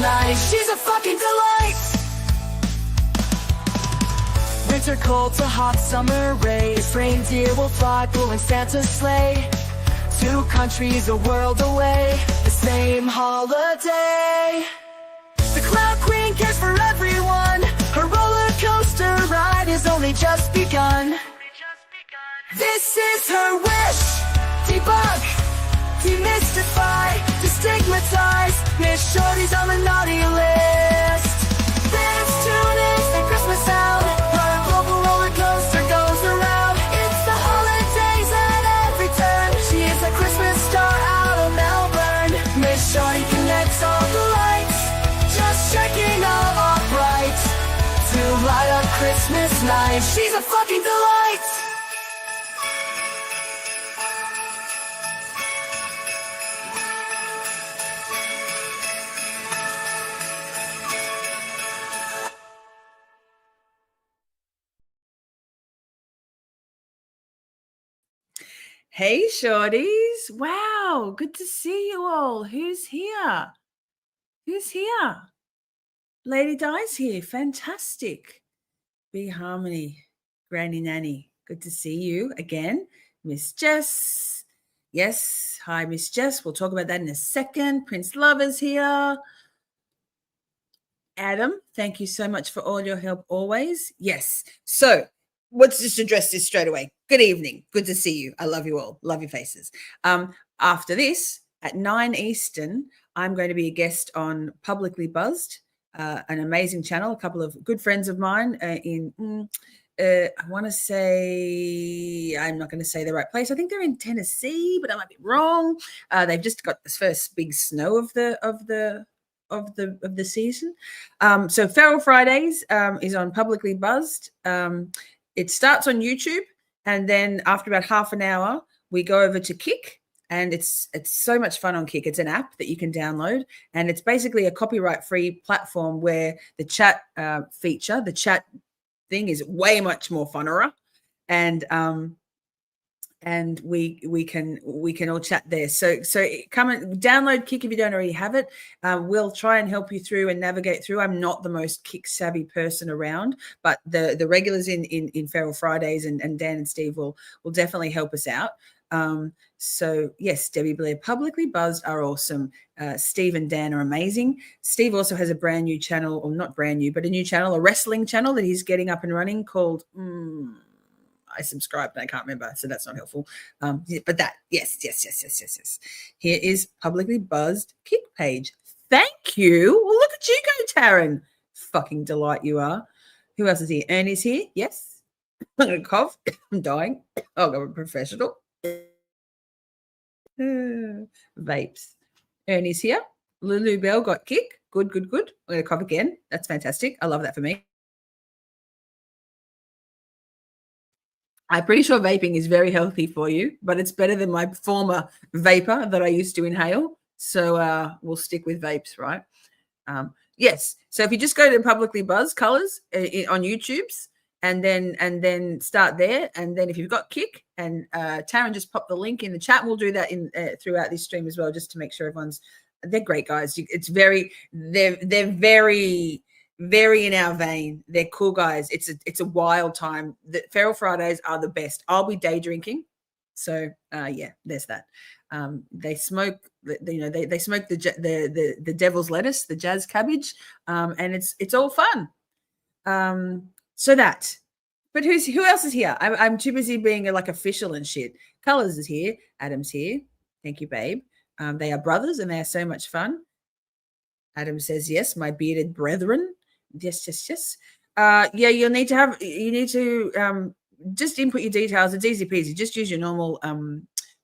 night. She's a fucking delight. Winter cold to hot summer rays, reindeer will fly, pulling Santa's sleigh. 2 countries, a world away, the same holiday. The Cloud Queen cares for everyone. Her roller coaster ride has only just begun. This is her wish. Debunk, demystify, destigmatize. Miss Shorty's on the naughty list. Dance tunings and Christmas sound. Her global roller coaster goes around. It's the holidays at every turn. She is a Christmas star out of Melbourne. Miss Shorty connects all the lights, just checking all bright to light up Christmas night. She's a fucking delight. Hey, Shorties. Wow, good to see you all. Who's here? Who's here? Lady Di's here. Fantastic. Be Harmony. Granny Nanny. Good to see you again. Miss Jess. Yes. Hi, Miss Jess. We'll talk about that in a second. Prince Lover's here. Adam, thank you so much for all your help always. Yes. So let's just address this straight away. Good evening. Good to see you. I love you all. Love your faces. After this, at 9 Eastern, I'm going to be a guest on Publicly Buzzed, an amazing channel. A couple of good friends of mine I want to say, I'm not going to say the right place. I think they're in Tennessee, but I might be wrong. They've just got this first big snow of the season. So Feral Fridays is on Publicly Buzzed. It starts on YouTube, and then after about half an hour, we go over to Kick, and it's so much fun on Kick. It's an app that you can download, and it's basically a copyright-free platform where the chat feature, the chat thing, is way much more funner, and we can all chat there. So come and download Kick if you don't already have it. We'll try and help you through and navigate through. I'm not the most Kick savvy person around, but the regulars in Feral Fridays and Dan and Steve will definitely help us out. So yes, Debbie Blair, Publicly Buzzed are awesome. Steve and Dan are amazing. Steve also has a brand new channel, or not brand new, but a new channel, a wrestling channel that he's getting up and running called I subscribed and I can't remember, so that's not helpful. But that, yes. Here is Publicly Buzzed Kick page. Thank you. Well, look at you go, Taryn. Fucking delight you are. Who else is here? Ernie's here. Yes. I'm going to cough. I'm dying. Oh, I'm a professional. Vapes. Ernie's here. Lulu Bell got Kick. Good. I'm going to cough again. That's fantastic. I love that for me. I'm pretty sure vaping is very healthy for you, but it's better than my former vapor that I used to inhale. So we'll stick with vapes, right? Yes. So if you just go to Publicly Buzz Colors on YouTube's and then start there, and then if you've got Kick, and Taryn just popped the link in the chat, we'll do that in throughout this stream as well, just to make sure they're great guys. They're very in our vein. They're cool guys. It's a wild time. The Feral Fridays are the best. I'll be day drinking. So yeah, there's that. They smoke, they smoke the devil's lettuce, the jazz cabbage, and it's all fun. So that. But who else is here? I'm too busy being like official and shit. Colors is here. Adam's here. Thank you, babe. They are brothers and they are so much fun. Adam says yes, my bearded brethren. Yes. Yeah, you need to just input your details. It's easy peasy. Just use your normal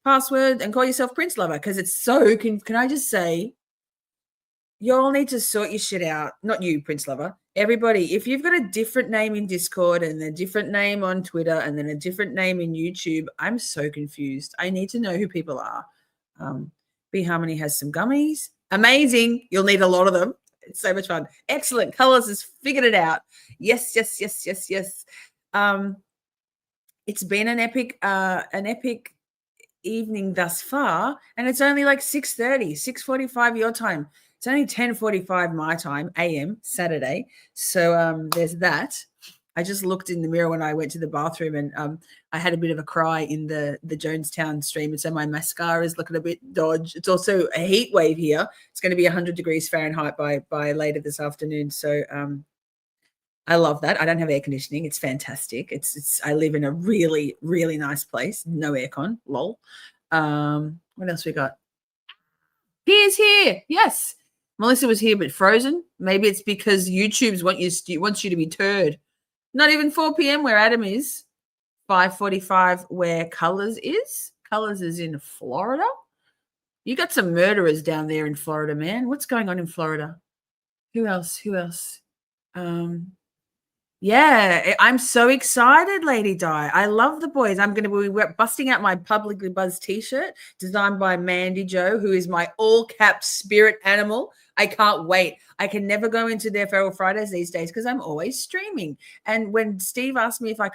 password and call yourself Prince Lover, because it's so. Can I just say, you all need to sort your shit out. Not you, Prince Lover. Everybody, if you've got a different name in Discord and a different name on Twitter and then a different name in YouTube, I'm so confused. I need to know who people are. B Harmony has some gummies. Amazing. You'll need a lot of them. It's so much fun. Excellent. Colors has figured it out. Yes. It's been an epic evening thus far, and it's only like 6:30, 6:45 your time. It's only 10:45 my time, AM, Saturday. So there's that. I just looked in the mirror when I went to the bathroom, and I had a bit of a cry in the Jonestown stream, and so my mascara is looking a bit dodgy. It's also a heat wave here. It's going to be 100 degrees Fahrenheit by later this afternoon. So I love that. I don't have air conditioning. It's fantastic. I live in a really, really nice place. No aircon. Lol. What else we got? Here's here. Yes. Melissa was here, but frozen. Maybe it's because YouTube's wants you to be turd. Not even 4 p.m. where Adam is. 5:45 where Colors is. Colors is in Florida. You got some murderers down there in Florida, man. What's going on in Florida? Who else? Yeah, I'm so excited, Lady Di. I love the boys. I'm going to be busting out my Publicly Buzzed t-shirt designed by Mandy Jo, who is my all-cap spirit animal. I can't wait. I can never go into their Feral Fridays these days because I'm always streaming. And when Steve asked me if I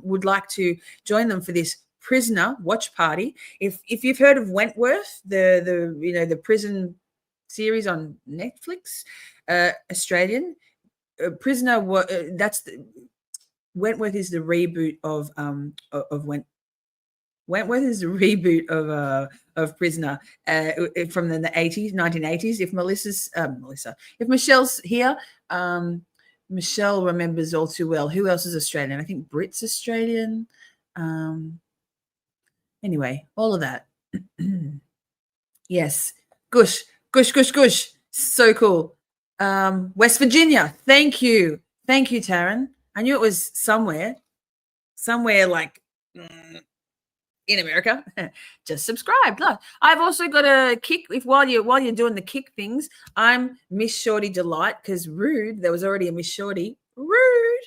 would like to join them for this prisoner watch party, if you've heard of Wentworth, the prison series on Netflix, Australian. Prisoner, Wentworth is the reboot of Wentworth is the reboot of Prisoner from the 1980s. If Michelle's here, Michelle remembers all too well. Who else is Australian? I think Brit's Australian. Anyway, all of that. Yes, gush. So cool. West Virginia. Thank you, Taryn. I knew it was somewhere like in America. Just subscribe. Look, I've also got a Kick. If while you're doing the Kick things, I'm Miss Shorty Delight because rude. There was already a Miss Shorty. Rude.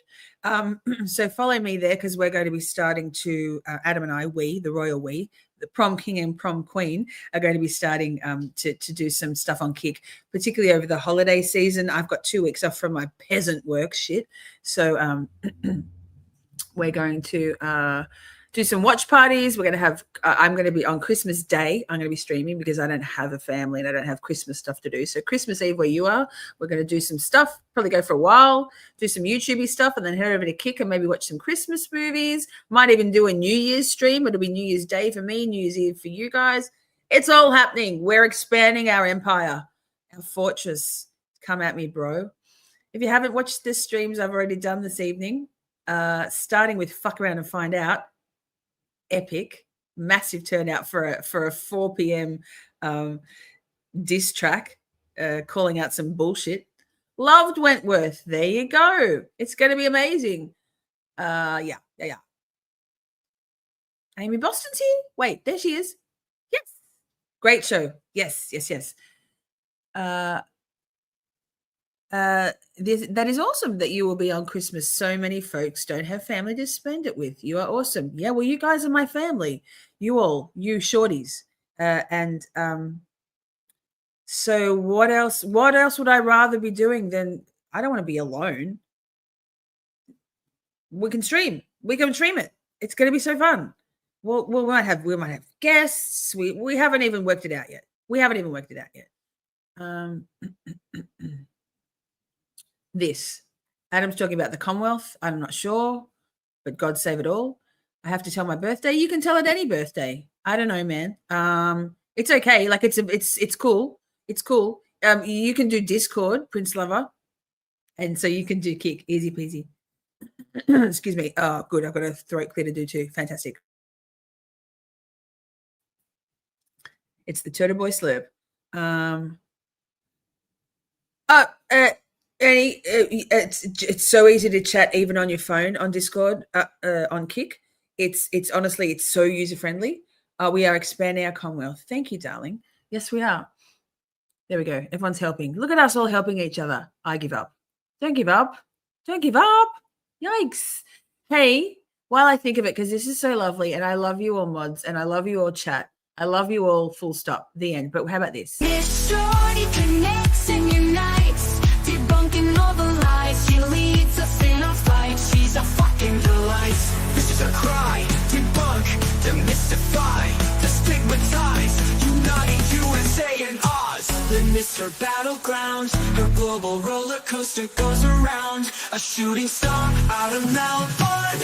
So follow me there because we're going to be starting to Adam and I, the royal the prom king and prom queen are going to be starting to do some stuff on Kick, particularly over the holiday season. I've got 2 weeks off from my peasant work shit. So we're going to do some watch parties. We're going to have, I'm going to be on Christmas Day. I'm going to be streaming because I don't have a family and I don't have Christmas stuff to do. So Christmas Eve where you are, we're going to do some stuff, probably go for a while, do some YouTube-y stuff and then head over to Kick and maybe watch some Christmas movies. Might even do a New Year's stream. It'll be New Year's Day for me, New Year's Eve for you guys. It's all happening. We're expanding our empire, our fortress. Come at me, bro. If you haven't watched the streams I've already done this evening, starting with Fuck Around and Find Out, epic, massive turnout for a 4 p.m. Diss track, calling out some bullshit. Loved Wentworth. There you go. It's going to be amazing. Yeah. Amy Boston's here. Wait, there she is. Yes. Great show. Yes. That is awesome that you will be on Christmas. So many folks don't have family to spend it with. You are awesome. Yeah, well, you guys are my family. You shorties. So what else would I rather be doing than, I don't want to be alone. We can stream it. It's going to be so fun. We might have guests. We haven't even worked it out yet. This. Adam's talking about the Commonwealth. I'm not sure, but God save it all. I have to tell my birthday. You can tell it any birthday. I don't know, man. It's okay. Like it's cool. It's cool. You can do Discord, Prince Lover, and so you can do Kick, easy peasy. Excuse me. Oh, good. I've got a throat clear to do too. Fantastic. It's the Turtle Boy slurp. It's so easy to chat even on your phone on Discord, on Kick. It's honestly, it's so user friendly. We are expanding our Commonwealth. Thank you, darling. Yes, we are. There we go. Everyone's helping. Look at us all helping each other. I give up. Don't give up. Yikes. Hey, while I think of it, because this is so lovely, and I love you all mods, and I love you all chat. I love you all, full stop, the end. But how about this? This Shorty connects and unites, debunking all the lies. She leads us in our fight. She's a fucking delight. This is a cry, debunk, demystify, destigmatize, uniting USA and Oz. The Mr. Battleground. Her global roller coaster goes around. A shooting star out of Melbourne.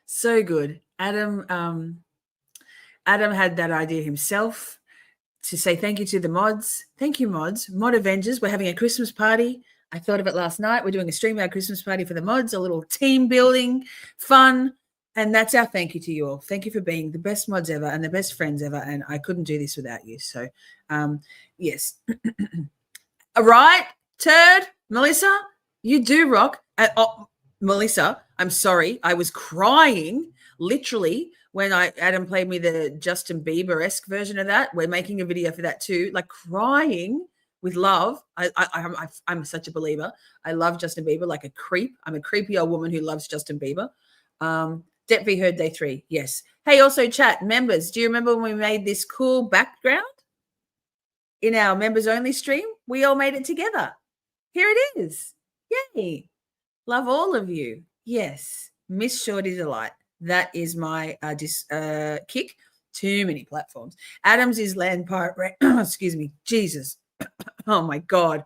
So good. Adam had that idea himself to say thank you to the mods. Thank you, mods. Mod Avengers. We're having a Christmas party. I thought of it last night. We're doing a stream out Christmas party for the mods, a little team building, fun. And that's our thank you to you all. Thank you for being the best mods ever and the best friends ever. And I couldn't do this without you. So, yes. All right, Turd, Melissa, you do rock. Melissa, I'm sorry. I was crying literally when Adam played me the Justin Bieber-esque version of that. We're making a video for that too, like crying with love. I'm such a believer. I love Justin Bieber like a creep. I'm a creepy old woman who loves Justin Bieber. Depp v. Heard Day 3. Yes. Hey, also chat members, do you remember when we made this cool background in our members only stream? We all made it together. Here it is. Yay. Love all of you. Yes. Miss Shorty Delight. That is my kick. Too many platforms. Adams is Land Pirate. Excuse me. Jesus. Oh, my God.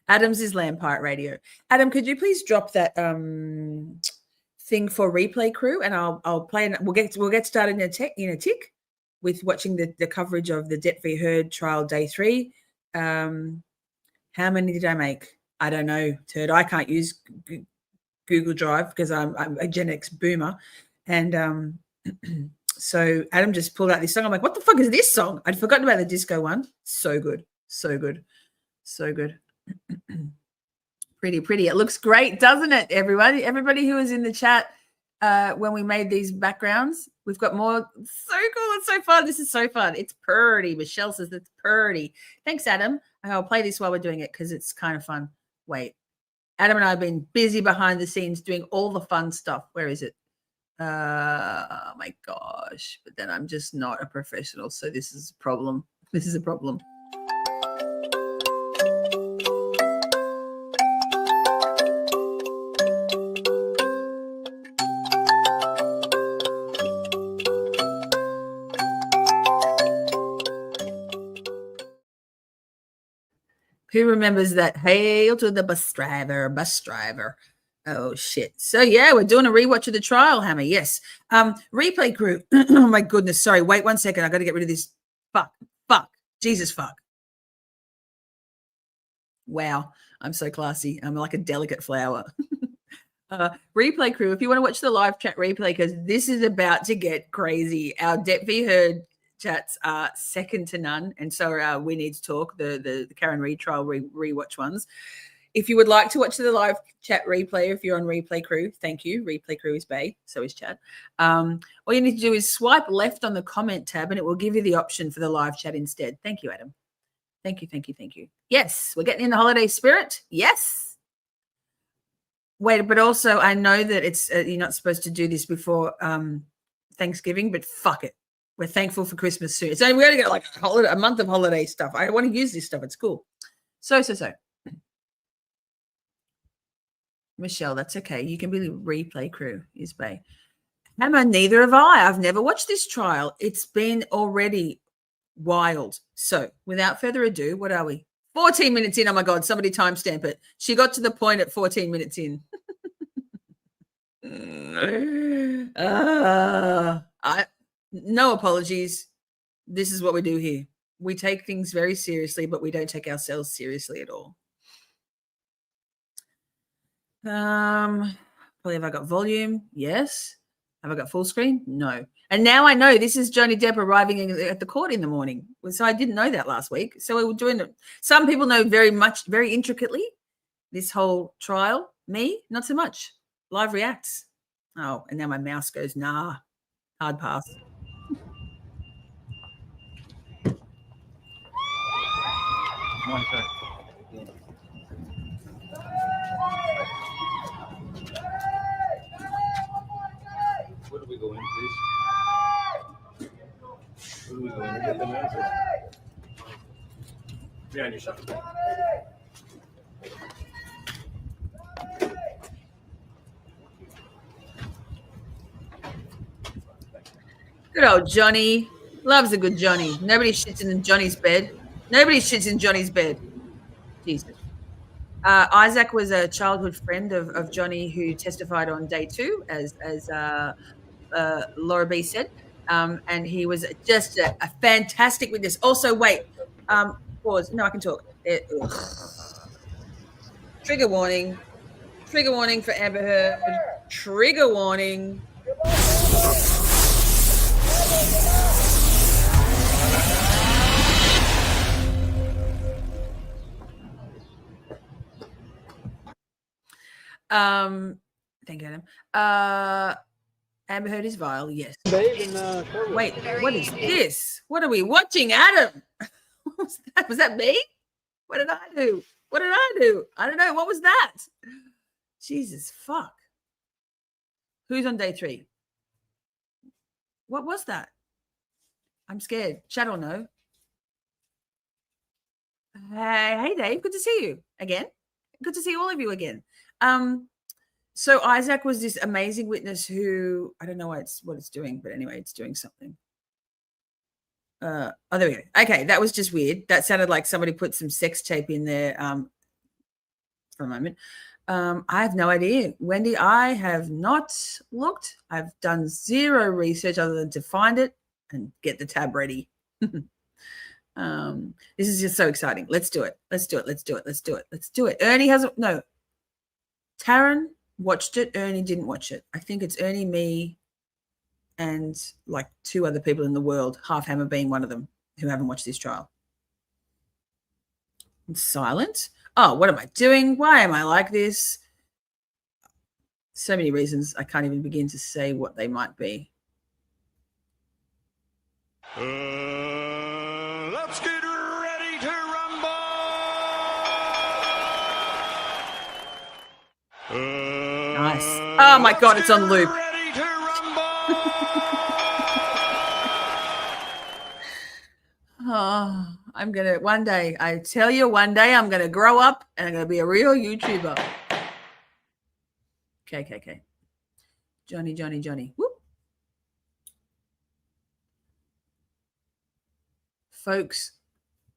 Adams is Land Pirate Radio. Adam, could you please drop that thing for Replay Crew, and I'll play, and we'll get started in a tick with watching the coverage of the Depp v. Heard trial Day 3. How many did I make? I don't know, Turd. I can't use Google Drive because I'm a Gen X boomer. And so Adam just pulled out this song. I'm like, what the fuck is this song? I'd forgotten about the disco one. So good. So good. So good. Pretty. It looks great, doesn't it, everybody? Everybody who was in the chat when we made these backgrounds, we've got more. So cool. It's so fun. This is so fun. It's pretty. Michelle says it's pretty. Thanks, Adam. I'll play this while we're doing it because it's kind of fun. Wait. Adam and I have been busy behind the scenes doing all the fun stuff. Where is it? Oh, my gosh. But then I'm just not a professional, so this is a problem. This is a problem. Who remembers that? Hail to the bus driver. Oh, shit. So, yeah, we're doing a rewatch of the trial, Hammer. Yes. Replay Crew. Oh, my goodness. Sorry. Wait 1 second. I got to get rid of this. Fuck. Jesus, fuck. Wow. I'm so classy. I'm like a delicate flower. Replay Crew, if you want to watch the live chat replay, because this is about to get crazy. Our Depp v. Heard chats are second to none, and so are our We Need to Talk, the Karen Reid trial rewatch ones. If you would like to watch the live chat replay, if you're on Replay Crew, thank you. Replay Crew is Bay, so is chat. All you need to do is swipe left on the comment tab, and it will give you the option for the live chat instead. Thank you, Adam. Thank you. Yes, we're getting in the holiday spirit. Yes. Wait, but also I know that it's you're not supposed to do this before Thanksgiving, but fuck it. We're thankful for Christmas soon. So we're going to get like a month of holiday stuff. I want to use this stuff. It's cool. So. Michelle, that's okay. You can be the Replay Crew, is Bay. Hammer, neither have I. I've never watched this trial. It's been already wild. So without further ado, what are we? 14 minutes in. Oh, my God. Somebody timestamp it. She got to the point at 14 minutes in. No apologies. This is what we do here. We take things very seriously, but we don't take ourselves seriously at all. Probably have I got volume? Yes. Have I got full screen? No. And now I know this is Johnny Depp arriving at the court in the morning. So I didn't know that last week. So we were doing it. Some people know very intricately this whole trial. Me, not so much. Live reacts. Oh, and now my mouse goes, nah. Hard pass. One sec. Where do we go in, please? Behind your shot. Good old Johnny. Loves a good Johnny. Nobody shits in Johnny's bed. Nobody shits in Johnny's bed. Jesus. Isaac was a childhood friend of Johnny who testified on day 2, as Laura B said. And he was just a fantastic witness. Also, wait, pause. No, I can talk. Trigger warning. Trigger warning for Amber Heard. Trigger warning. Thank you, Adam. Amber Heard is vile, yes. Wait, what is this? What are we watching, Adam? Was that me? What did I do? What did I do? I don't know. What was that? Jesus, fuck. Who's on day 3? What was that? I'm scared. Chat or no? Hey, Dave. Good to see you again. Good to see all of you again. So Isaac was this amazing witness who, I don't know what it's doing, but anyway, it's doing something. Oh, there we go. Okay, that was just weird. That sounded like somebody put some sex tape in there for a moment. I have no idea. Wendy, I have not looked. I've done zero research other than to find it and get the tab ready. This is just so exciting. Let's do it. Let's do it. Let's do it. Let's do it. Let's do it. Ernie hasn't, no. Taryn watched it. Ernie didn't watch it. I think it's Ernie, me, and like 2 other people in the world, Half Hammer being one of them, who haven't watched this trial. I'm silent. Oh, what am I doing? Why am I like this? So many reasons. I can't even begin to say what they might be. Let's get ready to rumble. Nice. Oh my God, it's on loop. Ready to rumble. Oh, I'm going to, one day, I tell you, one day I'm going to grow up and I'm going to be a real YouTuber. Okay. Johnny. Whoop. Folks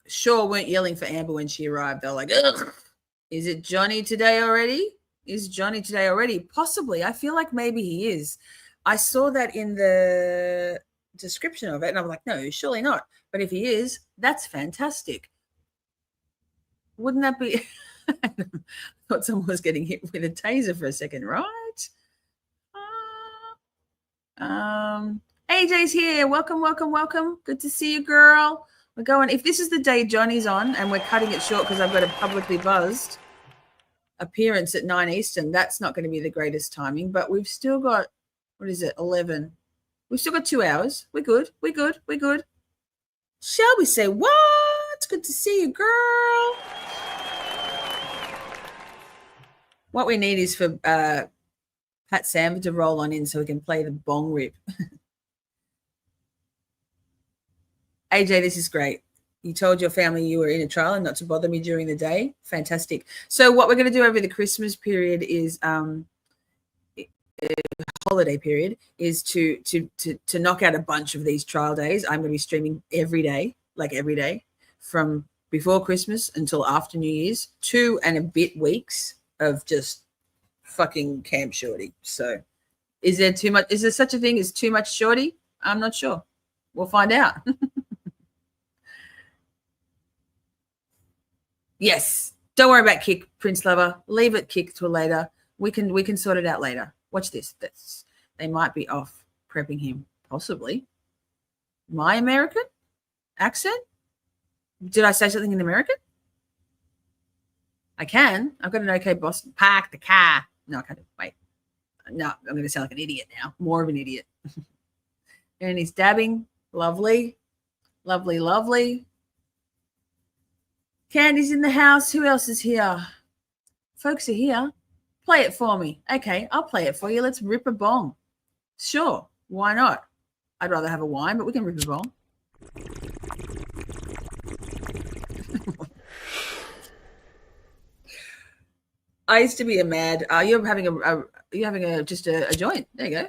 sure weren't yelling for Amber when she arrived. They're like, ugh, is it Johnny today already? Is Johnny today already? Possibly. I feel like maybe he is. I saw that in the description of it, and I'm like, no, surely not. But if he is, that's fantastic. Wouldn't that be? I thought someone was getting hit with a taser for a second, right? AJ's here. Welcome. Good to see you, girl. We're going. If this is the day Johnny's on, and we're cutting it short because I've got a publicly buzzed appearance at 9 Eastern, that's not going to be the greatest timing. But we've still got, what is it, 11? We've still got 2 hours. We're good. Shall we say what? Good to see you, girl. What we need is for Pat Samver to roll on in so we can play the bong rip. AJ, this is great. You told your family you were in a trial and not to bother me during the day. Fantastic. So what we're going to do over the Christmas period is holiday period is to knock out a bunch of these trial days. I'm going to be streaming every day from before Christmas until after New Year's, 2 and a bit weeks of just fucking Camp Shorty. So is there too much? Is there such a thing as too much Shorty? I'm not sure. We'll find out. Yes. Don't worry about Kick, Prince Lover. Leave it Kick till later. We can sort it out later. Watch this. They might be off prepping him. Possibly. My American accent? Did I say something in American? I can. I've got an okay Boston. Park the car. No, I can't. Wait. No, I'm going to sound like an idiot now. More of an idiot. And he's dabbing. Lovely. Candy's in the house. Who else is here? Folks are here. Play it for me. Okay, I'll play it for you. Let's rip a bong. Sure. Why not? I'd rather have a wine, but we can rip a bong. I used to be a mad. You're having a joint. There you go.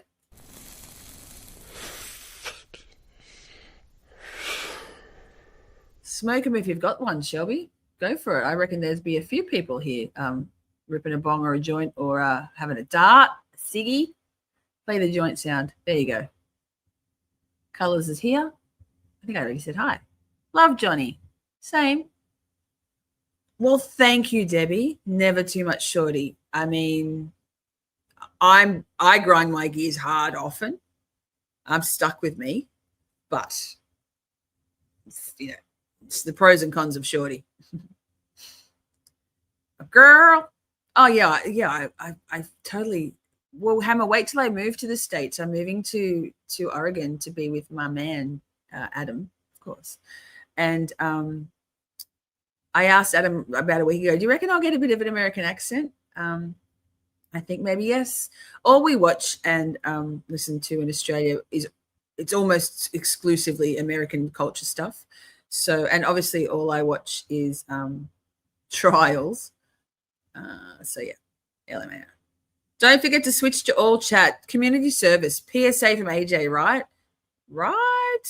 Smoke them if you've got one, Shelby. Go for it. I reckon there's be a few people here ripping a bong or a joint or having a dart, a ciggy. Play the joint sound. There you go. Colors is here. I think I already said hi. Love Johnny. Same. Well, thank you, Debbie. Never too much, Shorty. I mean, I grind my gears hard often. I'm stuck with me, but it's the pros and cons of Shorty. Girl. Oh yeah. I totally. Well, Hammer, wait till I move to the States. I'm moving to Oregon to be with my man Adam, of course, and I asked Adam about a week ago, do you reckon I'll get a bit of an American accent? I think maybe yes. All we watch and listen to in Australia it's almost exclusively American culture stuff. So, and obviously all I watch is trials. So yeah, LMAO. Don't forget to switch to all chat. Community service. PSA from AJ, right? Right.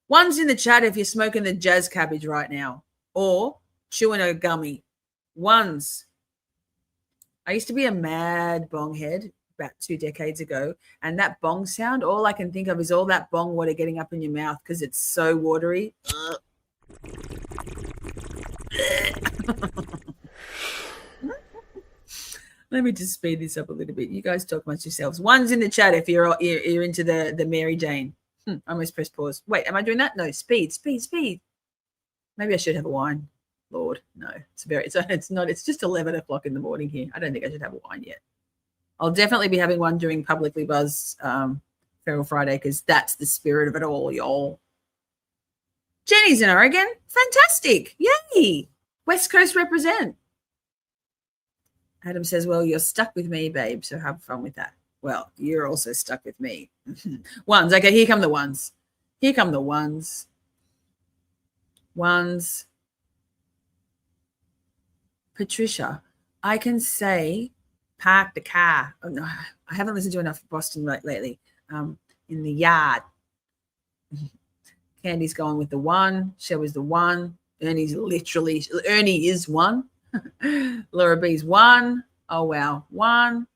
One's in the chat if you're smoking the jazz cabbage right now or chewing a gummy. One's. I used to be a mad bong head about 2 decades ago, and that bong sound, all I can think of is all that bong water getting up in your mouth because it's so watery. Let me just speed this up a little bit. You guys talk amongst yourselves. One's in the chat if you're into the Mary Jane. I almost press pause. Wait, am I doing that? No, speed. Maybe I should have a wine. Lord, no. It's just 11 o'clock in the morning here. I don't think I should have a wine yet. I'll definitely be having one during Publicly Buzzed Feral Friday because that's the spirit of it all, y'all. Jenny's in Oregon. Fantastic. Yay. West Coast represent. Adam says, well, you're stuck with me, babe, so have fun with that. Well, you're also stuck with me. Ones. Okay, here come the ones. Ones. Patricia, I can say park the car. Oh, no, I haven't listened to enough Boston lately. In the yard. Candy's going with the one. Shelby's the one. Ernie is one. Laura B's one. Oh, wow. One.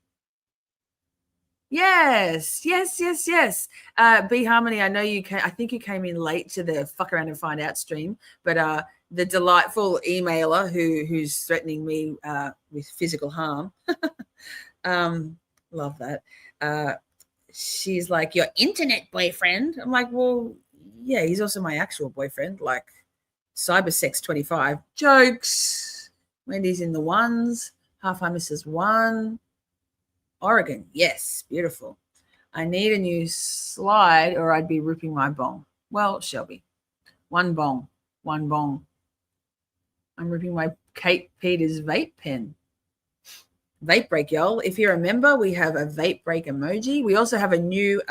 Yes. B Harmony, I know you came. I think you came in late to the Fuck Around and Find Out stream, but the delightful emailer who's threatening me with physical harm. Love that. She's like, your internet boyfriend. I'm like, well, yeah, he's also my actual boyfriend, like Cybersex25. Jokes. Wendy's in the ones. Half High Mrs. One. Oregon. Yes, beautiful. I need a new slide or I'd be ripping my bong. Well, Shelby. One bong. I'm ripping my Kate Peters vape pen. Vape break, y'all. If you're a member, we have a vape break emoji. We also have a new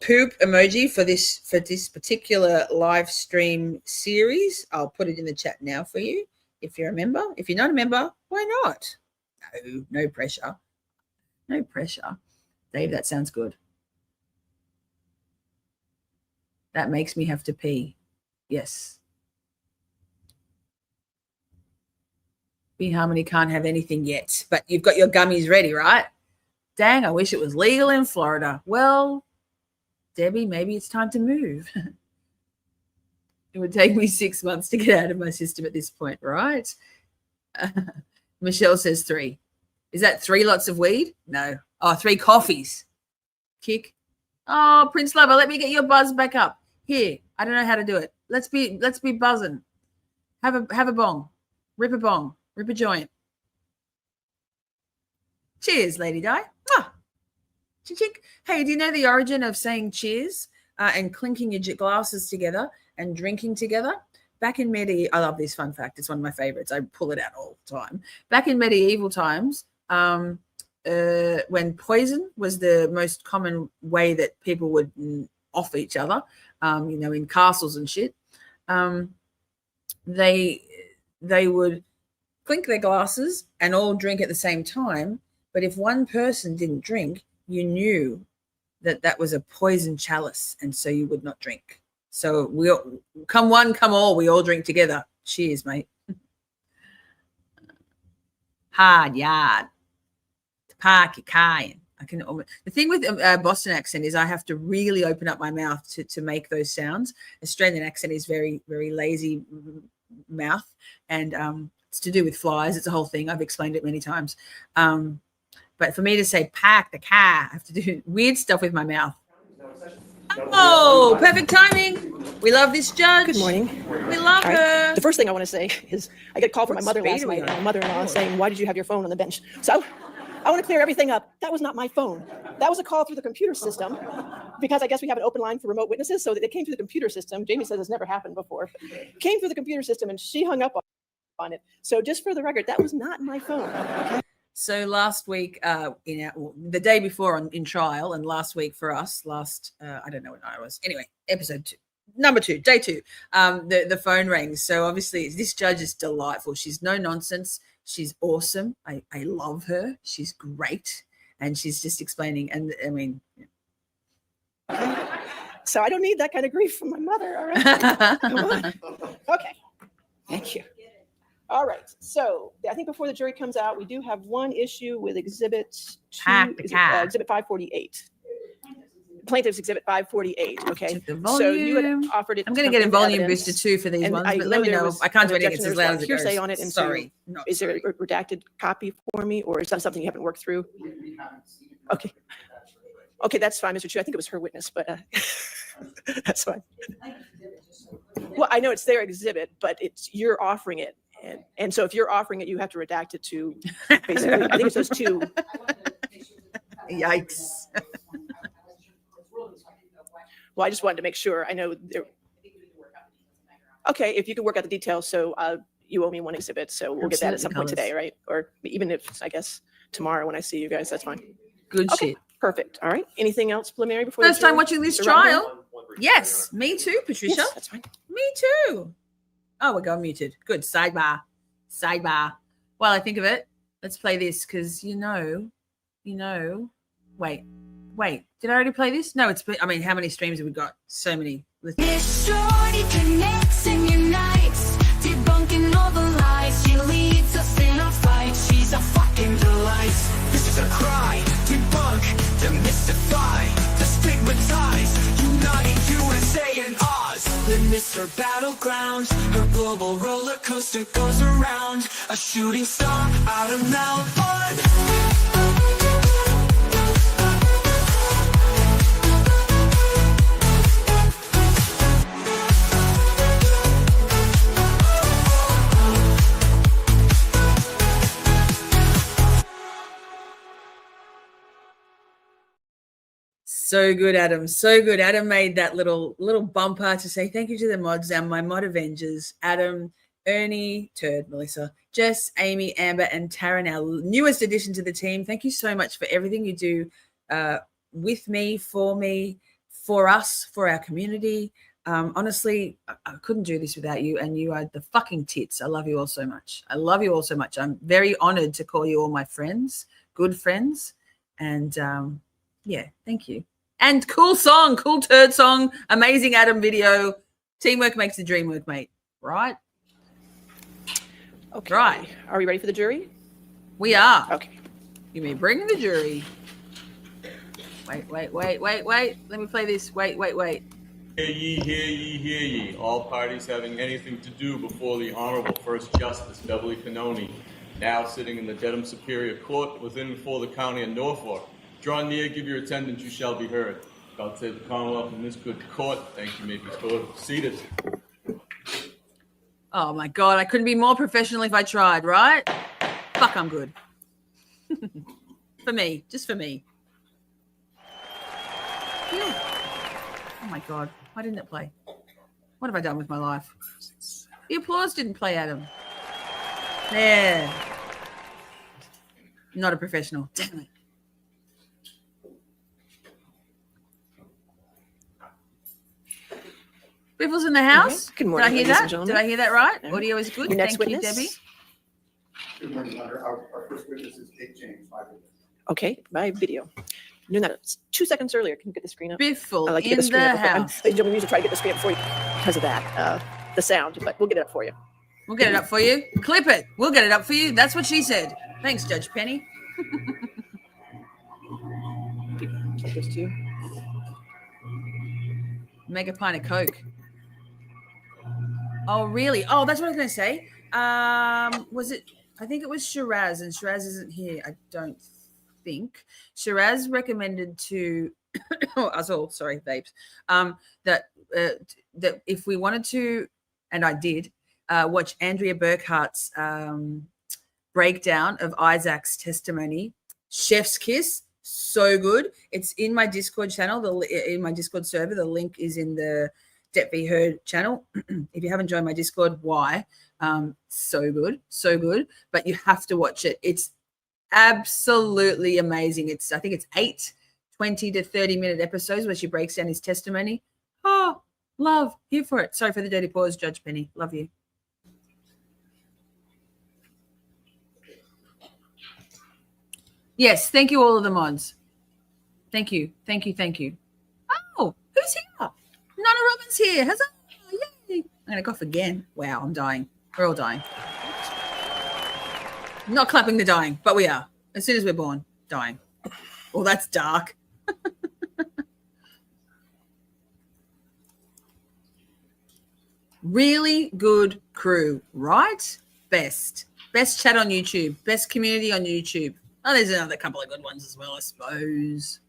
poop emoji for this particular live stream series. I'll put it in the chat now for you. If you're a member, if you're not a member, why not? No pressure. Dave, that sounds good. That makes me have to pee. Yes. B Harmony can't have anything yet, but you've got your gummies ready, right? Dang, I wish it was legal in Florida. Well, Debbie, maybe it's time to move. It would take me 6 months to get out of my system at this point, right? Michelle says 3. Is that 3 lots of weed? No. Oh, 3 coffees. Kick. Oh, Prince Lover, let me get your buzz back up. Here, I don't know how to do it. Let's be buzzing. Have a bong. Rip a bong. Rip a joint. Cheers, Lady Di. Chink. Hey, do you know the origin of saying cheers and clinking your glasses together and drinking together? Back in I love this fun fact. It's one of my favorites. I pull it out all the time. Back in medieval times, when poison was the most common way that people would off each other, in castles and shit, they would clink their glasses and all drink at the same time. But if one person didn't drink, you knew that was a poison chalice, and so you would not drink. So we all, come one, come all, we all drink together. Cheers, mate. Hard yard. Park your car in. The thing with Boston accent is I have to really open up my mouth to make those sounds. Australian accent is very, very lazy mouth, and it's to do with flies. It's a whole thing. I've explained it many times. But for me to say park the car, I have to do weird stuff with my mouth. Oh, perfect timing. We love this judge. Good morning. We love her. The first thing I want to say is I got a call from my mother last night, and my mother-in-law saying, "Why did you have your phone on the bench?" So I want to clear everything up. That was not my phone. That was a call through the computer system, because I guess we have an open line for remote witnesses. So it came through the computer system. Jamie says it's never happened before. Came through the computer system, and she hung up on it. So just for the record, that was not my phone. Okay? So last week, the day before in trial, and last week for us, I don't know what night it was. Anyway, episode 2, number 2, day 2, the phone rings. So obviously this judge is delightful. She's no nonsense. She's awesome. I love her. She's great. And she's just explaining. And I mean, Okay. So I don't need that kind of grief from my mother. All right. Okay. Thank you. All right. So I think before the jury comes out, we do have one issue with Exhibit 548. Plaintiff's Exhibit 548. Okay. So you had offered it. I'm going to get a volume booster too for these ones, but let me know. I can't do anything. It's as loud as it goes. Hearsay on it. And sorry. So is there a redacted copy for me, or is that something you haven't worked through? Okay. Okay, that's fine, Mr. Chu. I think it was her witness, but that's fine. Well, I know it's their exhibit, but you're offering it. And so if you're offering it, you have to redact it to basically, I think it's those two. Yikes. Well, I just wanted to make sure. I know there. Okay, if you can work out the details. So you owe me one exhibit. So we'll get that at some point today, right? Or even if, I guess, tomorrow when I see you guys, that's fine. Good Okay, shit. perfect. All right. Anything else preliminary before First the time jury? watching this The rundown? trial. Yes, me too, Patricia. Yes, that's fine. Me too. Oh, we're going muted. Good. Sidebar. While I think of it, let's play this because wait. Did I already play this? No, how many streams have we got? So many. Miss Shorty connects and unites, debunking all the lies. She leads us in a fight. She's a fucking delight. This is a cry, debunk, demystify, destigmatize, uniting USA and Oz. Then Mr. Battleground, her global roller coaster goes around, a shooting star out of Melbourne. So good, Adam. So good. Adam made that little bumper to say thank you to the mods and my mod Avengers. Adam, Ernie, Turd, Melissa, Jess, Amy, Amber, and Taryn, our newest addition to the team. Thank you so much for everything you do with me, for us, for our community. Honestly, I couldn't do this without you, and you are the fucking tits. I love you all so much. I'm very honored to call you all my friends, good friends, and yeah, thank you. And cool song, cool turd song, amazing Adam video. Teamwork makes the dream work, mate. Right? Okay. Right. Are we ready for the jury? We are. Okay. You may bring the jury. Wait. Let me play this. Wait. Hear ye, hear ye, hear ye. All parties having anything to do before the Honorable First Justice Beverly Finoni, now sitting in the Dedham Superior Court within and for the County of Norfolk. Draw near, give your attendance, you shall be heard. God save the Commonwealth in this good court. Thank you, may be seated. Oh my God, I couldn't be more professional if I tried, right? Fuck, I'm good. For me, just for me. Yeah. Oh my God, why didn't it play? What have I done with my life? The applause didn't play, Adam. There. Not a professional. Damn it. Biffle's in the house. Good morning, Did I hear ladies and that? gentlemen. Did I hear that right? Yeah. Audio is good. Your next Thank witness. you, Debbie. Good morning, Your Honor. Our first witness is Kate James, my witness. Okay, by video. Doing that 2 seconds earlier. Can you get the screen up? Biffle I like to in get the screen the up. Ladies and house. gentlemen, we usually try to get the screen up before you because of that, the sound, but we'll get it up for you. We'll get it up for you. Clip it. We'll get it up for you. That's what she said. Thanks, Judge Penny. Take this to you. Make a pint of Coke. Oh, really? Oh, that's what I was going to say. Was it? I think it was Shiraz, and Shiraz isn't here. I don't think. Shiraz recommended to us all. Sorry, babes. That if we wanted to, and I did, watch Andrea Burkhart's breakdown of Isaac's testimony. Chef's kiss, so good. It's in my Discord channel, in my Discord server. The link is in the Depp v. Heard channel. If you haven't joined my Discord, why? So good, so good. But you have to watch it. It's absolutely amazing. I think it's 8 20 to 30-minute episodes where she breaks down his testimony. Oh, love, here for it. Sorry for the dirty pause, Judge Penny. Love you. Yes, thank you, all of the mods. Thank you, thank you, thank you. Oh, who's here? Nana Robbins here. Huzzah! Yay! I'm going to cough again. Wow, I'm dying. We're all dying. Not clapping the dying, but we are. As soon as we're born, dying. Oh, that's dark. Really good crew, right? Best chat on YouTube. Best community on YouTube. Oh, there's another couple of good ones as well, I suppose.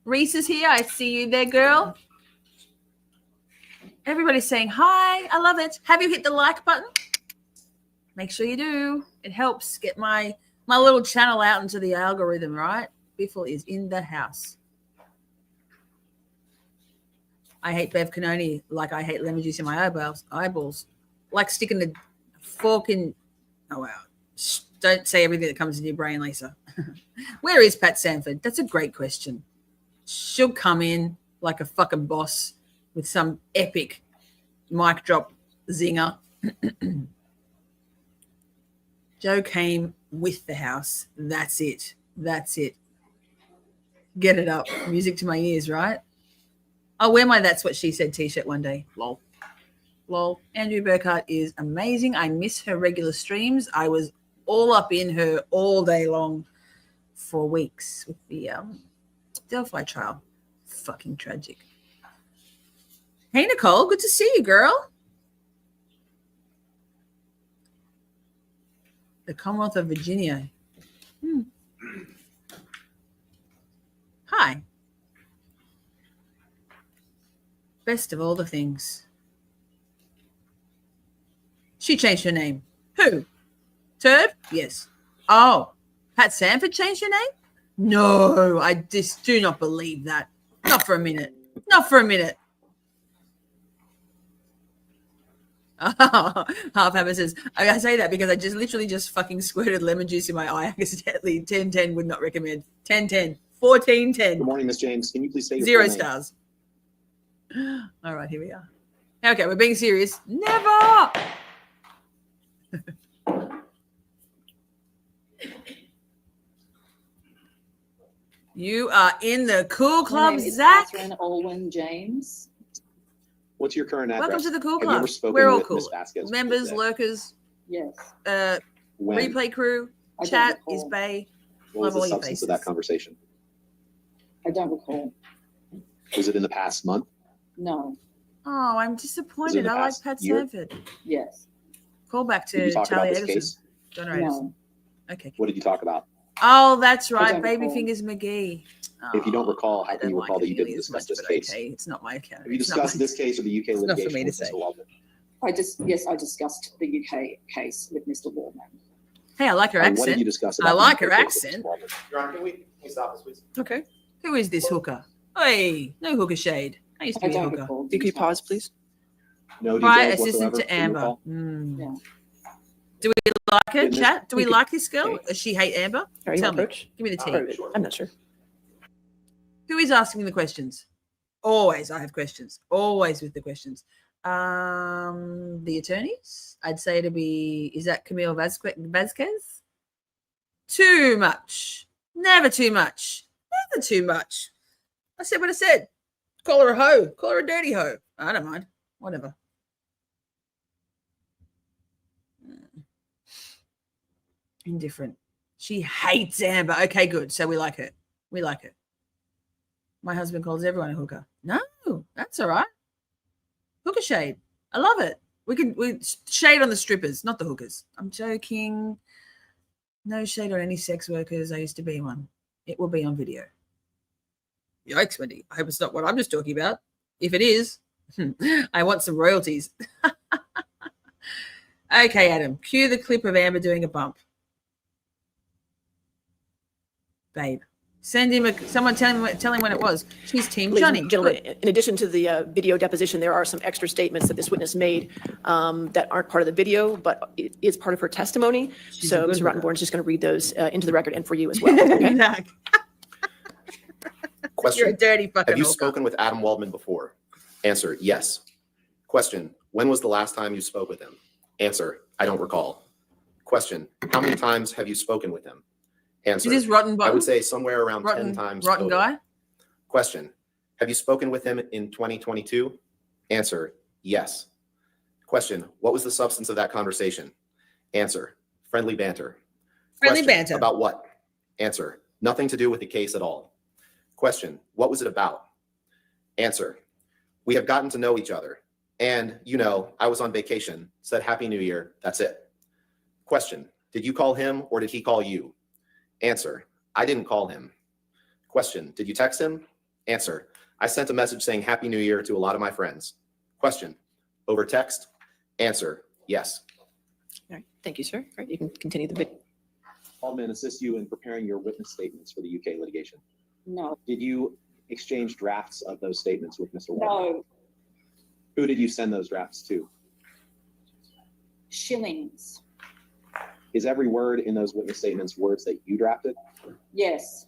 Reese is here. I see you there, girl. Everybody's saying hi. I love it. Have you hit the like button? Make sure you do. It helps get my little channel out into the algorithm, right? Biffle is in the house. I hate Bev Canoni like I hate lemon juice in my eyeballs. Like sticking the fork in. Oh, wow. Shh, don't say everything that comes in your brain, Lisa. Where is Pat Sanford? That's a great question. She'll come in like a fucking boss with some epic mic drop zinger. Joe came with the house. That's it. That's it. Get it up. Music to my ears, right? I'll wear my That's What She Said t-shirt one day. Lol. Lol. Andrea Burkhart is amazing. I miss her regular streams. I was all up in her all day long for weeks with the Delphi trial. Fucking tragic. Hey, Nicole. Good to see you, girl. The Commonwealth of Virginia. Hi. Best of all the things. She changed her name. Who? Turd? Yes. Oh, Pat Sanford changed her name? No, I just do not believe that. Not for a minute. Not for a minute. Oh, Half Hammer says, I say that because I just literally just fucking squirted lemon juice in my eye accidentally. 10-10 would not recommend. 10-10. 14-10. Good morning, Miss James. Can you please say your 0 full name? stars. All right, here we are. Okay, we're being serious. Never. You are in the cool club, My name is Zach. Catherine Olwyn James. What's your current address? Welcome to the cool Have you club. ever spoken We're all with cool. Miss Vasquez Members, today? lurkers, Yes. When? replay crew, I don't chat recall. is Bay. What was Love all the your substance of faces. that conversation? I don't recall. Was it in the past month? No. Oh, I'm Was it disappointed. in the I like past Pat year? Sanford. Yes. Call back Did you to talk Charlie about this Eggleston. case? John Raiders. No. Okay. What did you talk about? Oh, that's right. don't Baby recall. Fingers McGee. If you don't recall, how I can you don't recall like that it you didn't nearly as discuss much, this but case? Okay, it's not my account. Have you It's not discussed my- this case or the UK It's not for litigation me to with say. Mr. Waldron? I discussed the UK case with Mr. Wallman. Hey, I like her And what did you accent. discuss I about like the her UK case with accent. Mr. Waldron? Your Honor, can we stop this, please? Okay. Who is this hooker? Hey, no hooker shade. I used to I be a don't hooker. recall. Can you pause, please? No Prior details assistant whatsoever. to Can you Amber. recall? Mm. Yeah. Do we like her, Goodness. chat? Do we You could- like this girl? okay. Does she hate Amber? Are you Tell on me. coach? Give me the tea. I'm not sure. Who is asking the questions? Always, I have questions. Always with the questions. The attorneys. I'd say it'd be. Is that Camille Vasquez? Too much. Never too much. Never too much. I said what I said. Call her a hoe. Call her a dirty hoe. I don't mind. Whatever. Indifferent. She hates Amber. Okay, good. So we like her. We like her. My husband calls everyone a hooker. No, that's all right. Hooker shade. I love it. We shade on the strippers, not the hookers. I'm joking. No shade on any sex workers. I used to be one. It will be on video. Yikes, Wendy. I hope it's not what I'm just talking about. If it is, I want some royalties. Okay, Adam. Cue the clip of Amber doing a bump. Babe. Send him someone tell him when it was. She's Team Ladies Johnny. and gentlemen, in addition to the video deposition, there are some extra statements that this witness made that aren't part of the video, but it is part of her testimony. She's So a good Mr. one. Rottenborn is just going to read those into the record and for you as well. Okay? Zach, you're a Question. dirty fucking Have you hooker. spoken with Adam Waldman before? Answer, yes. Question. When was the last time you spoke with him? Answer, I don't recall. Question. How many times have you spoken with him? Answer. Is this rotten I bottom? would say somewhere around rotten, 10 times. rotten total. guy? Question. Have you spoken with him in 2022? Answer, yes. Question. What was the substance of that conversation? Answer, friendly banter. Friendly Question, banter. About what? Answer, nothing to do with the case at all. Question. What was it about? Answer, we have gotten to know each other. And, I was on vacation, said Happy New Year. That's it. Question. Did you call him or did he call you? Answer, I didn't call him. Question, did you text him? Answer, I sent a message saying Happy New Year to a lot of my friends. Question, over text? Answer, yes. All right. Thank you, sir. All right. You can continue the video. Waldman assist you in preparing your witness statements for the UK litigation. No, Did you exchange drafts of those statements with Mr. Waldman? no, Who did you send those drafts to? shillings. Is every word in those witness statements words that you drafted? Yes,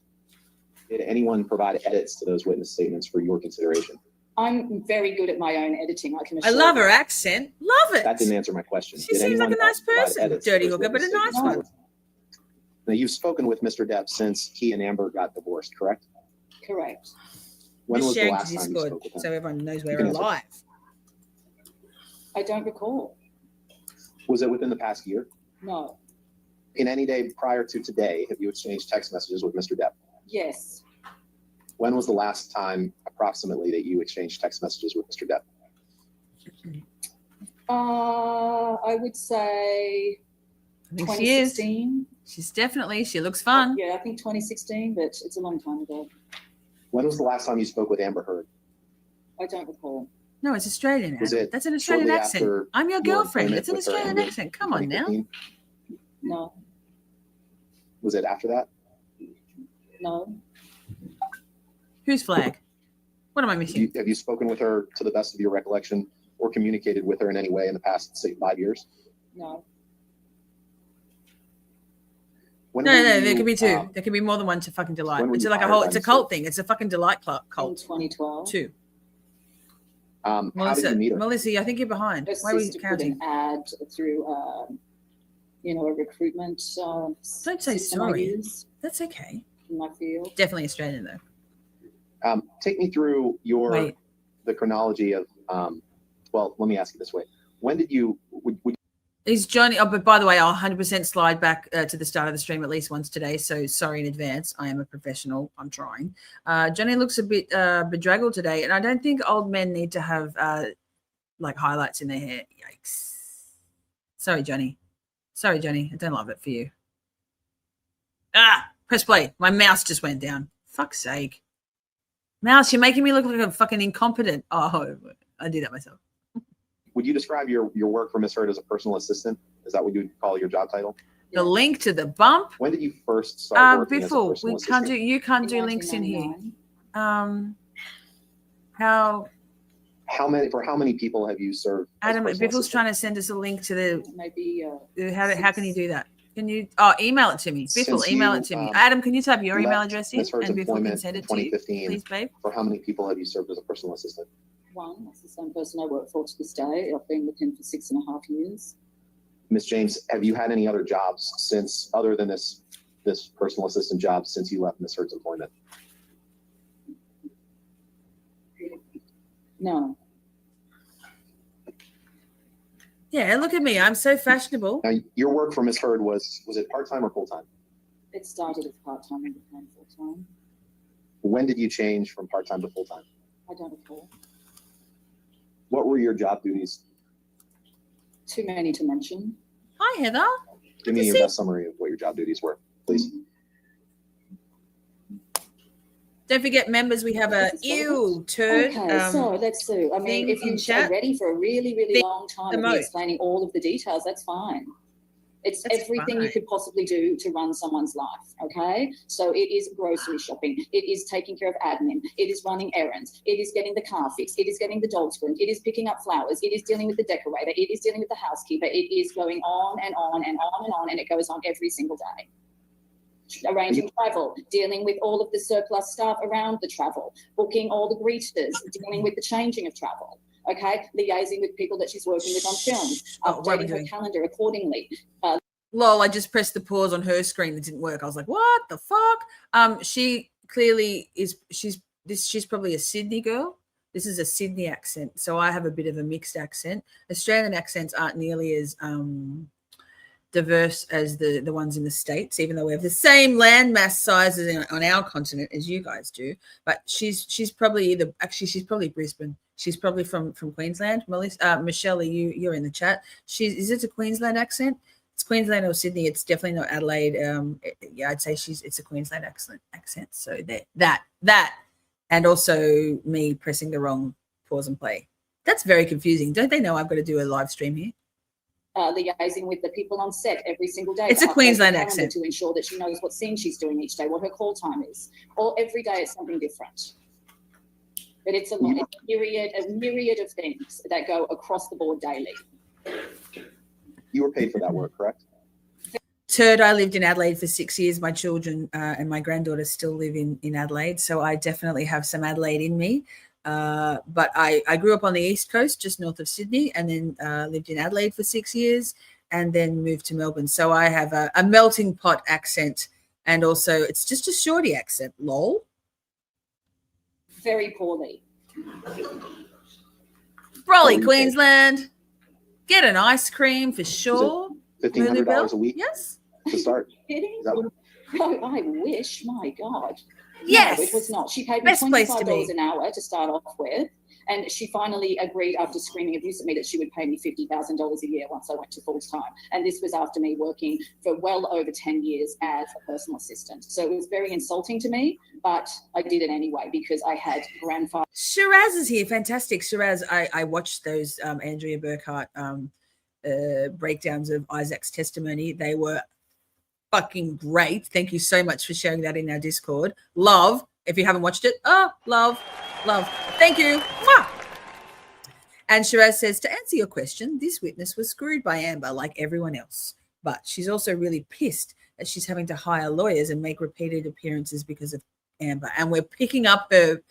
Did anyone provide edits to those witness statements for your consideration? I'm very good at my own editing. I can I assure love you. her accent. Love it. That didn't answer my question. She Did seems like anyone a nice else provide person. edits to Dirty those hooker, but a witness nice statements? one. Now, you've spoken with Mr. Depp since he and Amber got divorced, correct? Correct. When Just was the sharing last time you Discord spoke with him? so everyone knows You we're can answer. alive. I don't recall. Was it within the past year? No. In any day prior to today, have you exchanged text messages with Mr. Depp? Yes. When was the last time, approximately, that you exchanged text messages with Mr. Depp? I would say I think she is. 2016. She's definitely, she looks fun. Yeah, I think 2016, but it's a long time ago. When was the last time you spoke with Amber Heard? I don't recall. No, it's Australian. Was Adam. it That's an Australian shortly accent. after I'm your your girlfriend. employment It's an with her Australian ended accent. Come on now. 2015? No, Was it after that? no, Whose flag? What am I missing? Have you spoken with her to the best of your recollection or communicated with her in any way in the past, say, 5 years? no. When No, were there you, could be two. There could be more than one to fucking delight. when were It's you like a hired whole, by it's a Mr. cult thing. It's a fucking delight In cult. 2012. Two. How did Melissa, you meet her? Melissa, I think you're behind. Her Why are we sister put counting? an ad through, a recruitment. Don't say system I sorry. use That's okay. in my field. Definitely Australian though. Take me through Wait. the chronology of, well, let me ask you this way. When did you, would Is Johnny? Oh, but by the way, I'll 100% slide back to the start of the stream at least once today. So sorry in advance. I am a professional. I'm trying. Johnny looks a bit bedraggled today, and I don't think old men need to have like highlights in their hair. Yikes! Sorry, Johnny. Sorry, Johnny. I don't love it for you. Press play. My mouse just went down. Fuck's sake. Mouse, you're making me look like a fucking incompetent. Oh, I do that myself. would you describe your work for Ms. Heard as a personal assistant? Is that what you would call your job title? The link to the bump. When did you first start working as a Before personal we can't do. assistant? You can't In do links in here. 1999. How how many people have you served? as Adam, personal Biffle's assistant? trying to send us a link to the. Maybe How can you do that? Can you? Oh, email it to me. Biffle, Since email you, it to me. Adam, can you type your email left address in Ms. Heard's and Biffle can employment send in it to you, 2015, please, babe? for how many people have you served as a personal assistant? one. That's the same person I work for to this day. I've been with him for 6.5 years. Ms. James, have you had any other jobs since, other than this personal assistant job, since you left Ms. Heard's employment? No. Yeah, look at me. I'm so fashionable. Now, your work for Ms. Heard was it part-time or full-time? It started as part-time and became full-time. When did you change from part-time to full-time? I don't recall. What were your job duties? Too many to mention. Hi, Heather. Give me your best summary of what your job duties were, please. Don't forget, members, we have a ew turd. Okay, so let's see. I mean, thing if in you chat. are ready for a really, really Thing long time the of me most. explaining all of the details, that's fine. It's That's everything you fine. could possibly do to run someone's life, okay? So it is grocery shopping. It is taking care of admin. It is running errands. It is getting the car fixed. It is getting the dogs groomed. It is picking up flowers. It is dealing with the decorator. It is dealing with the housekeeper. It is going on and on and on and on, and it goes on every single day. Arranging travel, dealing with all of the surplus staff around the travel, booking all the greeters, dealing with the changing of travel. Okay, liaising with people that she's working with on films, Oh, what are we updating her doing? calendar accordingly. Lol, I just pressed the pause on her screen. It didn't work. I was like, what the fuck? She clearly is, she's probably a Sydney girl. This is a Sydney accent. So I have a bit of a mixed accent. Australian accents aren't nearly as diverse as the ones in the States, even though we have the same landmass sizes on our continent as you guys do. But she's probably she's probably Brisbane. She's probably from Queensland. Michelle, you're in the chat. Is it a Queensland accent? It's Queensland or Sydney. It's definitely not Adelaide. Yeah, I'd say it's a Queensland accent. So that, and also me pressing the wrong pause and play. That's very confusing. Don't they know I've got to do a live stream here? Liaising with the people on set every single day. It's to a update Queensland the calendar accent. to ensure that she knows what scene she's doing each day, what her call time is. Or every day it's something different. But it's a myriad of things that go across the board daily. You were paid for that work, correct? Turd, I lived in Adelaide for 6 years. My children and my granddaughter still live in Adelaide. So I definitely have some Adelaide in me. But I grew up on the East Coast, just north of Sydney, and then lived in Adelaide for 6 years and then moved to Melbourne. So I have a melting pot accent, and also it's just a Shorty accent, lol. Very poorly. Raleigh, Queensland. Get an ice cream for sure. $1,500 a week Yes. to start. Kidding? Is that what- No, I wish. My God. Yes. No, it was not. She paid me Best place to $25 be. an hour to start off with. And she finally agreed, after screaming abuse at me, that she would pay me $50,000 a year once I went to full time. And this was after me working for well over 10 years as a personal assistant. So it was very insulting to me, but I did it anyway because I had grandfather. Shiraz is here. Fantastic. Shiraz, I watched those Andrea Burkhart breakdowns of Isaac's testimony. They were fucking great. Thank you so much for sharing that in our Discord. Love. If you haven't watched it, love. Thank you. Mwah! And Shiraz says, to answer your question, this witness was screwed by Amber like everyone else. But she's also really pissed that she's having to hire lawyers and make repeated appearances because of Amber. And we're picking up the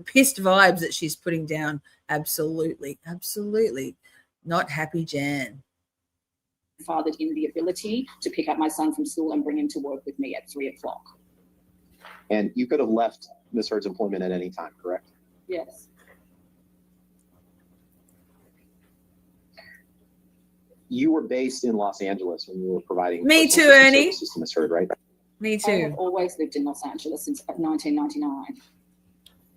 pissed vibes that she's putting down. Absolutely. Not happy, Jan. Fathered in the ability to pick up my son from school and bring him to work with me at 3:00. And you could have left Ms. Heard's employment at any time, correct? Yes. You were based in Los Angeles when you were providing Me personal too, assistant Ernie. services to Ms. Heard, right? Me I have too. always lived in Los Angeles since 1999.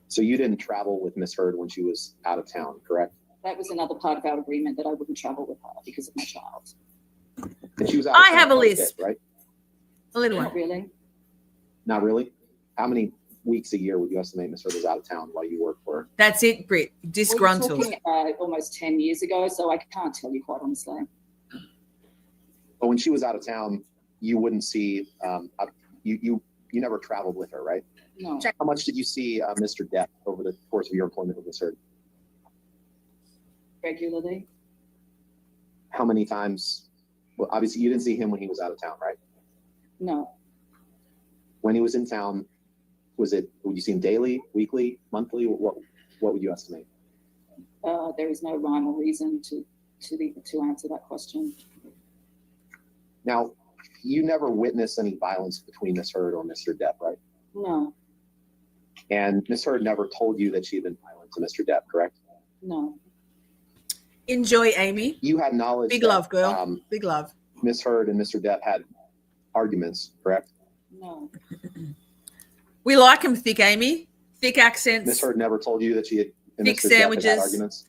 So you didn't travel with Ms. Heard when she was out of town, correct? That was another part of our agreement, that I wouldn't travel with her because of my child. And she was out of I town have a quite list. bit, right? A little Not one. really. Not really? How many weeks a year would you estimate Ms. Heard was out of town while you worked for her? That's it, Britt. Disgruntled. We're talking almost 10 years ago, so I can't tell you quite honestly. But when she was out of town, you wouldn't see, you never traveled with her, right? No. How much did you see Mr. Depp over the course of your employment with Ms. Heard? regularly. How many times? Well, obviously you didn't see him when he was out of town, right? No. When he was in town, would you see him daily, weekly, monthly? What would you estimate? There is no rhyme or reason to answer that question. Now, you never witnessed any violence between Miss Heard or Mr. Depp, right? No. And Miss Heard never told you that she had been violent to Mr. Depp, correct? No. Enjoy, Amy. You had knowledge. Big that, love, girl. Big love. Miss Heard and Mr. Depp had arguments, correct? No. We like him thick, Amy. Thick accents. Miss Heard never told you that she had and thick Mr. Depp had sandwiches. arguments.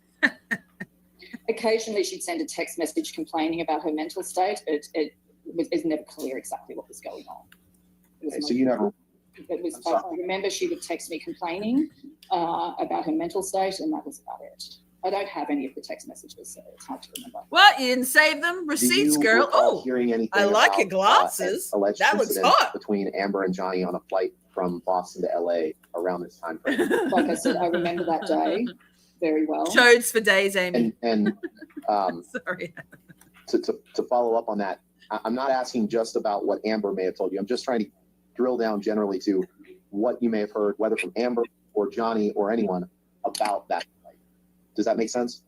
Occasionally, she'd send a text message complaining about her mental state, but it's never clear exactly what was going on. Okay, so you never. I remember she would text me complaining about her mental state, and that was about it. I don't have any of the text messages, so it's hard to remember. What? You didn't save them? Receipts, girl. Oh, hearing anything I like about, your glasses. Alleged That looks incident hot. between Amber and Johnny on a flight from Boston to LA around this time frame. Like I said, I remember that day very well. Chodes for days, Amy. And Sorry. to follow up on that, I'm not asking just about what Amber may have told you. I'm just trying to drill down generally to what you may have heard, whether from Amber or Johnny or anyone about that flight. Does that make sense?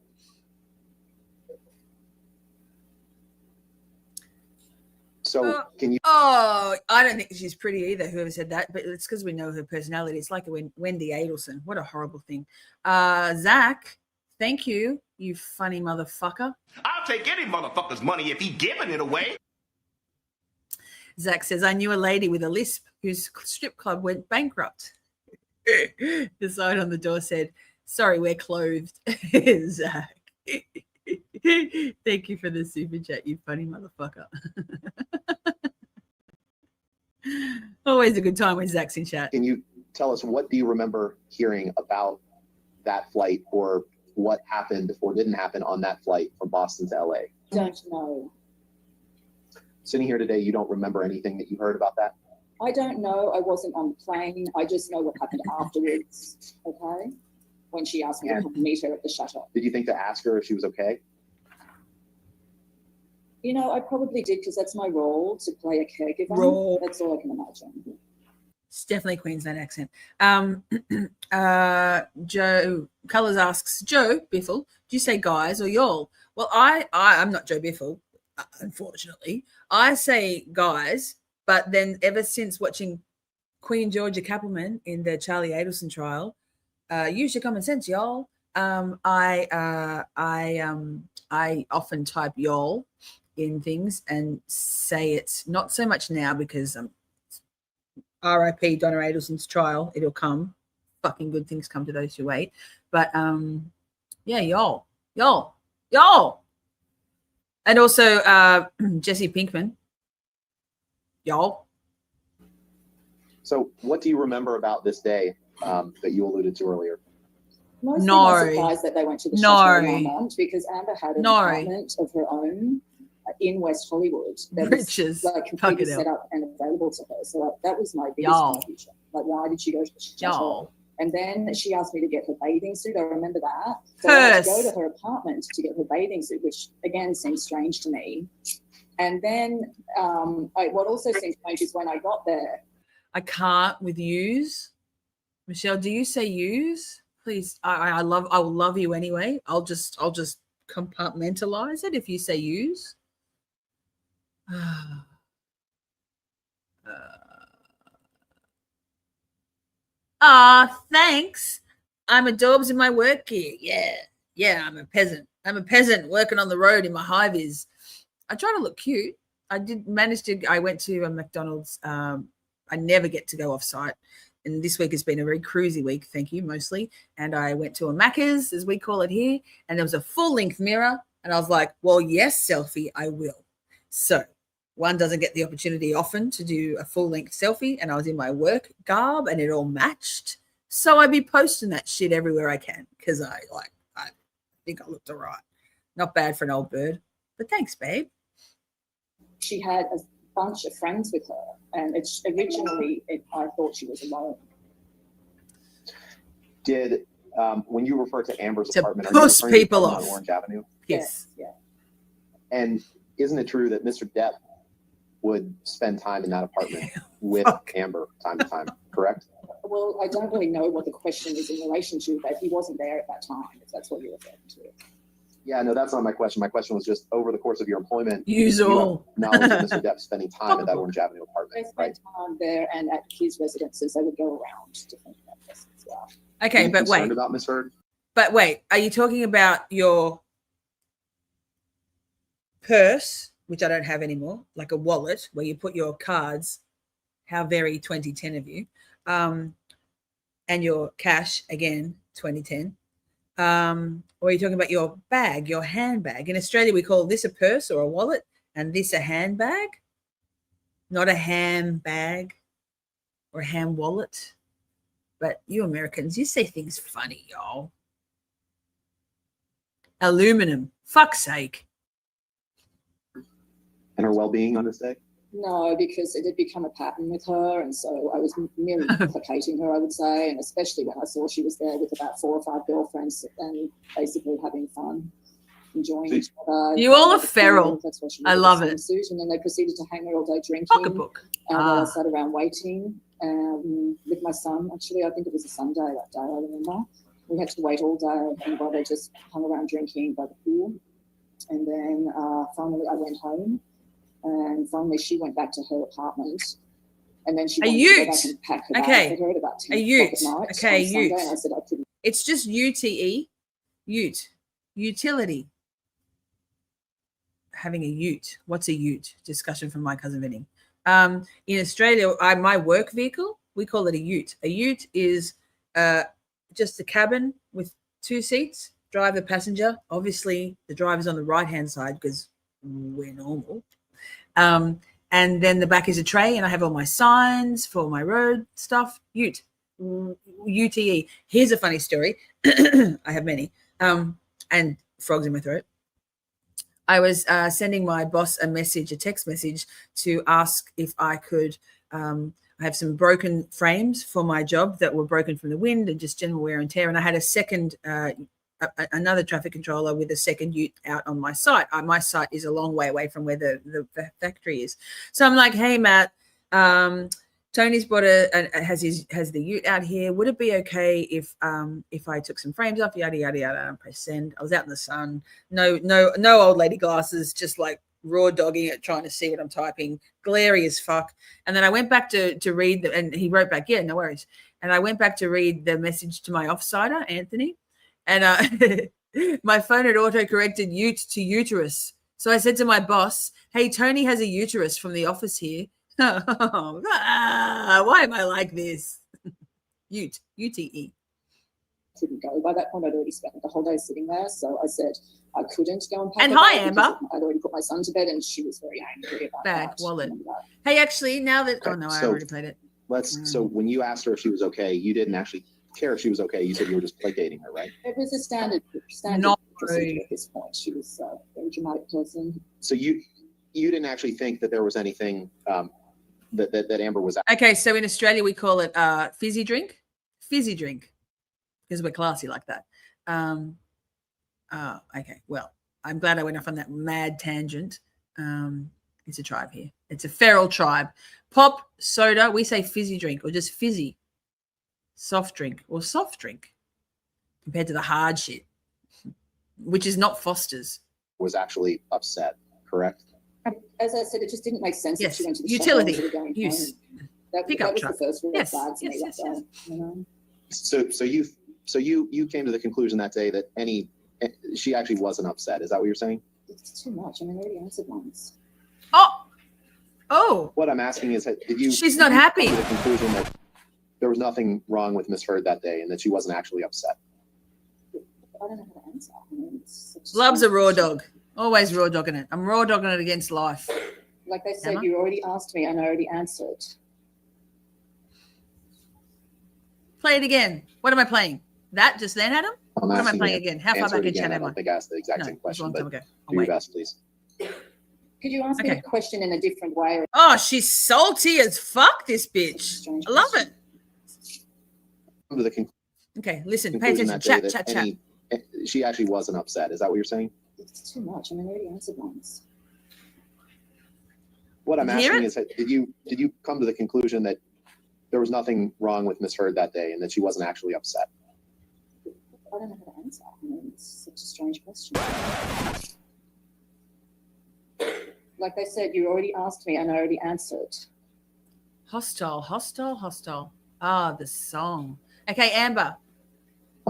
So can you? Oh, I don't think she's pretty either, whoever said that, but it's because we know her personality. It's like a Wendy Adelson. What a horrible thing. Zach, thank you, you funny motherfucker. I'll take any motherfucker's money if he giving it away. Zach says, I knew a lady with a lisp whose strip club went bankrupt. The sign on the door said, sorry, we're clothed. Zach. Thank you for the super chat, you funny motherfucker. Always a good time when Zach's in chat. Can you tell us what do you remember hearing about that flight, or what happened or didn't happen on that flight from Boston to LA? Don't know. Sitting here today, you don't remember anything that you heard about that? I don't know. I wasn't on the plane. I just know what happened afterwards. Okay. When she asked me to come meet her at the shutter. Did you think to ask her if she was okay? You know, I probably did, because that's my role, to play a caregiver. Role. That's all I can imagine. It's definitely Queensland accent. Joe Colors asks, Joe Biffle, do you say guys or y'all? Well, I'm not Joe Biffle, unfortunately. I say guys, but then ever since watching Queen Georgia Cappleman in the Charlie Adelson trial, use your common sense, y'all. I often type y'all in things and say it, not so much now because R.I.P. Donna Adelson's trial, it'll come. Fucking good things come to those who wait. But yeah, y'all. And also Jesse Pinkman. Y'all. So what do you remember about this day that you alluded to earlier? Mostly I'm surprised that they went to the shutter in Lamont, because Amber had an apartment of her own in West Hollywood that was like completely set up and available to her. So that was my biggest confusion. Like, why did she go to the shutter? And then she asked me to get her bathing suit. I remember that. So I had to go to her apartment to get her bathing suit, which again seems strange to me. And then what also seems strange is when I got there. I can't with yous. Michelle, do you say yous? Please, I will love you anyway. I'll just compartmentalize it if you say yous. Thanks. I'm a daubs in my work gear. Yeah, I'm a peasant. I'm a peasant working on the road in my high vis. I try to look cute. I went to a McDonald's. I never get to go off site. And this week has been a very cruisy week, thank you, mostly. And I went to a Macca's, as we call it here, and there was a full-length mirror. And I was like, well, yes, selfie, I will. So one doesn't get the opportunity often to do a full-length selfie, and I was in my work garb, and it all matched. So I'd be posting that shit everywhere I can, because I think I looked all right. Not bad for an old bird, but thanks, babe. She had a bunch of friends with her, and originally I thought she was alone. Did when you refer to Amber's To apartment, are you push referring to the people apartment off. on Orange Avenue? Yes. Yeah. And isn't it true that Mr. Depp would spend time in that apartment with Amber time to time, correct? Well, I don't really know what the question is in relation to, but he wasn't there at that time, if that's what you're referring to. Yeah, no, that's not my question. My question was just over the course of your employment, Usual. you have knowledge of Mr. Depp spending time at that Orange Avenue They apartment, spent right? time there and at his residences. They would go around different places as well. Are Okay, you but concerned wait. about Miss Heard? But wait, are you talking about your purse, which I don't have anymore, like a wallet where you put your cards? How very 2010 of you. And your cash, again, 2010. Or are you talking about your bag, your handbag? In Australia, we call this a purse or a wallet and this a handbag, not a handbag or a hand wallet. But you Americans, you say things funny, y'all. Aluminum, fuck's sake. And her well-being on this day? No, because it had become a pattern with her, and so I was merely placating her, I would say, and especially when I saw she was there with about 4 or 5 girlfriends and basically having fun, enjoying each other. You all are feral. That's what she I wore, love the it. swimsuit, and then they proceeded to hang there all day drinking. Pocketbook. And I sat around waiting with my son. Actually, I think it was a Sunday that day, I remember. We had to wait all day, and while they just hung around drinking by the pool. And then finally I went home. And finally, she went back to her apartment, and then she wanted to go back and pack her bag for her at about 10 o'clock at night. Okay, on Sunday, and I said I couldn't. It's just UTE, ute, utility. Having a ute. What's a ute? Discussion from my cousin Vinny. In Australia, my work vehicle, we call it a ute. A ute is just a cabin with 2 seats, driver, passenger. Obviously, the driver's on the right-hand side because we're normal. And then the back is a tray, and I have all my signs for my road stuff. Ute, UTE. Here's a funny story. I have many. And frogs in my throat. I was sending my boss a text message to ask if I could. I have some broken frames for my job that were broken from the wind and just general wear and tear. And I had a second another traffic controller with a second ute out on my site. My site is a long way away from where the factory is. So I'm like, hey, Matt, Tony's bought has the ute out here. Would it be okay if I took some frames off, yada, yada, yada, and press send? I was out in the sun. No old lady glasses, just like raw dogging it, trying to see what I'm typing, glary as fuck. And then I went back to read, and he wrote back, yeah, no worries. And I went back to read the message to my offsider, Anthony. And my phone had auto-corrected ute to uterus. So I said to my boss, hey, Tony has a uterus from the office here. Why am I like this? Ute, UTE. Couldn't go. By that point, I'd already spent the whole day sitting there. So I said I couldn't go and pack And her hi, bag Amber. because I'd already put my son to bed, and she was very angry about Bag, that. wallet. Hey, actually, now that Okay, oh no, I so already played it. So when you asked her if she was okay, you didn't actually care if she was okay. You said you were just placating her, right? It was a standard No. procedure at this point. She was a very dramatic person. So you didn't actually think that there was anything that Amber was. Okay, so in Australia we call it fizzy drink, because we're classy like that. Okay, well, I'm glad I went off on that mad tangent. It's a tribe here. It's a feral tribe. Pop, soda, we say fizzy drink or just fizzy. Soft drink or soft drink compared to the hard shit, which is not Foster's. Was actually upset, correct? As I said, it just didn't make sense. Yes, That she went to the utility, shop and going use. home. That Pickup was truck. the first real Yes, flag to me yes, that day, you know? So you came to the conclusion that day that she actually wasn't upset. Is that what you're saying? It's too much. I mean, I already answered once. Oh. What I'm asking is, did you? She's not happy. Come to the conclusion that there was nothing wrong with Miss Heard that day, and that she wasn't actually upset. I don't know how to answer. I mean, Loves a raw dog. Always raw dogging it. I'm raw dogging it against life. Like they said, Emma? you already asked me and I already answered. Play it again. What am I playing? That just then, Adam? I'm What am I asking playing you, again? How far answer back it in chat again. I am I? don't think I asked the exact No, same it was a question, long but time ago. I'll do your wait. best, please. Could you ask me Okay. the question in a different way? Oh, she's salty as fuck, this bitch. I love it. Come to the conclusion. Okay, listen, pay conclusion attention. that day Chat, that chat, chat. she actually wasn't upset. Is that what you're saying? It's too much. I mean, I already answered once. What I'm Did you hear asking it? is, did you come to the conclusion that there was nothing wrong with Miss Heard that day and that she wasn't actually upset? I don't know how to answer. I mean, it's such a strange question. Like I said, you already asked me and I already answered. Hostile, hostile, hostile. Ah, the song. Okay, Amber.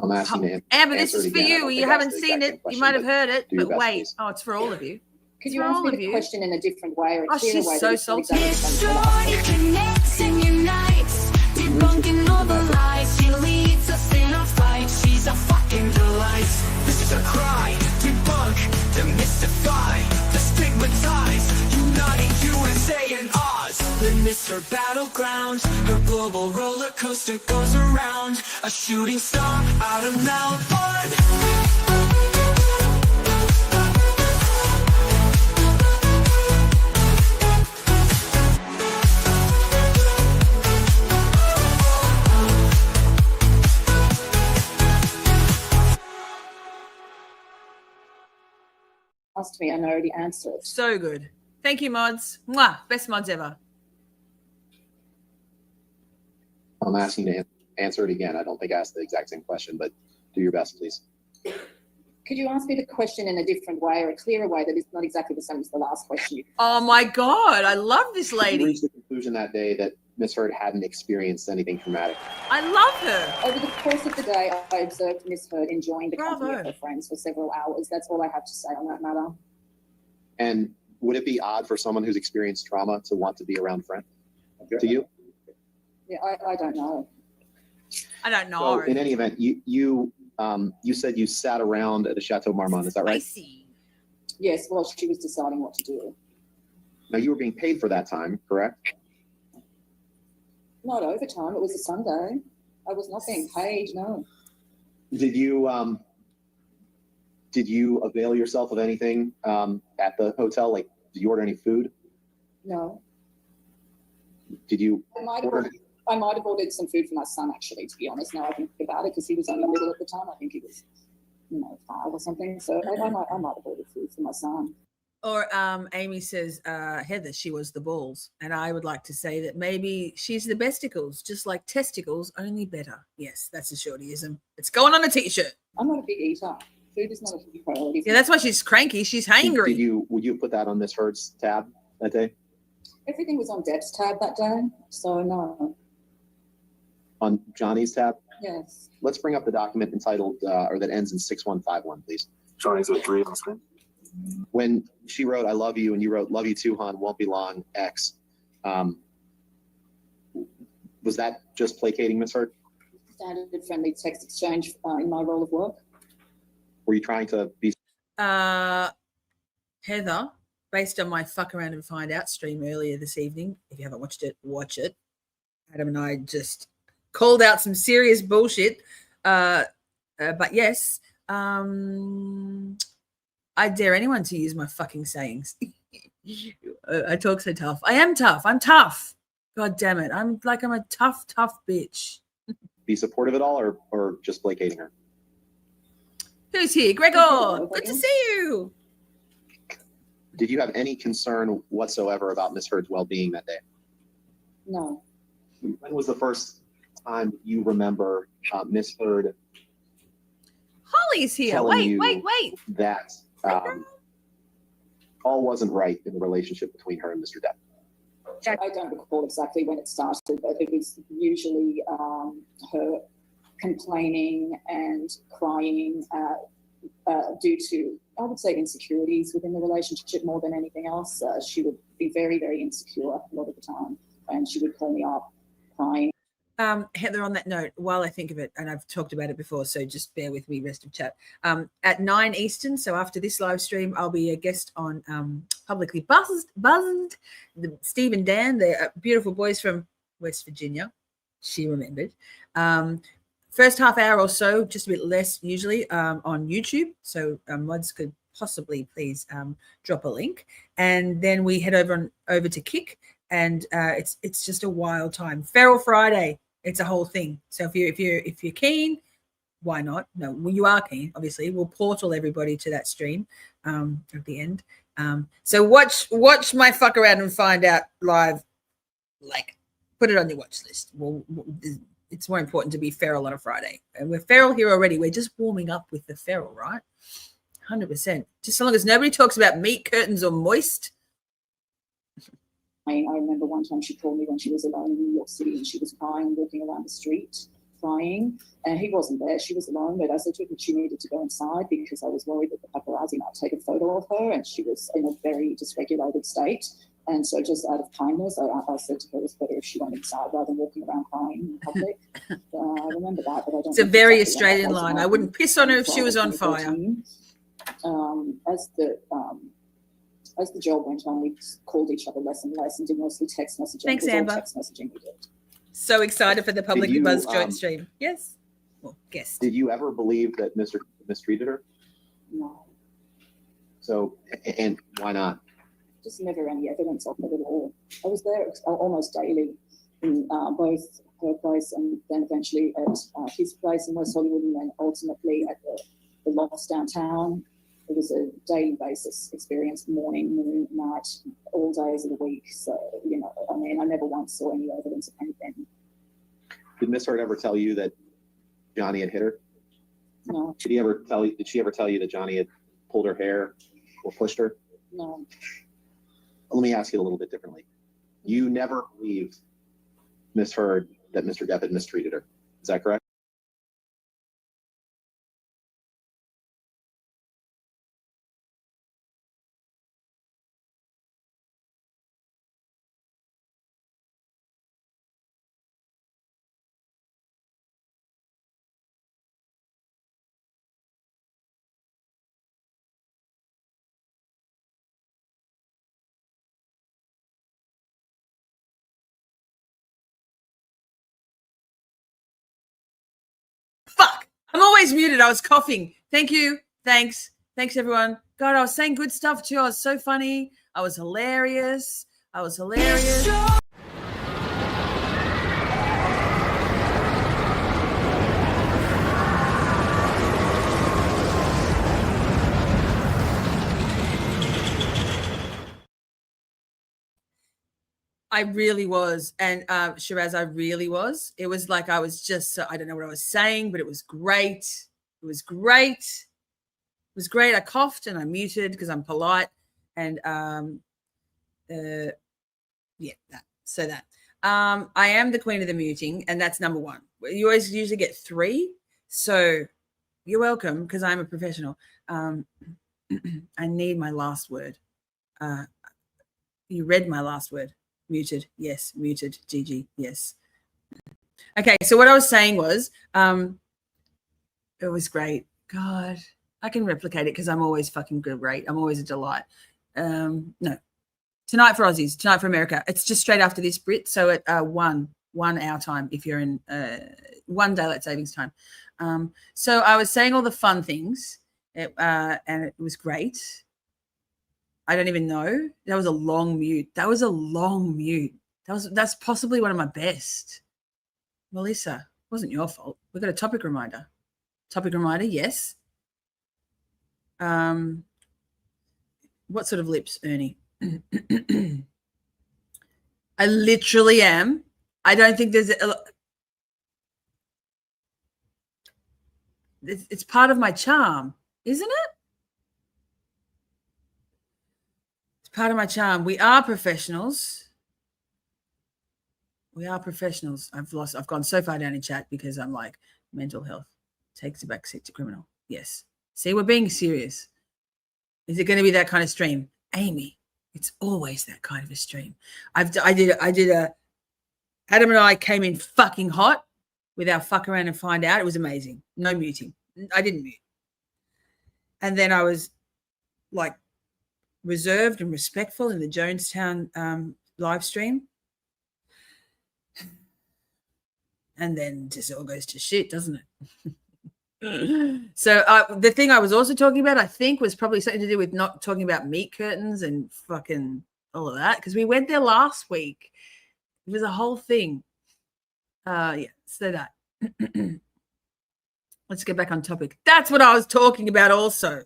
I'm asking to Amber, this answer is it for again. I you. don't You think haven't that's the seen exact it. same You question, might have heard it, do your but best, wait. please. Oh, it's for all of you. Could It's you for ask all me of the you. question in a different way or a Oh, clearer she's way? so that it's not salty. exactly the same as the last Shorty question? connects and unites, debunking all the lies. She leads us in a fight. She's a fucking delight. This is a cry, debunk, demystify, destigmatize, uniting USA and Oz. Then miss her battleground, her global roller coaster goes around. A shooting star out of Melbourne. Asked me and I already answered. So good. Thank you, mods. Mwah. Best mods ever. I'm asking to answer it again. I don't think I asked the exact same question, but do your best, please. Could you ask me the question in a different way or a clearer way that is not exactly the same as the last question? You Oh my God. I love this Did you lady. reach the conclusion that day that Miss Heard hadn't experienced anything traumatic? I love her. Over the course of the day, I observed Miss Heard enjoying the company Bravo. of her friends for several hours. That's all I have to say on that matter. And would it be odd for someone who's experienced trauma to want to be around friends? To you? Yeah, I don't know. I don't know. So in any event, you said you sat around at the Chateau Marmont. Is that right? Spicy. Yes, well, she was deciding what to do. Now you were being paid for that time, correct? Not overtime. It was a Sunday. I was not being paid. No. Did you avail yourself of anything at the hotel? Like, did you order any food? No. Did you order? I might have ordered some food for my son, actually, to be honest. Now I think about it, because he was only little at the time. I think he was, 5 or something. So I might have ordered food for my son. Or Amy says, Heather, she was the balls. And I would like to say that maybe she's the besticles, just like testicles, only better. Yes, that's a shortyism. It's going on a t-shirt. I'm not a big eater. Food is not a big priority. Yeah, that's why she's cranky. She's hangry. Would you put that on Miss Heard's tab that day? Everything was on Deb's tab that day, so no. On Johnny's tab? Yes. Let's bring up the document entitled, or that ends in 6151, please. Johnny's with 3 on screen. When she wrote, "I love you," and you wrote, "Love you too, hon, won't be long, X." Was that just placating Miss Heard? Standard friendly text exchange in my role of work. Were you trying to be? Heather, based on my fuck around and find out stream earlier this evening, if you haven't watched it, watch it. Adam and I just called out some serious bullshit. But yes, I dare anyone to use my fucking sayings. I talk so tough. I am tough. I'm tough. God damn it. I'm a tough bitch. Be supportive at all, or just placating her? Who's here? Gregor. Good to see you. Did you have any concern whatsoever about Miss Heard's well-being that day? No. When was the first time you remember Miss Heard Holly's here. telling Wait. that all wasn't right in the relationship between her and Mr. Depp? I don't recall exactly when it started, but it was usually her complaining and crying due to, I would say, insecurities within the relationship more than anything else. She would be very, very insecure a lot of the time, and she would call me up crying. Heather, on that note, while I think of it, and I've talked about it before, so just bear with me, rest of chat. At 9 Eastern, so after this live stream, I'll be a guest on Publicly Buzzed. Steve and Dan, they're beautiful boys from West Virginia. She remembered. First half hour or so, just a bit less usually, on YouTube. So mods could possibly please drop a link. And then we head over to Kick, and it's just a wild time. Feral Friday. It's a whole thing. So if you're keen, why not? No, well, you are keen, obviously. We'll portal everybody to that stream at the end. So watch my fuck around and find out live. Like, put it on your watch list. It's more important to be feral on a Friday. And we're feral here already. We're just warming up with the feral, right? 100%. Just so long as nobody talks about meat curtains or moist. I remember one time she called me when she was alone in New York City and she was crying, walking around the street, crying. And he wasn't there. She was alone. But I said to her that she needed to go inside because I was worried that the paparazzi might take a photo of her and she was in a very dysregulated state. And so just out of kindness, I said to her it was better if she went inside rather than walking around crying in public. I remember that, but I don't. It's a very Australian line. I wouldn't piss on her if she was on fire. As the job went on, we called each other less and less and did mostly text messaging. Thanks, Amber. Text messaging we did. So excited for the Public Buzz joint stream. Yes. Well, guest. Did you ever believe that Mr. mistreated her? No. So, and why not? Just never any evidence of it at all. I was there almost daily in both her place and then eventually at his place in West Hollywood and then ultimately at the lofts downtown. It was a daily basis experience, morning, noon, night, all days of the week. So, I mean, I never once saw any evidence of anything. Did Miss Hurd ever tell you that Johnny had hit her? No. Did she ever tell you that Johnny had pulled her hair or pushed her? No. Let me ask you a little bit differently. You never believed Miss Hurd that Mr. Depp had mistreated her. Is that correct? Fuck. I'm always muted. I was coughing. Thank you. Thanks, everyone. God, I was saying good stuff too. I was so funny. I was hilarious. I really was. And Shiraz, I really was. It was like I was just, I don't know what I was saying, but it was great. I coughed and I muted because I'm polite. And I am the queen of the muting, and that's number one. You always usually get 3. So you're welcome because I'm a professional. I need my last word. You read my last word. Muted, yes. Muted, Gigi, yes. Okay, so what I was saying was, it was great. God, I can replicate it because I'm always fucking great. I'm always a delight. No, tonight for Aussies, tonight for America. It's just straight after this, Brit. So at 1 hour time, if you're in 1 daylight savings time. So I was saying all the fun things, and it was great. I don't even know. That was a long mute. That's possibly one of my best. Melissa, it wasn't your fault. We've got a topic reminder. Yes. What sort of lips, Ernie? I literally am. I don't think there's it's part of my charm, isn't it? Part of my charm. We are professionals. I've gone so far down in chat because I'm like, mental health takes a backseat to criminal. Yes. See, we're being serious. Is it going to be that kind of stream? Amy, it's always that kind of a stream. I did a Adam and I came in fucking hot with our fuck around and find out. It was amazing. No muting. I didn't mute. And then I was like reserved and respectful in the Jonestown live stream. And then just all goes to shit, doesn't it? So the thing I was also talking about, I think, was probably something to do with not talking about meat curtains and fucking all of that, because we went there last week. It was a whole thing. Yeah, so that. Let's get back on topic. That's what I was talking about also.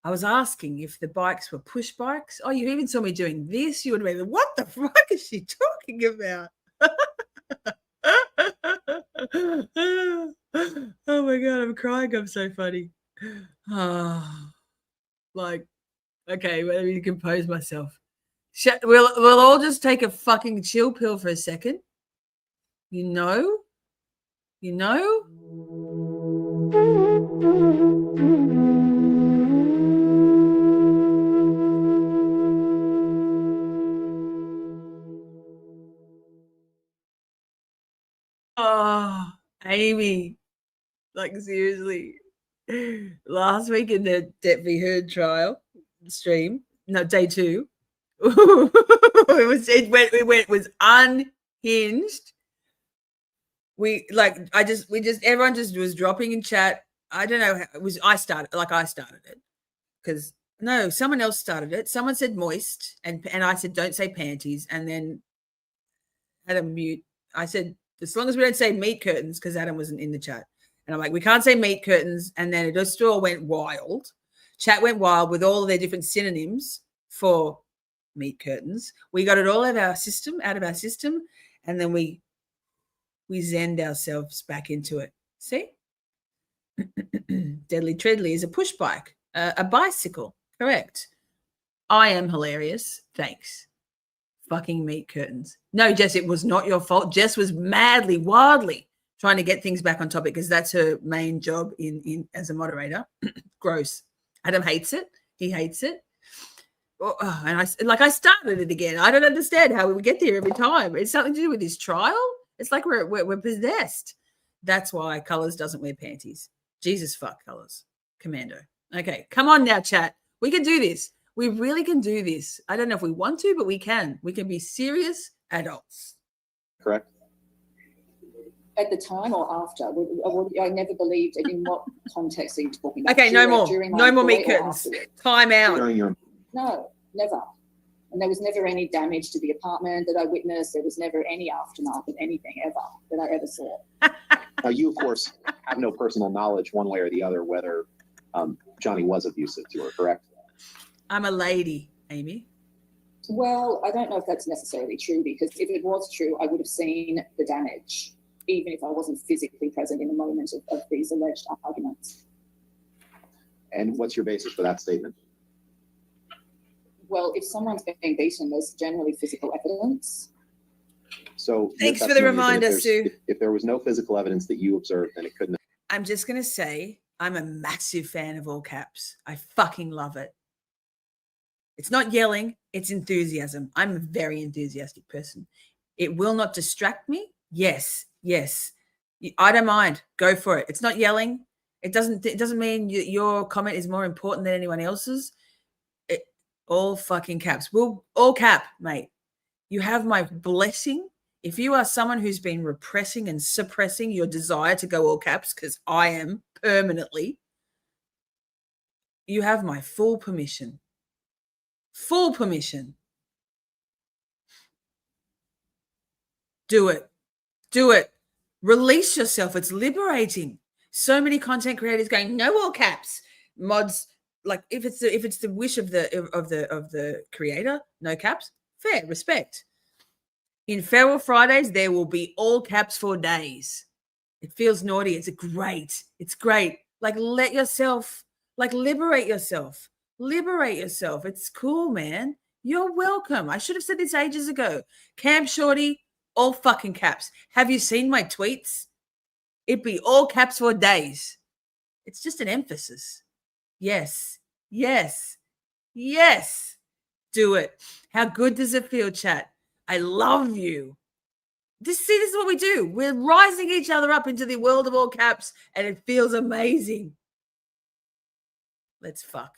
I was asking if the bikes were push bikes. Oh, you even saw me doing this. You would have been, what the fuck is she talking about? Oh my God, I'm crying. I'm so funny. Oh, like, okay, let me compose myself. We'll all just take a fucking chill pill for a second. You know? Oh, Amy, like seriously. Last week in the Depp v. Heard trial stream, no, day 2, it was unhinged. Everyone just was dropping in chat. I don't know. I started it because no, someone else started it. Someone said moist, and I said don't say panties, and then had a mute. I said as long as we don't say meat curtains, because Adam wasn't in the chat, and I'm like we can't say meat curtains, and then it just all went wild. Chat went wild with all of their different synonyms for meat curtains. We got it all out of our system, and then we zenned ourselves back into it. See? Deadly Treadly is a push bike, a bicycle. Correct. I am hilarious. Thanks. Fucking meat curtains. No, Jess, it was not your fault. Jess was madly, wildly trying to get things back on topic because that's her main job in as a moderator. Gross. Adam hates it. He hates it. Oh, and I started it again. I don't understand how we would get there every time. It's something to do with his trial. It's like we're possessed. That's why Colors doesn't wear panties. Jesus fuck Colors. Commando. Okay, come on now, chat. We can do this. We really can do this. I don't know if we want to, but we can. We can be serious adults. Correct. At the time or after? I never believed it. In what context are you talking about? Okay, no more meat curtains. Time out. No, never. And there was never any damage to the apartment that I witnessed. There was never any aftermath of anything ever that I ever saw. Now, you, of course, have no personal knowledge one way or the other whether Johnny was abusive to her, correct? I'm a lady, Amy. Well, I don't know if that's necessarily true, because if it was true, I would have seen the damage, even if I wasn't physically present in the moment of these alleged arguments. And what's your basis for that statement? Well, if someone's being beaten, there's generally physical evidence. So thanks for the reminder, Sue. If there was no physical evidence that you observed, then it couldn't. I'm just going to say I'm a massive fan of all caps. I fucking love it. It's not yelling, it's enthusiasm. I'm a very enthusiastic person. It will not distract me. Yes. I don't mind. Go for it. It's not yelling. It doesn't mean your comment is more important than anyone else's. All fucking caps. We'll all cap, mate. You have my blessing. If you are someone who's been repressing and suppressing your desire to go all caps, because I am permanently, you have my full permission. Full permission. Do it. Do it. Release yourself. It's liberating. So many content creators going, no all caps. Mods, like if it's the wish of the creator, no caps, fair, respect. In Feral Fridays, there will be all caps for days. It feels naughty. It's great. It's great. Like let yourself, like liberate yourself. Liberate yourself. It's cool, man. You're welcome. I should have said this ages ago. Camp Shorty, all fucking caps. Have you seen my tweets? It'd be all caps for days. It's just an emphasis. Yes. Do it. How good does it feel, chat? I love you. This is what we do. We're rising each other up into the world of all caps, and it feels amazing. Let's fuck.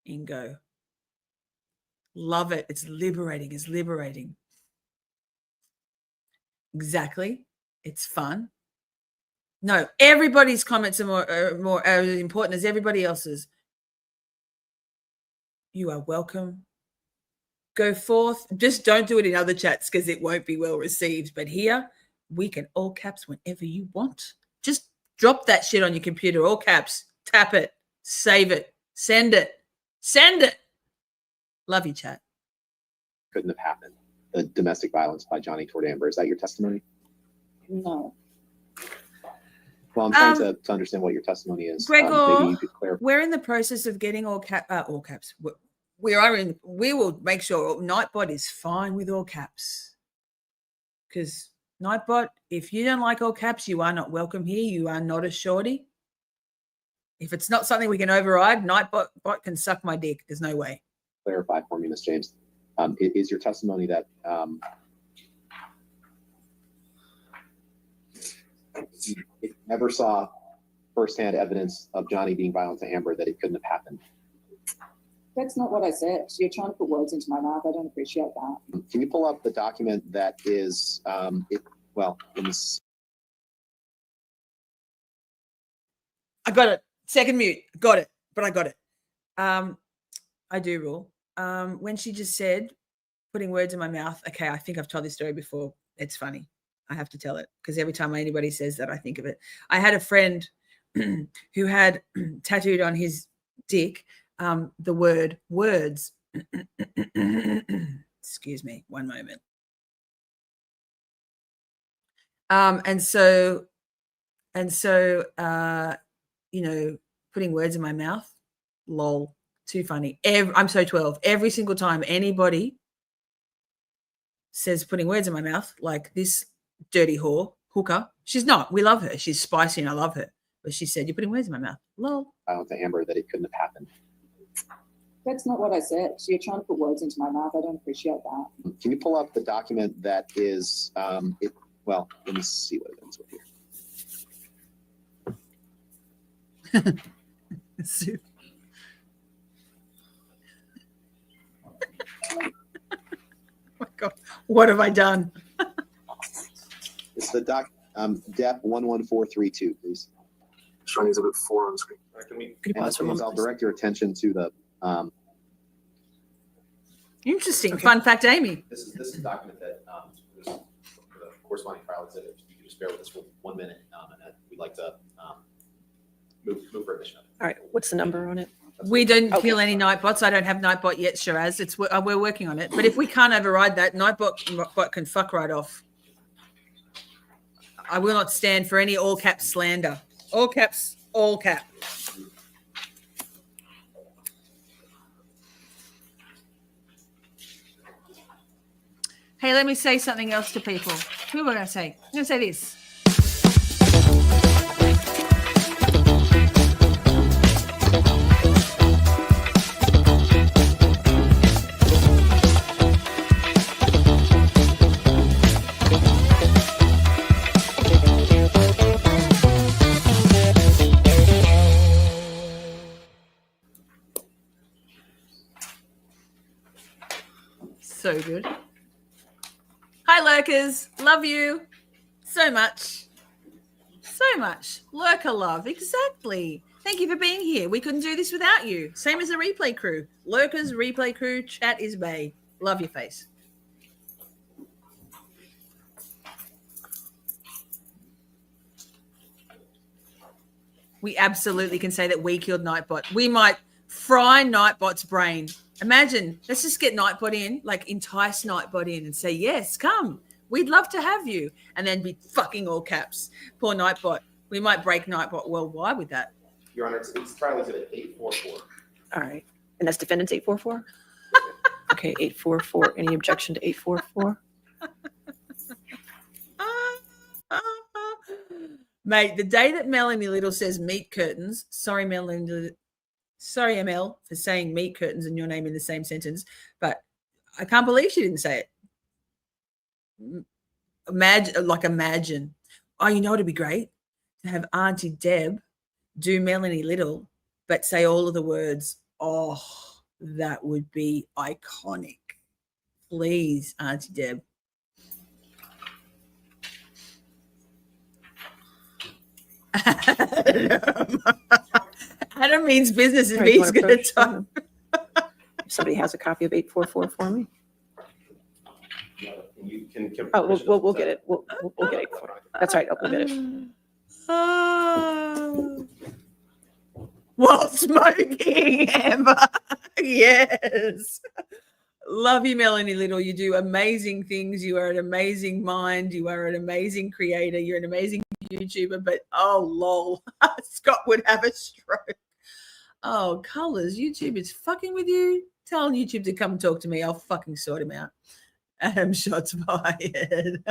Ingo. Love it. It's liberating. Exactly. It's fun. No, everybody's comments are as important as everybody else's. You are welcome. Go forth. Just don't do it in other chats because it won't be well received. But here, we can all caps whenever you want. Just Drop that shit on your computer, all caps. Tap it, save it, send it. Send it. Love you, chat. Couldn't have happened. The domestic violence by Johnny toward Amber. Is that your testimony? No. Well, I'm trying to understand what your testimony is. Gregor, maybe you could clarify. we're in the process of getting all caps. We will make sure Nightbot is fine with all caps. Because Nightbot, if you don't like all caps, you are not welcome here. You are not a shorty. If it's not something we can override, Nightbot can suck my dick. There's no way. Clarify for me, Ms. James. Is your testimony that you never saw firsthand evidence of Johnny being violent to Amber, that it couldn't have happened? That's not what I said. You're trying to put words into my mouth. I don't appreciate that. Can you pull up the document that is, well, let me see. I got it. Second mute. Got it. But I got it. I do rule. When she just said, putting words in my mouth, okay, I think I've told this story before. It's funny. I have to tell it because every time anybody says that, I think of it. I had a friend who had tattooed on his dick the word words. Excuse me, one moment. And so, you know, putting words in my mouth, lol, too funny. I'm so 12. Every single time anybody says putting words in my mouth, like this dirty whore, hooker, she's not. We love her. She's spicy and I love her. But she said, you're putting words in my mouth. Lol. Violent to Amber, that it couldn't have happened. That's not what I said. You're trying to put words into my mouth. I don't appreciate that. Can you pull up the document that is, well, let me see what it ends with here. Oh my God, what have I done? It's the Depp 11432, please. Showing exhibit 4 on the screen. Can you pause for a moment? I'll direct your attention to the. Interesting. Okay. Fun fact, Amy. This is a document that was for the corresponding trial exhibit. You can just bear with us for 1 minute, and we'd like to move for admission. All right. What's the number on it? We don't kill any Nightbots. I don't have Nightbot yet, Shiraz. We're working on it. But if we can't override that, Nightbot can fuck right off. I will not stand for any all caps slander. All caps, all cap. Hey, let me say something else to people. Who am I going to say? I'm going to say this. So good. Hi, lurkers. Love you so much. So much. Lurker love. Exactly. Thank you for being here. We couldn't do this without you. Same as the replay crew. Lurkers, replay crew, chat is bae. Love your face. We absolutely can say that we killed Nightbot. We might fry Nightbot's brain. Imagine, let's just get Nightbot in, like entice Nightbot in and say, yes, come. We'd love to have you. And then be fucking all caps. Poor Nightbot. We might break Nightbot worldwide with that. Your Honor, it's trial exhibit 844. All right. And that's defendant's 844? Okay, 844. Any objection to 844? Mate, the day that Melanie Little says meat curtains, sorry, Melanie, sorry, ML, for saying meat curtains and your name in the same sentence, but I can't believe she didn't say it. Imagine. Oh, you know what would be great? To have Auntie Deb do Melanie Little, but say all of the words. Oh, that would be iconic. Please, Auntie Deb. Adam means business and B's going to talk. If somebody has a copy of 844 for me. You can we'll get it. We'll get it. That's right. We'll get it. Oh. While smoking, Amber. Yes. Love you, Melanie Little. You do amazing things. You are an amazing mind. You are an amazing creator. You're an amazing YouTuber. But oh, lol. Scott would have a stroke. Oh, colors. YouTube is fucking with you. Tell YouTube to come talk to me. I'll fucking sort him out. Adam shots fired.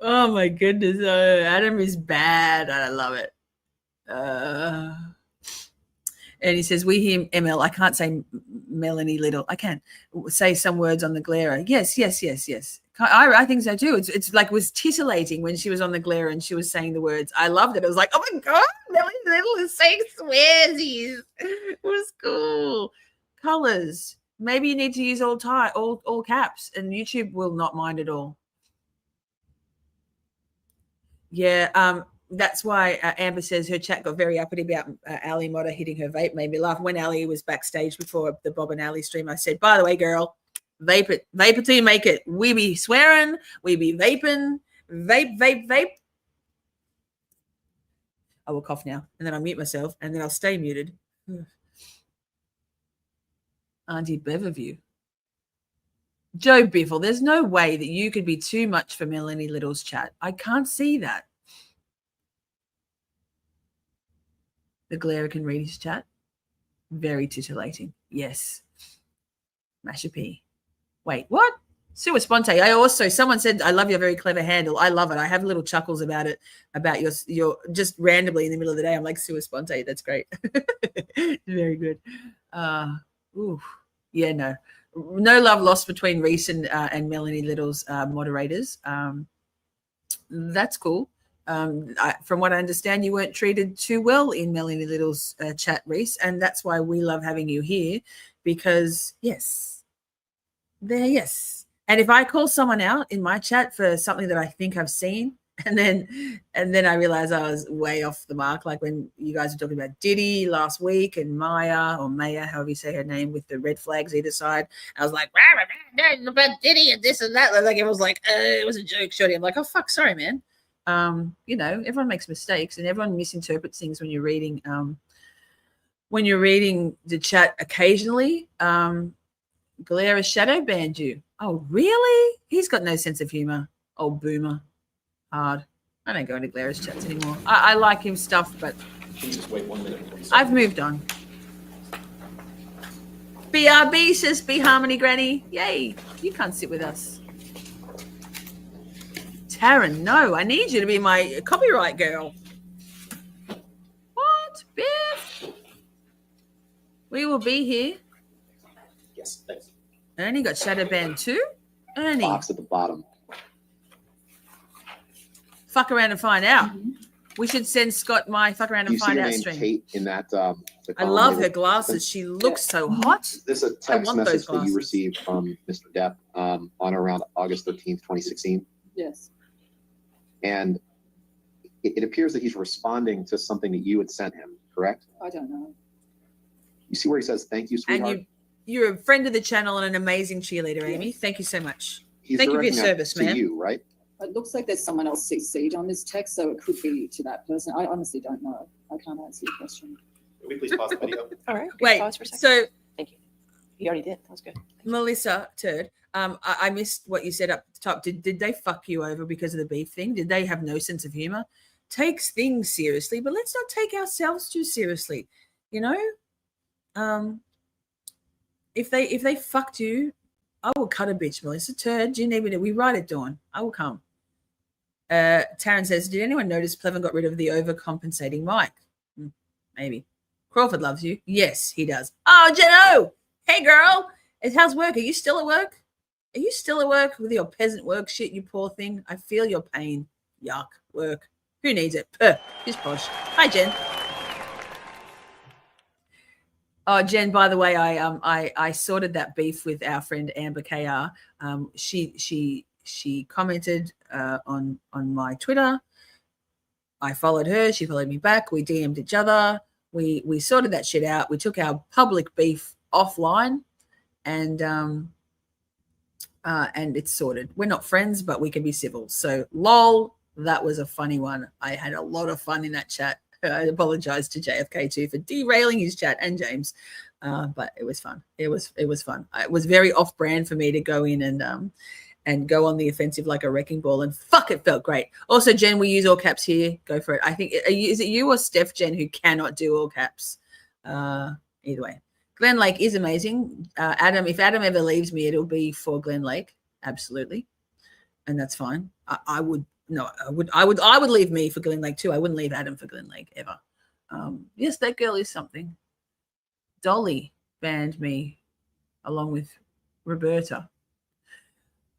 Oh my goodness. Adam is bad. I love it. And he says, we hear ML. I can't say Melanie Little. I can say some words on the Glare. Yes. I think so too. It's like, it was titillating when she was on the Glare and she was saying the words. I loved it. I was like, oh my God, Melanie Little is saying swearsies. It was cool. Colors. Maybe you need to use all caps, and YouTube will not mind at all. Yeah, that's why Amber says her chat got very uppity about Ali Motta hitting her vape. Made me laugh. When Ali was backstage before the Bob and Ali stream, I said, by the way, girl, vape it till you make it. We be swearing, we be vaping, vape. I will cough now, and then I'll mute myself, and then I'll stay muted. Auntie Beverview. Joe Biffle, there's no way that you could be too much for Melanie Little's chat. I can't see that. The Glare can read his chat. Very titillating. Yes. Masha P. Wait, what? Sua Sponte. Someone said, I love your very clever handle. I love it. I have little chuckles about it, about your just randomly in the middle of the day. I'm like, Sua Sponte. That's great. Very good. Yeah, no love lost between Reese and Melanie Little's moderators. That's cool. From what I understand, you weren't treated too well in Melanie Little's chat, Reese, and that's why we love having you here, because yes. And if I call someone out in my chat for something that I think I've seen, and then I realize I was way off the mark, like when you guys were talking about Diddy last week and Maya, however you say her name, with the red flags either side. I was like, about Diddy and this and that. Like it was like, it was a joke, Shorty. I'm like, oh fuck, sorry, man. Everyone makes mistakes and everyone misinterprets things when you're reading the chat occasionally. Galera shadow banned you. Oh, really? He's got no sense of humor. Old boomer. Hard. I don't go into Glara's chats anymore. I like him stuff, but Can you just wait 1 minute? I've moved on. BRB says Be Harmony Granny. Yay. You can't sit with us. Taryn, no, I need you to be my copyright girl. What, Biff? We will be here. Yes, thanks. Ernie got shadow banned too. Ernie. Box at the bottom. Fuck around and find out. We should send Scott my fuck around and find out stream. Kate in that. I love her glasses. She looks so hot. This is a text message that you received from Mr. Depp on around August 13th, 2016. Yes. And it appears that he's responding to something that you had sent him, correct? I don't know. You see where he says, thank you, sweetheart? And you're a friend of the channel and an amazing cheerleader, Amy. Thank you so much. He's Thank you for your directing service, that man. to you, right? It looks like there's someone else CC'd on this text, so it could be to that person. I honestly don't know. I can't answer your question. Can we please pause the video? All right. Wait, Pause for a second. so Thank you. You already did. That was good. Melissa Turd, I missed what you said up the top. Did they fuck you over because of the beef thing? Did they have no sense of humor? Takes things seriously, but let's not take ourselves too seriously. You know, if they fucked you, I will cut a bitch, Melissa Turd. Do you need me to? We write it, Dawn. I will come. Taryn says, did anyone notice Pleven got rid of the overcompensating mic? Maybe. Crawford loves you. Yes, he does. Oh, Jeno! Hey, girl. How's work? Are you still at work? Are you still at work with your peasant work shit, you poor thing? I feel your pain. Yuck. Work. Who needs it? She's posh. Hi, Jen. Oh, Jen, by the way, I sorted that beef with our friend Amber KR. She commented on my Twitter. I followed her. She followed me back. We DM'd each other. We sorted that shit out. We took our public beef offline, and and it's sorted. We're not friends, but we can be civil. So, lol, that was a funny one. I had a lot of fun in that chat. I apologize to JFK too for derailing his chat and James, but it was fun. It was fun. It was very off-brand for me to go in and go on the offensive like a wrecking ball, and fuck, it felt great. Also, Jen, we use all caps here. Go for it. I think is it you or Steph, Jen, who cannot do all caps? Either way, Glen Lake is amazing. Adam, if Adam ever leaves me, it'll be for Glen Lake, absolutely, and that's fine. I would leave me for Glen Lake too. I wouldn't leave Adam for Glen Lake ever. Yes, that girl is something. Dolly banned me along with Roberta.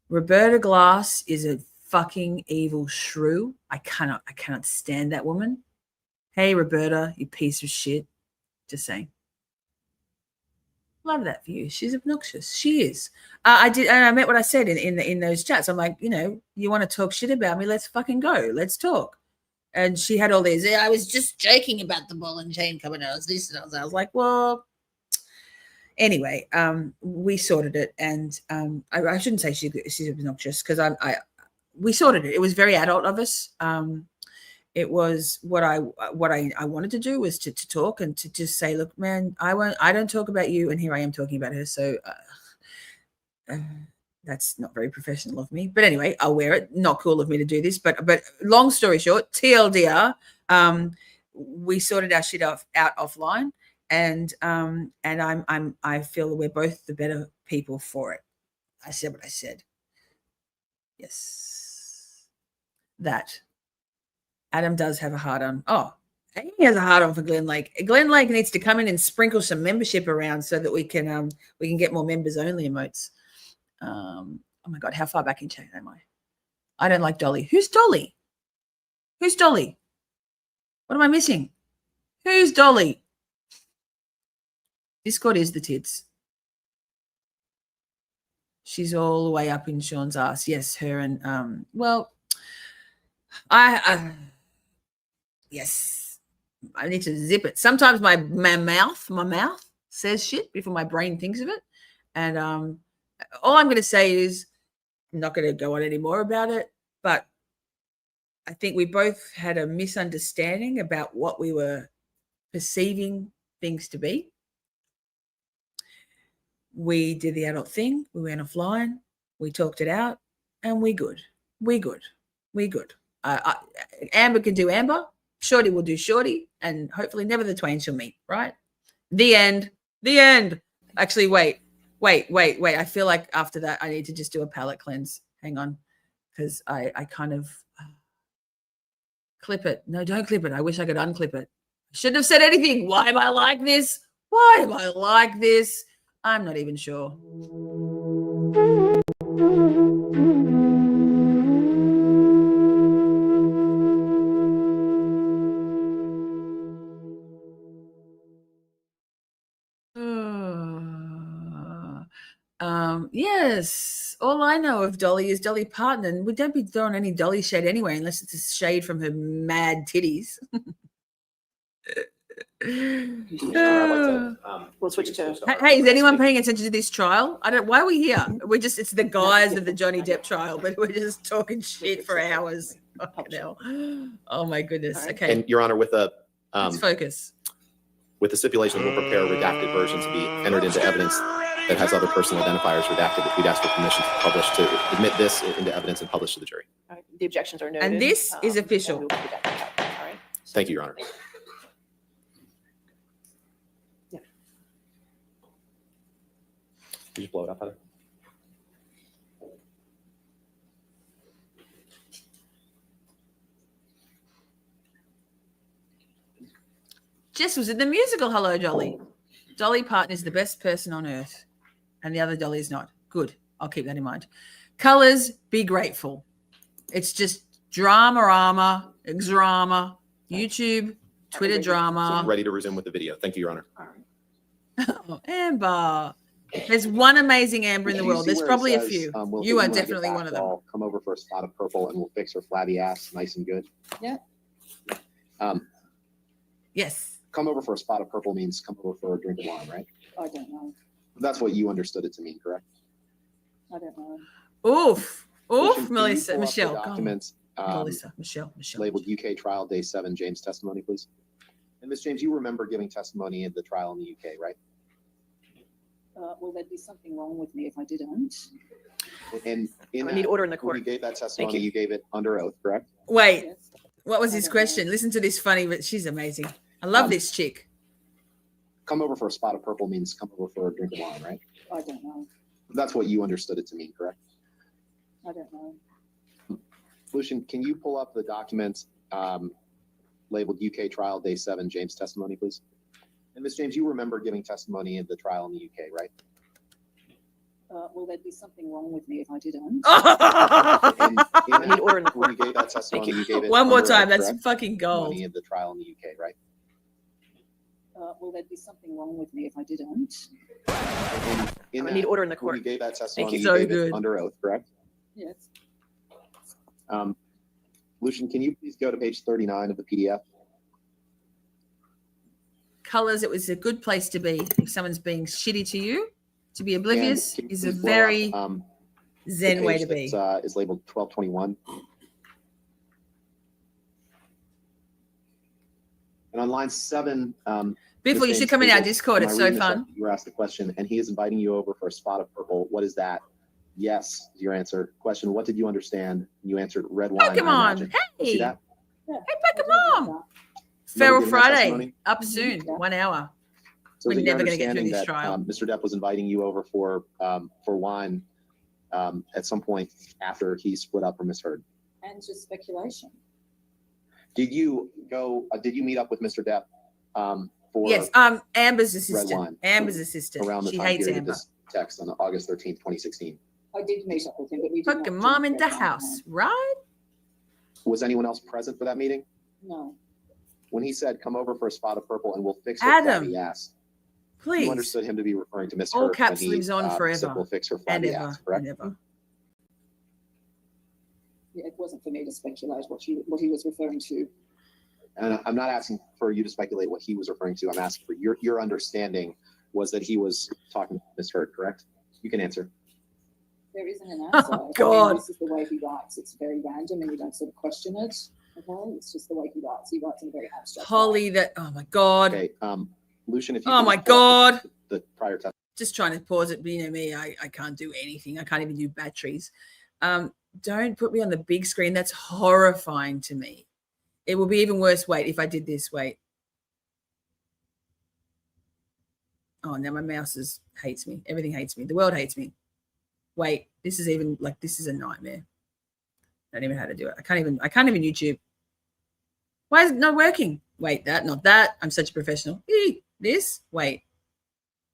Roberta Glass is a fucking evil shrew. I cannot stand that woman. Hey, Roberta, you piece of shit. Just saying. Love that for you. She's obnoxious. She is. I meant what I said in those chats. I'm like, you want to talk shit about me? Let's fucking go. Let's talk. And she had all these. I was just joking about the ball and chain coming out. I was like, well. Anyway, we sorted it, and I shouldn't say she's obnoxious because we sorted it. It was very adult of us. It was what I wanted to do was to talk and to just say, look, man, I don't talk about you, and here I am talking about her. So that's not very professional of me. But anyway, I'll wear it. Not cool of me to do this, but long story short, TLDR, we sorted our shit out offline. And I feel that we're both the better people for it. I said what I said. Yes. That Adam does have a hard on. Oh, he has a hard on for Glen Lake. Glen Lake needs to come in and sprinkle some membership around so that we can get more members only emotes. Oh my God, how far back in chat am I? I don't like Dolly. Who's Dolly? Who's Dolly? What am I missing? Who's Dolly? Discord is the tits. She's all the way up in Sean's ass. Yes, her and yes, I need to zip it. Sometimes my mouth says shit before my brain thinks of it, and all I'm going to say is I'm not going to go on any more about it. But I think we both had a misunderstanding about what we were perceiving things to be. We did the adult thing. We went offline. We talked it out, and we good. Amber can do Amber. Shorty will do Shorty, and hopefully never the twain shall meet. Right? The end. Actually, wait. I feel like after that, I need to just do a palate cleanse. Hang on, because I kind of clip it. No, don't clip it. I wish I could unclip it. I shouldn't have said anything. Why am I like this? I'm not even sure. Yes. All I know of Dolly is Dolly Parton, and we don't be throwing any Dolly shade anywhere unless it's a shade from her mad titties. We'll switch to. Hey, is anyone paying attention to this trial? Why are we here? It's the guise of the Johnny Depp trial, but we're just talking shit for hours. Fucking hell. Oh my goodness. Okay. And Your Honor, with let's focus. With the stipulation, we'll prepare redacted version to be entered into evidence that has other personal identifiers redacted. We'd ask for permission to admit this into evidence and publish to the jury. The objections are noted. And this is official. All right. Thank you, Your Honor. Yeah. Did you blow it up, Heather? Jess was in the musical Hello, Dolly. Dolly Parton is the best person on earth, and the other Dolly is not. Good. I'll keep that in mind. Colors, be grateful. It's just drama, YouTube, Twitter drama. Ready to resume with the video. Thank you, Your Honor. Oh, Amber. There's one amazing Amber in the world. There's probably a few. You are definitely one of them. I'll come over for a spot of purple and we'll fix her flabby ass nice and good. Yeah. Yes. Come over for a spot of purple means come over for a drink of wine, right? I don't know. That's what you understood it to mean, correct? I don't know. Oof. Lucian, Oof, can you Melissa. pull up the Michelle. Go on. documents Melissa. Michelle. labeled UK trial day 7 James testimony, please. And Ms. James, you remember giving testimony in the trial in the UK, right? Well, there'd be something wrong with me if I didn't. And in I need order in the when court. you gave that testimony, you. you gave it under oath, correct? Wait, Yes. what was I his don't question? know. Listen to this funny, but she's amazing. I love this chick. Come over for a spot of purple means come over for a drink of wine, right? I don't know. That's what you understood it to mean, correct? I don't know. Lucian, can you pull up the document labeled UK trial day 7 James testimony, please? And Ms. James, you remember giving testimony in the trial in the UK, right? Well, there'd be something wrong with me if I didn't. And I need order in the when court. you gave that testimony, you gave it One more under time. oath, That's correct? fucking gold. Testimony in the trial in the UK, right? Well, there'd be something wrong with me if I didn't. And I need order in the when court. you gave that testimony, you. you So gave good. it under oath, correct? Yes. Lucian, can you please go to page 39 of the PDF? Colors, it was a good place to be. If someone's being shitty to you, to be oblivious And can you is a please blow very up, zen the way page to be. that, is labeled 1221. And on line 7, Biffle, you Ms. should come in James, our Discord. am It's I so reading this fun. right? You were asked a question, and he is inviting you over for a spot of purple. What is that? Yes, is your answer. Question, what did you understand? You answered red wine. Pokemon. I imagine. You see Hey. that? Yeah. Hey, I didn't Pokemon. know Feral given that Friday. testimony? Up soon. Yeah. 1 hour. So is We're it your never gonna get through understanding this that, trial. Mr. Depp was inviting you over for wine at some point after he split up from Miss Heard? that. And just speculation. Did you go? Did you meet up with Mr. Depp for Yes. Amber's red assistant. wine Amber's assistant. around the She time hates period of Amber. this text on August 13th, 2016? I did meet up with him, but we did not Fucking do mom in the red wine. house, right? Was anyone else present for that meeting? No. When he said, "Come over for a spot of purple and we'll fix her Adam, flabby ass," you please. understood him to be referring to Miss All Heard caps when he lives on said, forever. "We'll fix her And flabby ever. ass," correct? And ever. Yeah, it wasn't for me to speculate what he was referring to. And I'm not asking for you to speculate what he was referring to. I'm asking for your understanding was that he was talking to Miss Heard, correct? You can answer. There isn't an answer. Oh, God. This is the way he writes. It's very random and you don't sort of question it. Okay? It's just the way he writes. He writes in a very abstract way. Holly, that, oh my God. Okay, Lucian, if you Oh can my just pull up God. the prior test. Just trying to pause it, but you know me, I can't do anything. I can't even do batteries. Don't put me on the big screen. That's horrifying to me. It will be even worse. Wait, if I did this, wait. Oh, now my mouse hates me. Everything hates me. The world hates me. Wait, this is even like, this is a nightmare. I don't even know how to do it. I can't even YouTube. Why is it not working? Wait, that, not that. I'm such a professional. This, wait.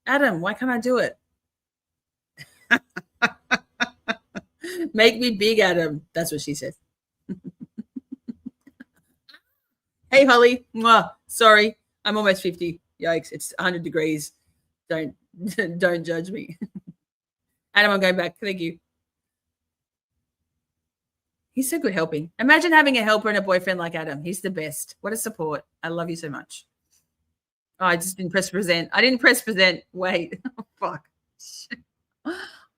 Adam, why can't I do it? Make me big, Adam. That's what she said. Hey, Holly. Mwah. Sorry, I'm almost 50. Yikes, it's 100 degrees. Don't judge me. Adam, I'm going back. Thank you. He's so good helping. Imagine having a helper and a boyfriend like Adam. He's the best. What a support. I love you so much. Oh, I just didn't press present. I didn't press present. Wait. Oh, fuck.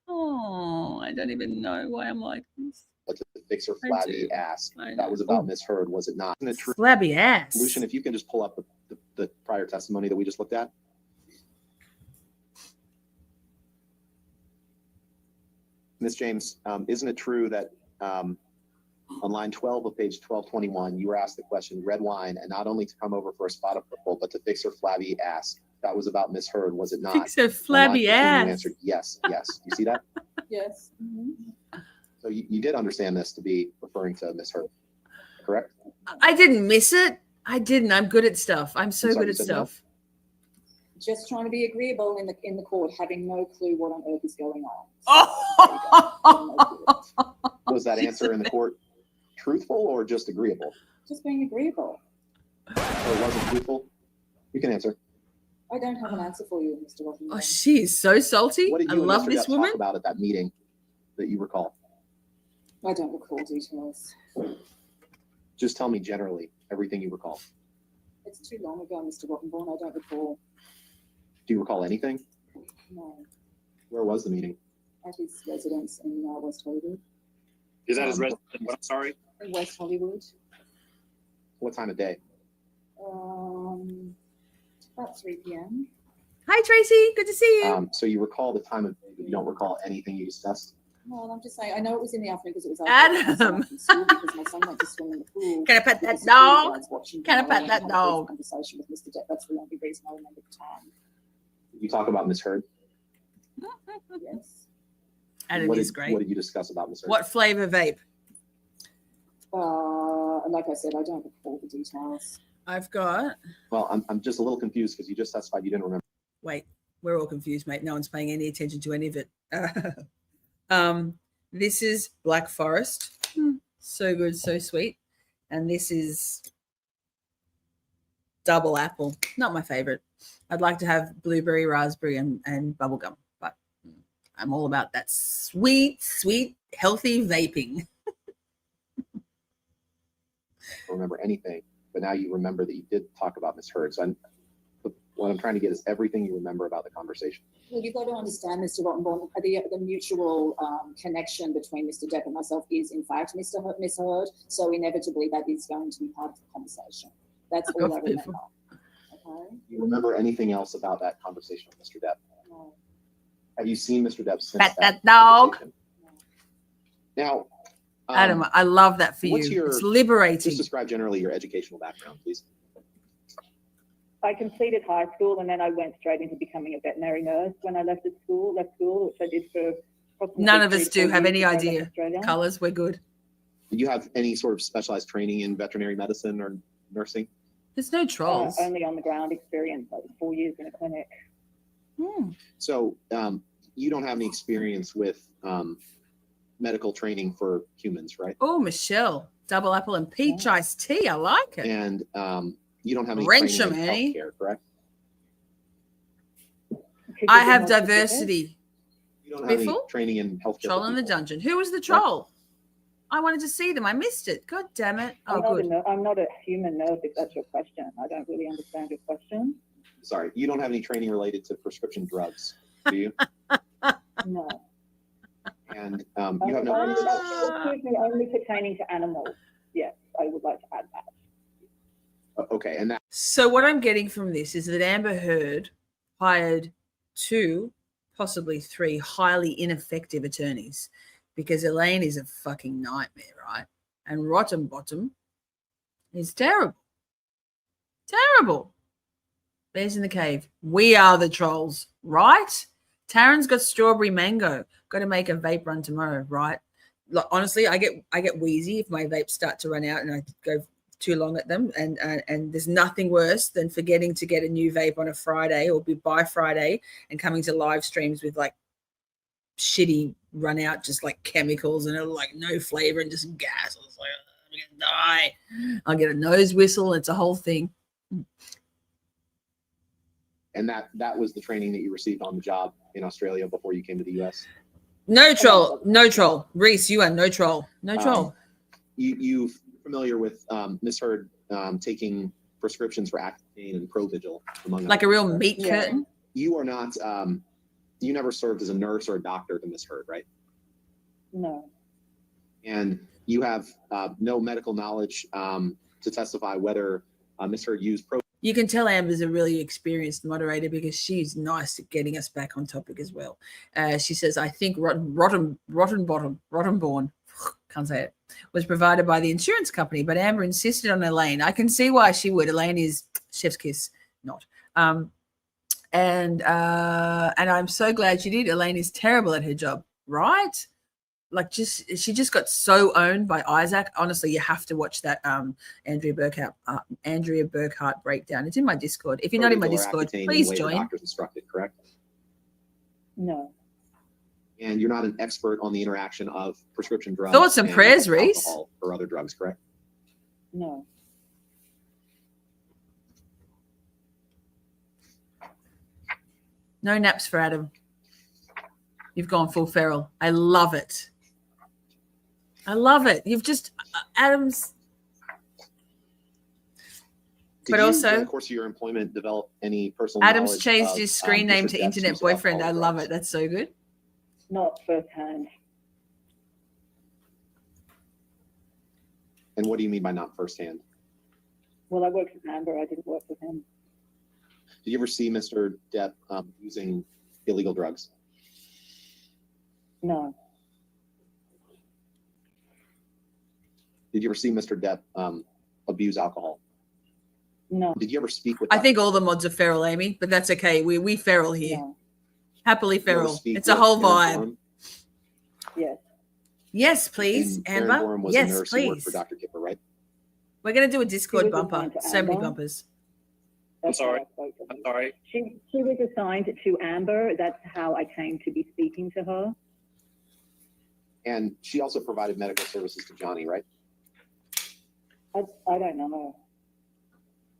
Oh, I don't even know why I'm like this. But to fix her I flabby do. ass. I That was know. about Miss Heard, was it not? Isn't it true? Flabby ass. Lucian, if you can just pull up the prior testimony that we just looked at. Miss James, isn't it true that on line 12 of page 1221, you were asked the question, red wine, and not only to come over for a spot of purple, but to fix her flabby ass? That was about Miss Heard, was it not? Fix her On line flabby 15, ass. You answered yes, yes. You see that? Yes. So you did understand this to be referring to Miss Heard, correct? I didn't miss it. I didn't. I'm good at stuff. I'm so I'm sorry, good you at said no? stuff. Just trying to be agreeable in the court, having no clue what on earth is going on. Oh. Was that answer in the court truthful or just agreeable? Just being agreeable. Or it wasn't truthful? You can answer. I don't have an answer for you, Mr. Rockingham. Oh, she is so salty. What did I you and love Mr. this Depp woman. talk about at that meeting that you recall? I don't recall details. Just tell me generally everything you recall. It's too long ago, Mr. Rockenborn. I don't recall. Do you recall anything? No. Where was the meeting? at his residence in West Hollywood. Is that his residence? I'm sorry. In West Hollywood. What time of day? About 3 p.m. Hi, Tracy. Good to see you. So you recall the time of day, but you don't recall anything you discussed? Well, I'm just saying, I know it was in the afternoon because it was Adam. from school because my son went to swim in the pool. Can I pet that Because the dog? guards watching Can I me, pet and that had a brief dog? Conversation with Mr. Depp. That's the only reason I remember the time. Did you talk about Miss Heard? Yes. Adam What is did- great. What did you discuss about Miss Heard? What flavor vape? Like I said, I don't recall the details. I've got. Well, I'm just a little confused because you just testified you didn't remember. Wait, we're all confused, mate. No one's paying any attention to any of it. This is Black Forest. So good, so sweet. And this is Double Apple. Not my favorite. I'd like to have blueberry, raspberry, and bubblegum, but I'm all about that sweet, sweet, healthy vaping. Don't remember anything, but now you remember that you did talk about Miss Heard. So what I'm trying to get is everything you remember about the conversation. Well, you've got to understand, Mr. Rottenborn, the mutual connection between Mr. Depp and myself is, in fact, Miss Heard. So inevitably, that is going to be part of the conversation. That's all I remember. Okay. Do you remember anything else about that conversation with Mr. Depp? No. Have you seen Mr. Depp since Pet that dog. conversation? Now, Adam, I love that for what's you. your- It's liberating. just describe generally your educational background, please. I completed high school and then I went straight into becoming a veterinary nurse when I left school, which I did for approximately None of 3 us to do 4 have years any before I left idea. Australia. Colors, we're good. Do you have any sort of specialized training in veterinary medicine or nursing? There's no trolls. Only on the ground experience, like 4 years in a clinic. So you don't have any experience with medical training for humans, right? Oh, Michelle, double apple and peach iced tea. I like it. And you don't have any Wrench training 'em, in Annie. healthcare, correct? I have diversity. You don't have any Biffle? training in healthcare. for Troll in the people. dungeon. Who was the troll? I wanted to see them. I missed it. God damn it. Oh, good. I'm not a human nurse, if that's your question. I don't really understand your question. Sorry, you don't have any training related to prescription drugs, do you? No. And you have no. Excuse me, only pertaining to animals. Yes, I would like to add that. Okay, and that. So what I'm getting from this is that Amber Heard hired 2, possibly 3 highly ineffective attorneys because Elaine is a fucking nightmare, right? And Rottenbottom is terrible. Terrible. Bears in the cave. We are the trolls, right? Taryn's got strawberry mango. Got to make a vape run tomorrow, right? Like, honestly, I get wheezy if my vapes start to run out and I go too long at them, and there's nothing worse than forgetting to get a new vape on a Friday or by Friday and coming to live streams with like shitty run out, just like chemicals and like no flavor and just gas. I was like, I'm gonna die. I'll get a nose whistle. It's a whole thing. And that was the training that you received on the job in Australia before you came to the US. No troll, no troll. Reese, you are no troll, no troll. You familiar with Miss Heard taking prescriptions for Accutane and Provigil, among Like a other real things, meat right? curtain. You are not. You never served as a nurse or a doctor to Miss Heard, right? No. And you have no medical knowledge to testify whether Miss Heard used Provigil. You can tell Amber's a really experienced moderator because she's nice at getting us back on topic as well. She says, I think Rottenborn, can't say it, was provided by the insurance company, but Amber insisted on Elaine. I can see why she would. Elaine is chef's kiss, not. And I'm so glad she did. Elaine is terrible at her job, right? Like she just got so owned by Isaac. Honestly, you have to watch that Andrea Burkhart breakdown. It's in my Discord. If you're not in my Provigil or Discord, Accutane in the please way the join. doctors instructed, correct? No. And you're not an expert on the interaction of prescription drugs. Thoughts and prayers, Reese. Alcohol or other drugs, correct? No. No naps for Adam. You've gone full feral. I love it. I love it. You've just Adam's. Did But you, also- in the course of your employment, develop any personal Adam's knowledge changed of, his screen name Mr. to Depp's internet use of boyfriend. I alcohol or love drugs? it. That's so good. Not firsthand. And what do you mean by not firsthand? Well, I worked with Amber. I didn't work with him. Did you ever see Mr. Depp using illegal drugs? No. Did you ever see Mr. Depp abuse alcohol? No. Did you ever speak with? I think all the mods are feral, Amy, but that's okay. We feral here. No. Happily Did you ever feral. speak It's a with whole Aaron vibe. Gorham? Yes. Yes, please, And Aaron Amber. Gorham was a Yes, nurse who worked please. for Dr. Kipper, right? We're going to do a Discord was bumper. assigned to So many Amber. bumpers. That's sorry. how I spoke to her. I'm sorry. She was assigned to Amber. That's how I came to be speaking to her. And she also provided medical services to Johnny, right? I don't know.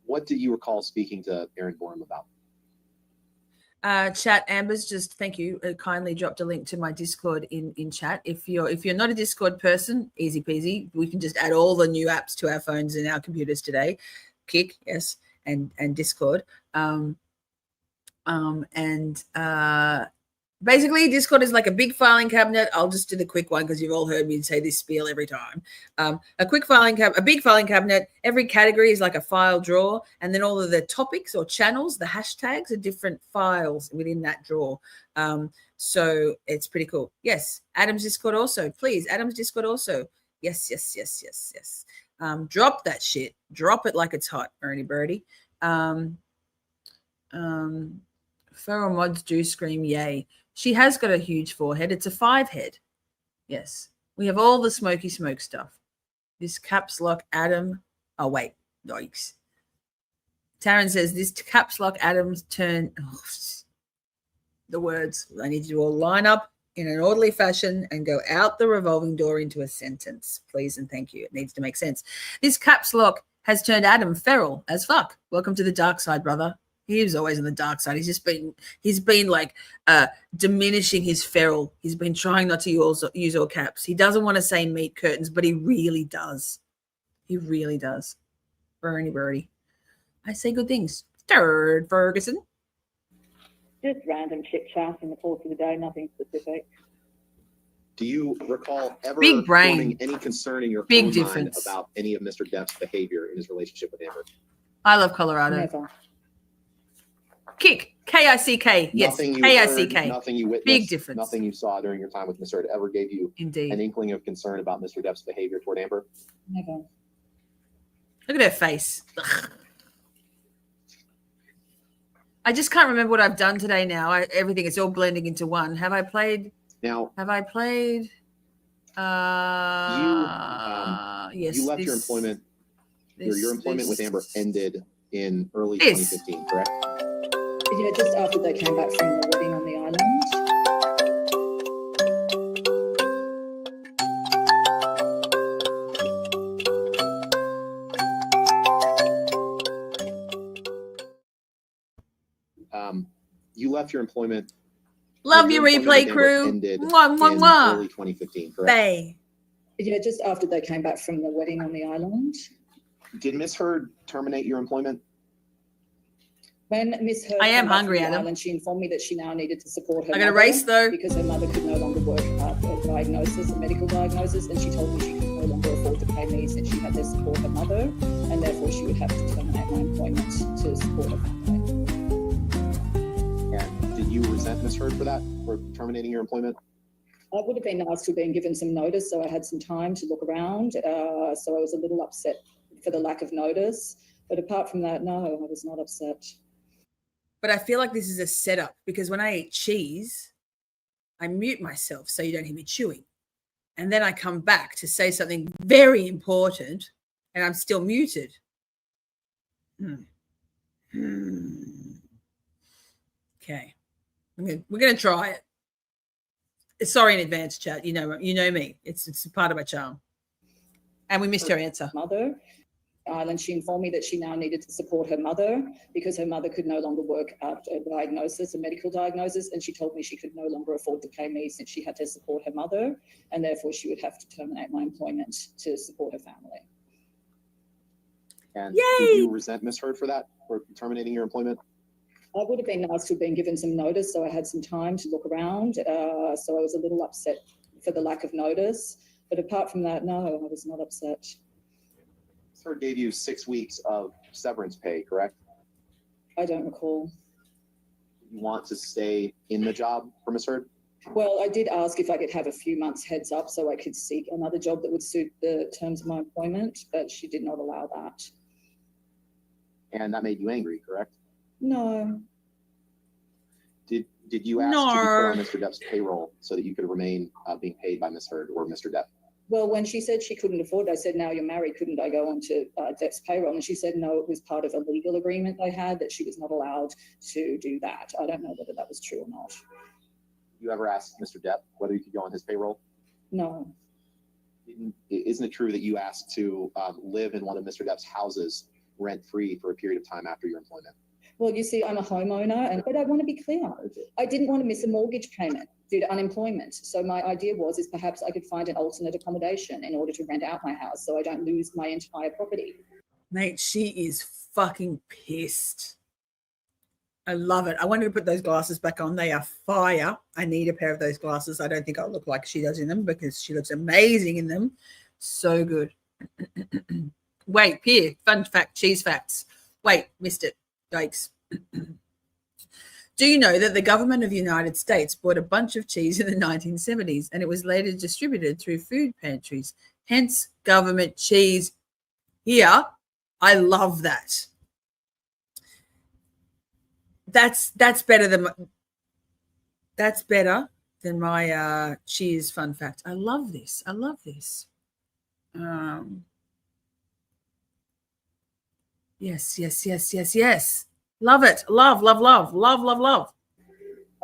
What do you recall speaking to Aaron Gorham about? Chat, Amber's just thank you. Kindly dropped a link to my Discord in chat. If you're not a Discord person, easy peasy. We can just add all the new apps to our phones and our computers today. Kick, yes, and Discord. Basically, Discord is like a big filing cabinet. I'll just do the quick one because you've all heard me say this spiel every time. A big filing cabinet. Every category is like a file drawer, and then all of the topics or channels, the hashtags are different files within that drawer. So it's pretty cool. Yes, Adam's Discord also. Please, Adam's Discord also. Yes. Drop that shit. Drop it like it's hot, Ernie Birdie. Feral mods do scream yay. She has got a huge forehead. It's a 5 head. Yes. We have all the smoky smoke stuff. This caps lock Adam. Oh, wait. Yikes. Taryn says this caps lock Adam's turn. Oh, the words. I need you to all line up in an orderly fashion and go out the revolving door into a sentence. Please and thank you. It needs to make sense. This caps lock has turned Adam feral as fuck. Welcome to the dark side, brother. He was always on the dark side. He's been like diminishing his feral. He's been trying not to use all caps. He doesn't want to say meat curtains, but he really does. He really does. Bernie Birdie. I say good things. Third Ferguson. Just random chit chat in the course of the day, nothing specific. Do you recall ever Big brain. forming any concern in your Big own difference. mind about any of Mr. Depp's behavior in his relationship with Amber? I love Colorado. Never. Kick. K-I-C-K. Yes. Nothing you K-I-C-K. heard, nothing you witnessed, Big difference. nothing you saw during your time with Mr. Depp ever gave you Indeed. an inkling of concern about Mr. Depp's behavior toward Amber? Never. Look at her face. Ugh. I just can't remember what I've done today now. Everything is all blending into one. Have I played? Now, yes. you left your employment. Your employment with Amber ended in early 2015, correct? Yeah, just after they came back from the wedding on the island. You left your employment. Love your replay crew. Ended Mwah, mwah, in mwah. early 2015, correct? Bay. Yeah, just after they came back from the wedding on the island. Did Miss Heard terminate your employment? When Miss Heard I am came back hungry, from the Adam. island, she informed me that she now needed to support her I got a mother race, though. because her mother could no longer work a diagnosis, a medical diagnosis, and she told me she could no longer afford to pay me since she had to support her mother, and therefore she would have to terminate my employment to support her family. And did you resent Miss Heard for that, for terminating your employment? I would have been nice to have been given some notice, so I had some time to look around. So I was a little upset for the lack of notice. But apart from that, no, I was not upset. But I feel like this is a setup because when I eat cheese, I mute myself so you don't hear me chewing. And then I come back to say something very important and I'm still muted. Okay. We're going to try it. Sorry in advance, chat. You know me. It's part of my charm. And we missed her answer. Mother. And she informed me that she now needed to support her mother because her mother could no longer work after a diagnosis, a medical diagnosis, and she told me she could no longer afford to pay me since she had to support her mother, and therefore she would have to terminate my employment to support her family. And Yay! did you resent Miss Heard for that, for terminating your employment? I would have been nice to have been given some notice, so I had some time to look around. So I was a little upset for the lack of notice. But apart from that, no, I was not upset. Sir gave you 6 weeks of severance pay, correct? I don't recall. You want to stay in the job for Ms. Heard? Well, I did ask if I could have a few months heads up so I could seek another job that would suit the terms of my employment, but she did not allow that. And that made you angry, correct? No. Did you ask to be put on Mr. Depp's payroll so that you could remain being paid by Ms. Heard or Mr. Depp? Well, when she said she couldn't afford it, I said, now you're married, couldn't I go on to Depp's payroll? And she said, no, it was part of a legal agreement they had that she was not allowed to do that. I don't know whether that was true or not. You ever asked Mr. Depp whether you could go on his payroll? No. Isn't it true that you asked to live in one of Mr. Depp's houses rent-free for a period of time after your employment? Well, you see, I'm a homeowner, but I want to be clear. I didn't want to miss a mortgage payment due to unemployment. So my idea is perhaps I could find an alternate accommodation in order to rent out my house so I don't lose my entire property. Mate, she is fucking pissed. I love it. I wanted to put those glasses back on. They are fire. I need a pair of those glasses. I don't think I'll look like she does in them because she looks amazing in them. So good. Wait, here, fun fact, cheese facts. Wait, missed it. Yikes. Do you know that the government of the United States bought a bunch of cheese in the 1970s and it was later distributed through food pantries? Hence, government cheese here. I love that. That's better than my cheese fun fact. I love this. Yes. Love it. Love. I'm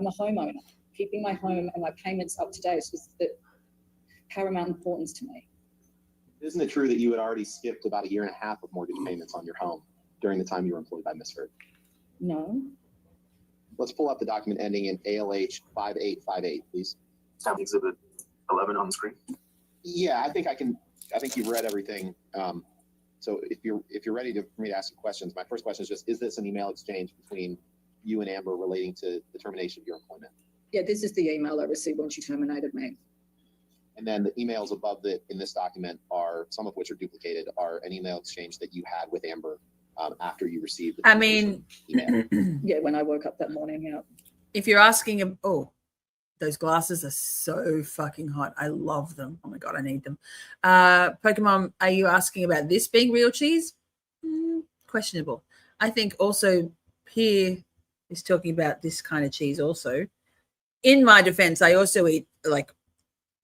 a homeowner. Keeping my home and my payments up to date is the paramount importance to me. Isn't it true that you had already skipped about 1.5 years of mortgage payments on your home during the time you were employed by Ms. Heard? No. Let's pull up the document ending in ALH 5858, please. Exhibit 11 on the screen. Yeah, I think you've read everything. So if you're ready for me to ask you questions, my first question is just, is this an email exchange between you and Amber relating to the termination of your employment? Yeah, this is the email I received when she terminated me. And then the emails above in this document are, some of which are duplicated, are an email exchange that you had with Amber after you received the email. Yeah, when I woke up that morning, yeah. If you're asking, those glasses are so fucking hot. I love them. Oh my God, I need them. Pokemon, are you asking about this being real cheese? Questionable. I think also Pierre is talking about this kind of cheese also. In my defense, I also eat like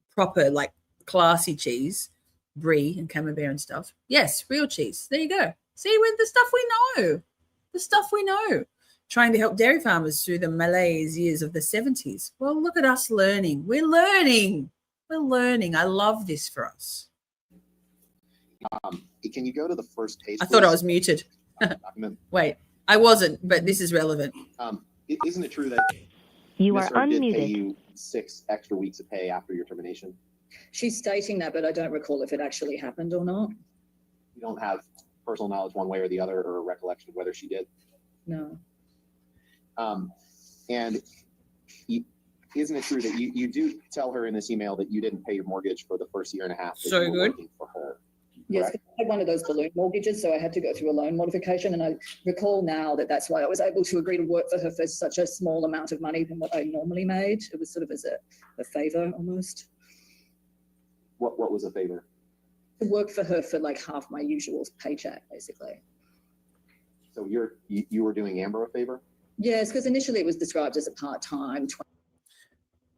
proper, like classy cheese, brie and camembert and stuff. Yes, real cheese. There you go. See, with the stuff we know. Trying to help dairy farmers through the malaise years of the 70s. Well, look at us learning. We're learning. I love this for us. Can you go to the first page? I thought I was muted. Wait, I wasn't, but this is relevant. Isn't it true that you Ms. are Heard did pay unmuted? you 6 extra weeks of pay after your termination? She's stating that, but I don't recall if it actually happened or not. You don't have personal knowledge one way or the other, or a recollection of whether she did? No. And isn't it true that you do tell her in this email that you didn't pay your mortgage for the first 1.5 years that So you were good. working for her? Yes, Correct? I had one of those balloon mortgages, so I had to go through a loan modification. And I recall now that that's why I was able to agree to work for her for such a small amount of money than what I normally made. It was sort of as a favor almost. What was a favor? To work for her for like half my usual paycheck, basically. So you were doing Amber a favor? Yes, because initially it was described as a part-time.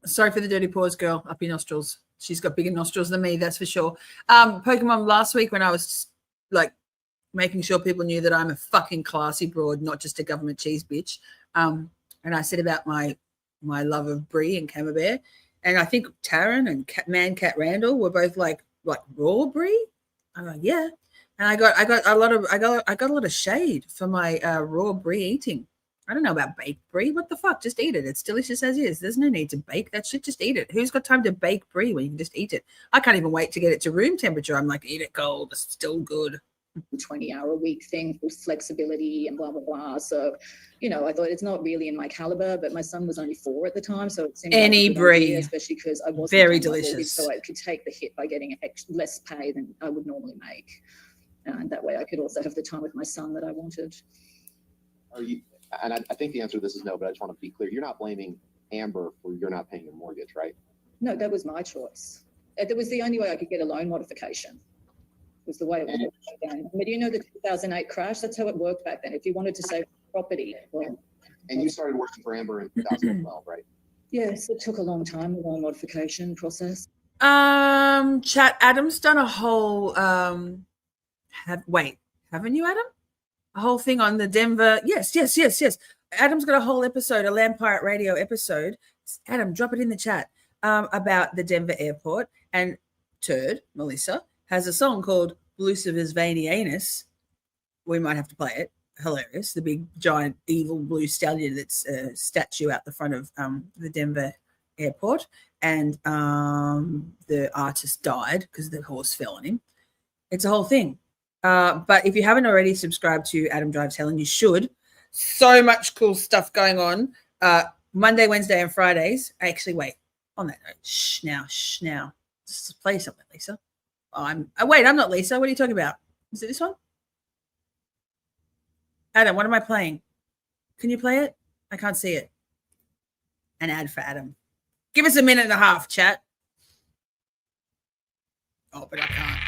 Sorry for the dirty paws, girl. Up your nostrils. She's got bigger nostrils than me, that's for sure. Pokemon, last week when I was like making sure people knew that I'm a fucking classy broad, not just a government cheese bitch. And I said about my love of brie and camembert, and I think Taryn and Cat Randall were both like raw brie. I'm like, yeah. And I got a lot of shade for my raw brie eating. I don't know about baked brie. What the fuck? Just eat it. It's delicious as is. There's no need to bake that shit. Just eat it. Who's got time to bake brie when you can just eat it? I can't even wait to get it to room temperature. I'm like, eat it cold. It's still good. 20-hour-a-week thing with flexibility and blah, blah, blah. So, you know, I thought it's not really in my caliber, but my son was only 4 at the time. So it seemed like Any a good brie. idea, especially because I wasn't Very paying my mortgage, delicious. so I could take the hit by getting less pay than I would normally make. And that way I could also have the time with my son that I wanted. Are you, and I think the answer to this is no, but I just want to be clear. You're not blaming Amber for you're not paying your mortgage, right? No, that was my choice. That was the only way I could get a loan modification. Was the way it worked back then. But you know the 2008 crash? That's how it worked back then. If you wanted to save property. Well, And you started working for Amber in 2012, right? yes, it took a long time, the loan modification process. Chat, Adam's done a whole haven't you, Adam? A whole thing on the Denver. Yes. Adam's got a whole episode, a Land Pirate Radio episode. Adam, drop it in the chat about the Denver airport. And Turd, Melissa, has a song called Lucifer's Veiny Anus. We might have to play it. Hilarious. The big, giant, evil blue stallion that's a statue out the front of the Denver airport. And the artist died because the horse fell on him. It's a whole thing. But if you haven't already subscribed to Adam Drives Helen, you should. So much cool stuff going on. Monday, Wednesday, and Fridays. Actually, wait. On that note, shh now. Just play something, Lisa. I'm not Lisa. What are you talking about? Is it this one? Adam, what am I playing? Can you play it? I can't see it. An ad for Adam. Give us a minute and a half, chat. Oh, but I can't.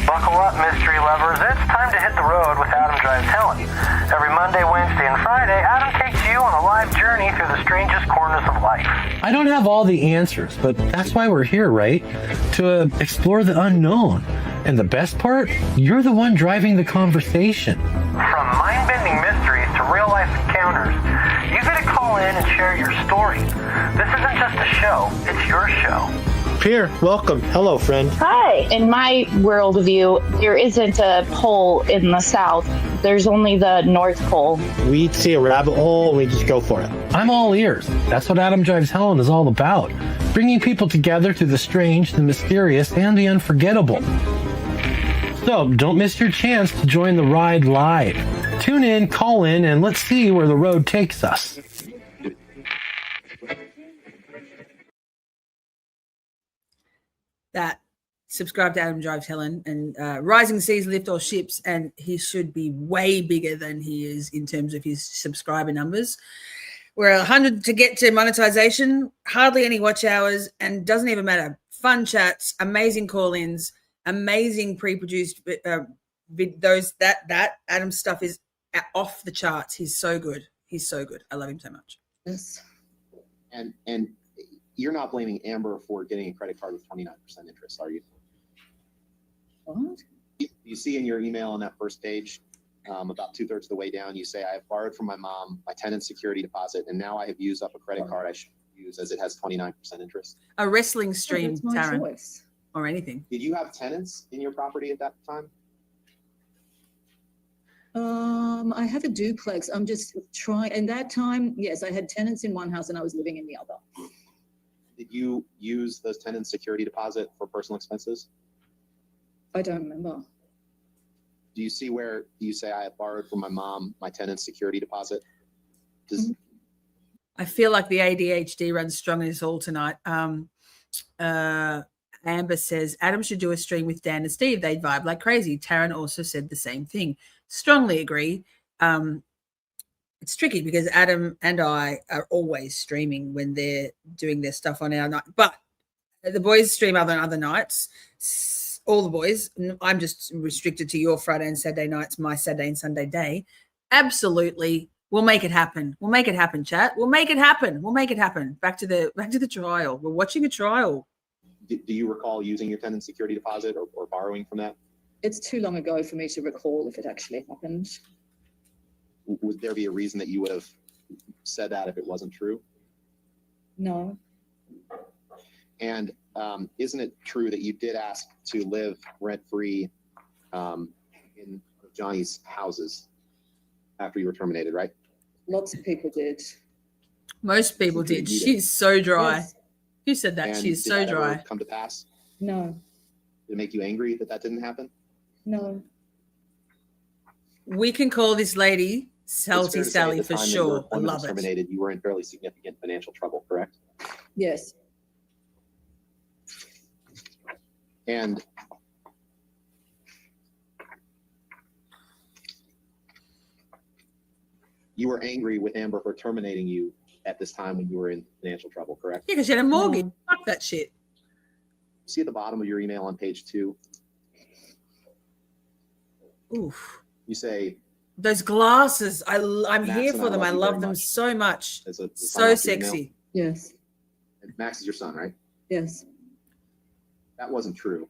Buckle up, mystery lovers. It's time to hit the road with Adam Drives Helen. Every Monday, Wednesday, and Friday, Adam takes you on a live journey through the strangest corners of life. I don't have all the answers, but that's why we're here, right? To explore the unknown. And the best part, you're the one driving the conversation. From mind-bending mysteries to real-life encounters, you get to call in and share your story. This isn't just a show, it's your show. Pierre, welcome. Hello, friend. Hi. In my worldview, there isn't a pole in the south. There's only the North Pole. We see a rabbit hole, we just go for it. I'm all ears. That's what Adam Drives Helen is all about. Bringing people together through the strange, the mysterious, and the unforgettable. So don't miss your chance to join the ride live. Tune in, call in, and let's see where the road takes us. That subscribe to Adam Drives Helen and Rising Seas Lift All Ships, and he should be way bigger than he is in terms of his subscriber numbers. We're 100 to get to monetization, hardly any watch hours, and doesn't even matter. Fun chats, amazing call-ins, amazing pre-produced those that Adam's stuff is off the charts. He's so good. I love him so much. Yes. And you're not blaming Amber for getting a credit card with 29% interest, are you? What? You see in your email on that first page, about 2/3 of the way down, you say, I have borrowed from my mom my tenant's security deposit, and now I have used up a credit card I should use as it has 29% interest. A wrestling stream, That's my Taryn, choice. or anything. Did you have tenants in your property at that time? I have a duplex. I'm just trying. In that time, yes, I had tenants in one house and I was living in the other. Did you use those tenants' security deposit for personal expenses? I don't remember. Do you see where you say I have borrowed from my mom my tenant's security deposit? I feel like the ADHD runs strong in us all tonight. Amber says, Adam should do a stream with Dan and Steve. They'd vibe like crazy. Taryn also said the same thing. Strongly agree. It's tricky because Adam and I are always streaming when they're doing their stuff on our night. But the boys stream other nights. All the boys. I'm just restricted to your Friday and Saturday nights, my Saturday and Sunday day. Absolutely. We'll make it happen. We'll make it happen, chat. We'll make it happen. Back to the trial. We're watching a trial. Do you recall using your tenant security deposit or borrowing from that? It's too long ago for me to recall if it actually happened. Would there be a reason that you would have said that if it wasn't true? No. And isn't it true that you did ask to live rent-free in Johnny's houses after you were terminated, right? Lots of people did. Most people did. She's so dry. Yes. Who said that? And She's did so that ever dry. come to pass? No, Did it make you angry that that didn't happen? no. We can call this lady It's fair Salty to say Sally at the for time that your sure. I employment love was it. terminated, you were in fairly significant financial trouble, correct? Yes. And you were angry with Amber for terminating you at this time when you were in financial trouble, correct? Yeah, because she had a mortgage. No. Fuck that shit. See at the bottom of your email on page 2, Oof. you say, Those glasses. I'm Max here and for I them. love I you love very them much. so much. as a So sexy. Yes. Max is your son, right? Yes. That wasn't true,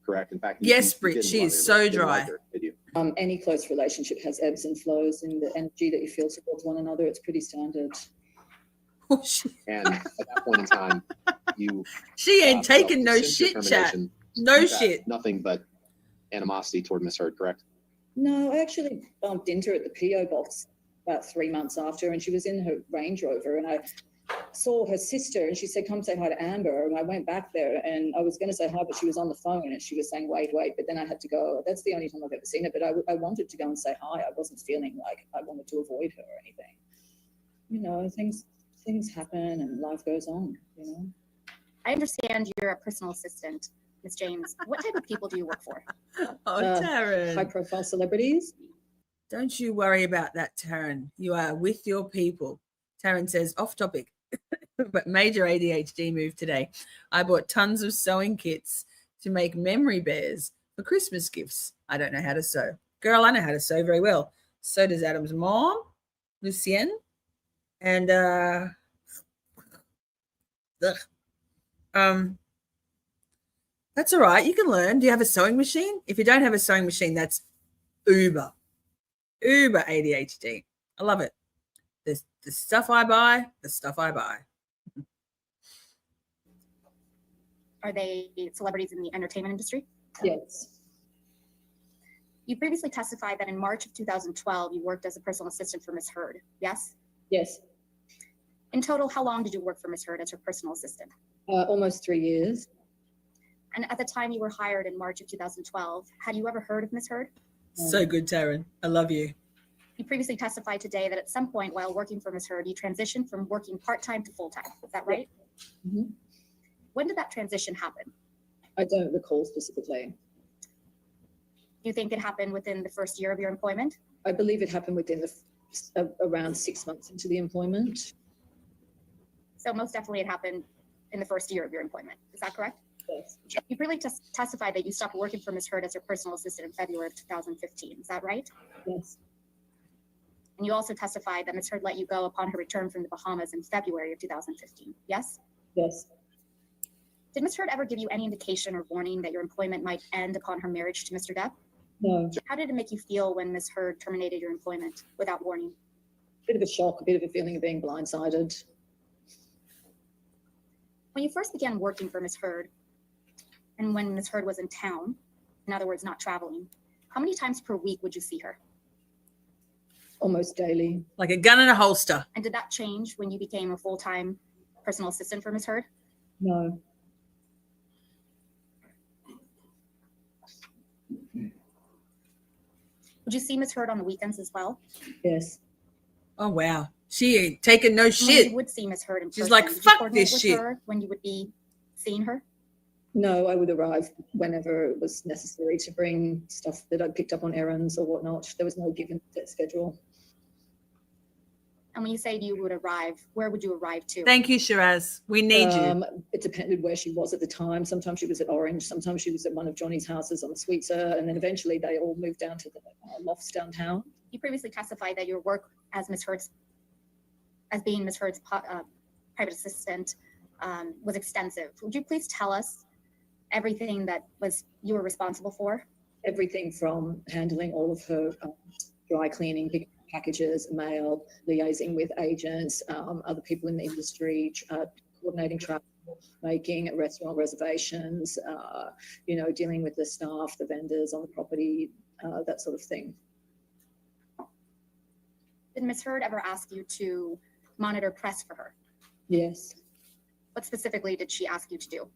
correct? In fact, Yes, you Brit, didn't she love is Amber. so You didn't like dry. her, did you? Any close relationship has ebbs and flows, and the energy that you feel towards one another, it's pretty standard. Oh, shit. And at that point in time, you She ain't felt taking no since your shit, chat. termination, No you've had shit. nothing but animosity toward Miss Heard, correct? No, I actually bumped into her at the PO box about 3 months after, and she was in her Range Rover, and I saw her sister, and she said, "Come say hi to Amber." And I went back there, and I was going to say hi, but she was on the phone, and she was saying, "Wait, wait." But then I had to go. That's the only time I've ever seen her. But I wanted to go and say hi. I wasn't feeling like I wanted to avoid her or anything. You know, things happen, and life goes on. You know. I understand you're a personal assistant, Miss James. What type of people do you work for? Oh, Taryn. High-profile celebrities. Don't you worry about that, Taryn. You are with your people. Taryn says, off topic, but major ADHD move today. I bought tons of sewing kits to make memory bears for Christmas gifts. I don't know how to sew. Girl, I know how to sew very well. So does Adam's mom, Lucienne. And that's all right. You can learn. Do you have a sewing machine? If you don't have a sewing machine, that's uber ADHD. I love it. The stuff I buy, the stuff I buy. Are they celebrities in the entertainment industry? Yes. You previously testified that in March of 2012, you worked as a personal assistant for Miss Heard, yes? Yes. In total, how long did you work for Miss Heard as her personal assistant? Almost 3 years. And at the time you were hired in March of 2012, had you ever heard of Miss Heard? So good, Taryn. I love you. You previously testified today that at some point while working for Miss Heard, you transitioned from working part-time to full-time. Is that right? Mm-hmm. When did that transition happen? I don't recall specifically. Do you think it happened within the first year of your employment? I believe it happened within around 6 months into the employment. So most definitely it happened in the first year of your employment. Is that correct? Yes. You previously testified that you stopped working for Miss Heard as her personal assistant in February of 2015. Is that right? Yes. And you also testified that Miss Heard let you go upon her return from the Bahamas in February of 2015. Yes? Yes. Did Miss Heard ever give you any indication or warning that your employment might end upon her marriage to Mr. Depp? No. How did it make you feel when Miss Heard terminated your employment without warning? Bit of a shock, a bit of a feeling of being blindsided. When you first began working for Miss Heard, and when Miss Heard was in town, in other words, not traveling, how many times per week would you see her? Almost daily. Like a gun in a holster. And did that change when you became a full-time personal assistant for Miss Heard? No. Would you see Miss Heard on the weekends as well? Yes. Oh, wow. She ain't taking no When shit. you would see Miss Heard in She's person, like, did you fuck coordinate this with shit. her when you would be seeing her? No, I would arrive whenever it was necessary to bring stuff that I'd picked up on errands or whatnot. There was no given set schedule. And when you say you would arrive, where would you arrive to? Thank you, Shiraz. We need you. It depended where she was at the time. Sometimes she was at Orange. Sometimes she was at one of Johnny's houses on Sweetser. And then eventually they all moved down to the lofts downtown. You previously testified that your work as being Miss Heard's private assistant was extensive. Would you please tell us everything that you were responsible for? Everything from handling all of her dry cleaning, picking up packages, mail, liaising with agents, other people in the industry, coordinating travel, making restaurant reservations, dealing with the staff, the vendors on the property, that sort of thing. Did Miss Heard ever ask you to monitor press for her? Yes. What specifically did she ask you to do?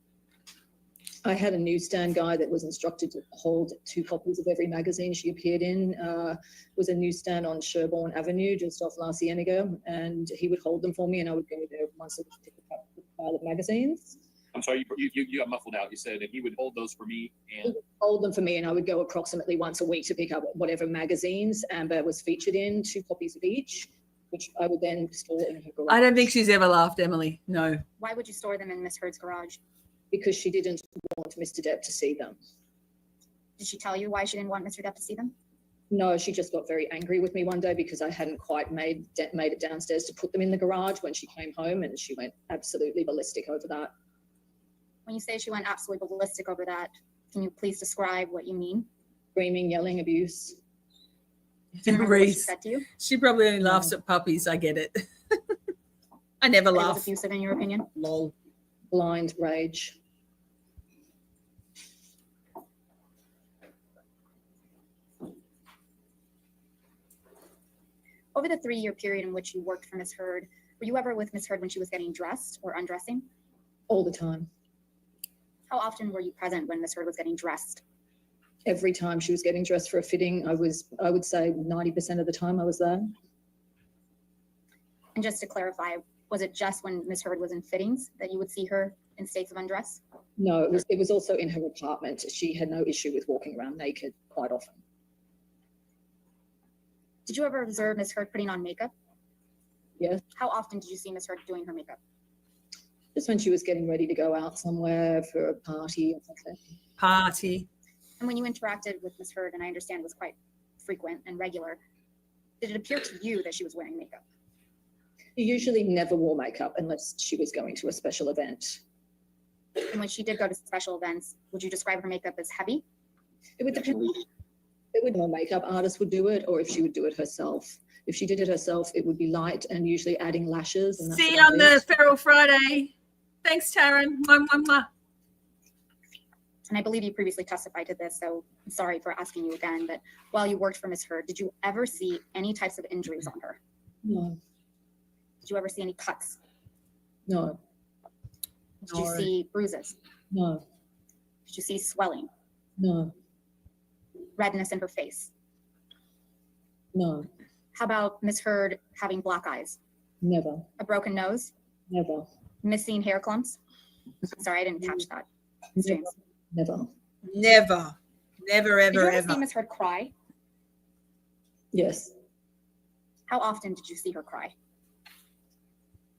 I had a newsstand guy that was instructed to hold 2 copies of every magazine she appeared in. It was a newsstand on Sherborne Avenue, just off La Cienega, and he would hold them for me, and I would go there once a week to pick up a pile of magazines. I'm sorry, you got muffled out. You said that he would hold those for me He and would hold them for me, and I would go approximately once a week to pick up whatever magazines Amber was featured in, 2 copies of each, which I would then store in her garage. I don't think she's ever laughed, Emily. No. Why would you store them in Miss Heard's garage? Because she didn't want Mr. Depp to see them. Did she tell you why she didn't want Mr. Depp to see them? No, she just got very angry with me one day because I hadn't quite made it downstairs to put them in the garage when she came home, and she went absolutely ballistic over that. When you say she went absolutely ballistic over that, can you please describe what you mean? Screaming, yelling, abuse. Do you remember what she Reese, said to you? she probably only laughs at puppies. I get it. I never That it was laugh. abusive in your opinion? Lol. Blind rage. Over the 3-year period in which you worked for Miss Heard, were you ever with Miss Heard when she was getting dressed or undressing? All the time. How often were you present when Miss Heard was getting dressed? Every time she was getting dressed for a fitting, I would say 90% of the time I was there. And just to clarify, was it just when Miss Heard was in fittings that you would see her in states of undress? No, it was also in her apartment. She had no issue with walking around naked quite often. Did you ever observe Miss Heard putting on makeup? Yes. How often did you see Miss Heard doing her makeup? Just when she was getting ready to go out somewhere for a party or something. Party. And when you interacted with Miss Heard, and I understand it was quite frequent and regular, did it appear to you that she was wearing makeup? She usually never wore makeup unless she was going to a special event. And when she did go to special events, would you describe her makeup as heavy? It would depend. It would, a makeup artist would do it, or if she would do it herself. If she did it herself, it would be light and usually adding lashes. And that's See you about on the it. Feral Friday. Thanks, Taryn. Mwah, mwah, mwah. And I believe you previously testified to this, so I'm sorry for asking you again, but while you worked for Miss Heard, did you ever see any types of injuries on her? No, Did you ever see any cuts? no, Did you see bruises? no, Did you see swelling, no, redness in her face? no, How about Miss Heard having black eyes, never, a broken nose, never, missing hair clumps? Sorry, I didn't catch that. Ms. James. never. Never. Never, Did you ever, ever see ever. Miss Heard cry? Yes. How often did you see her cry?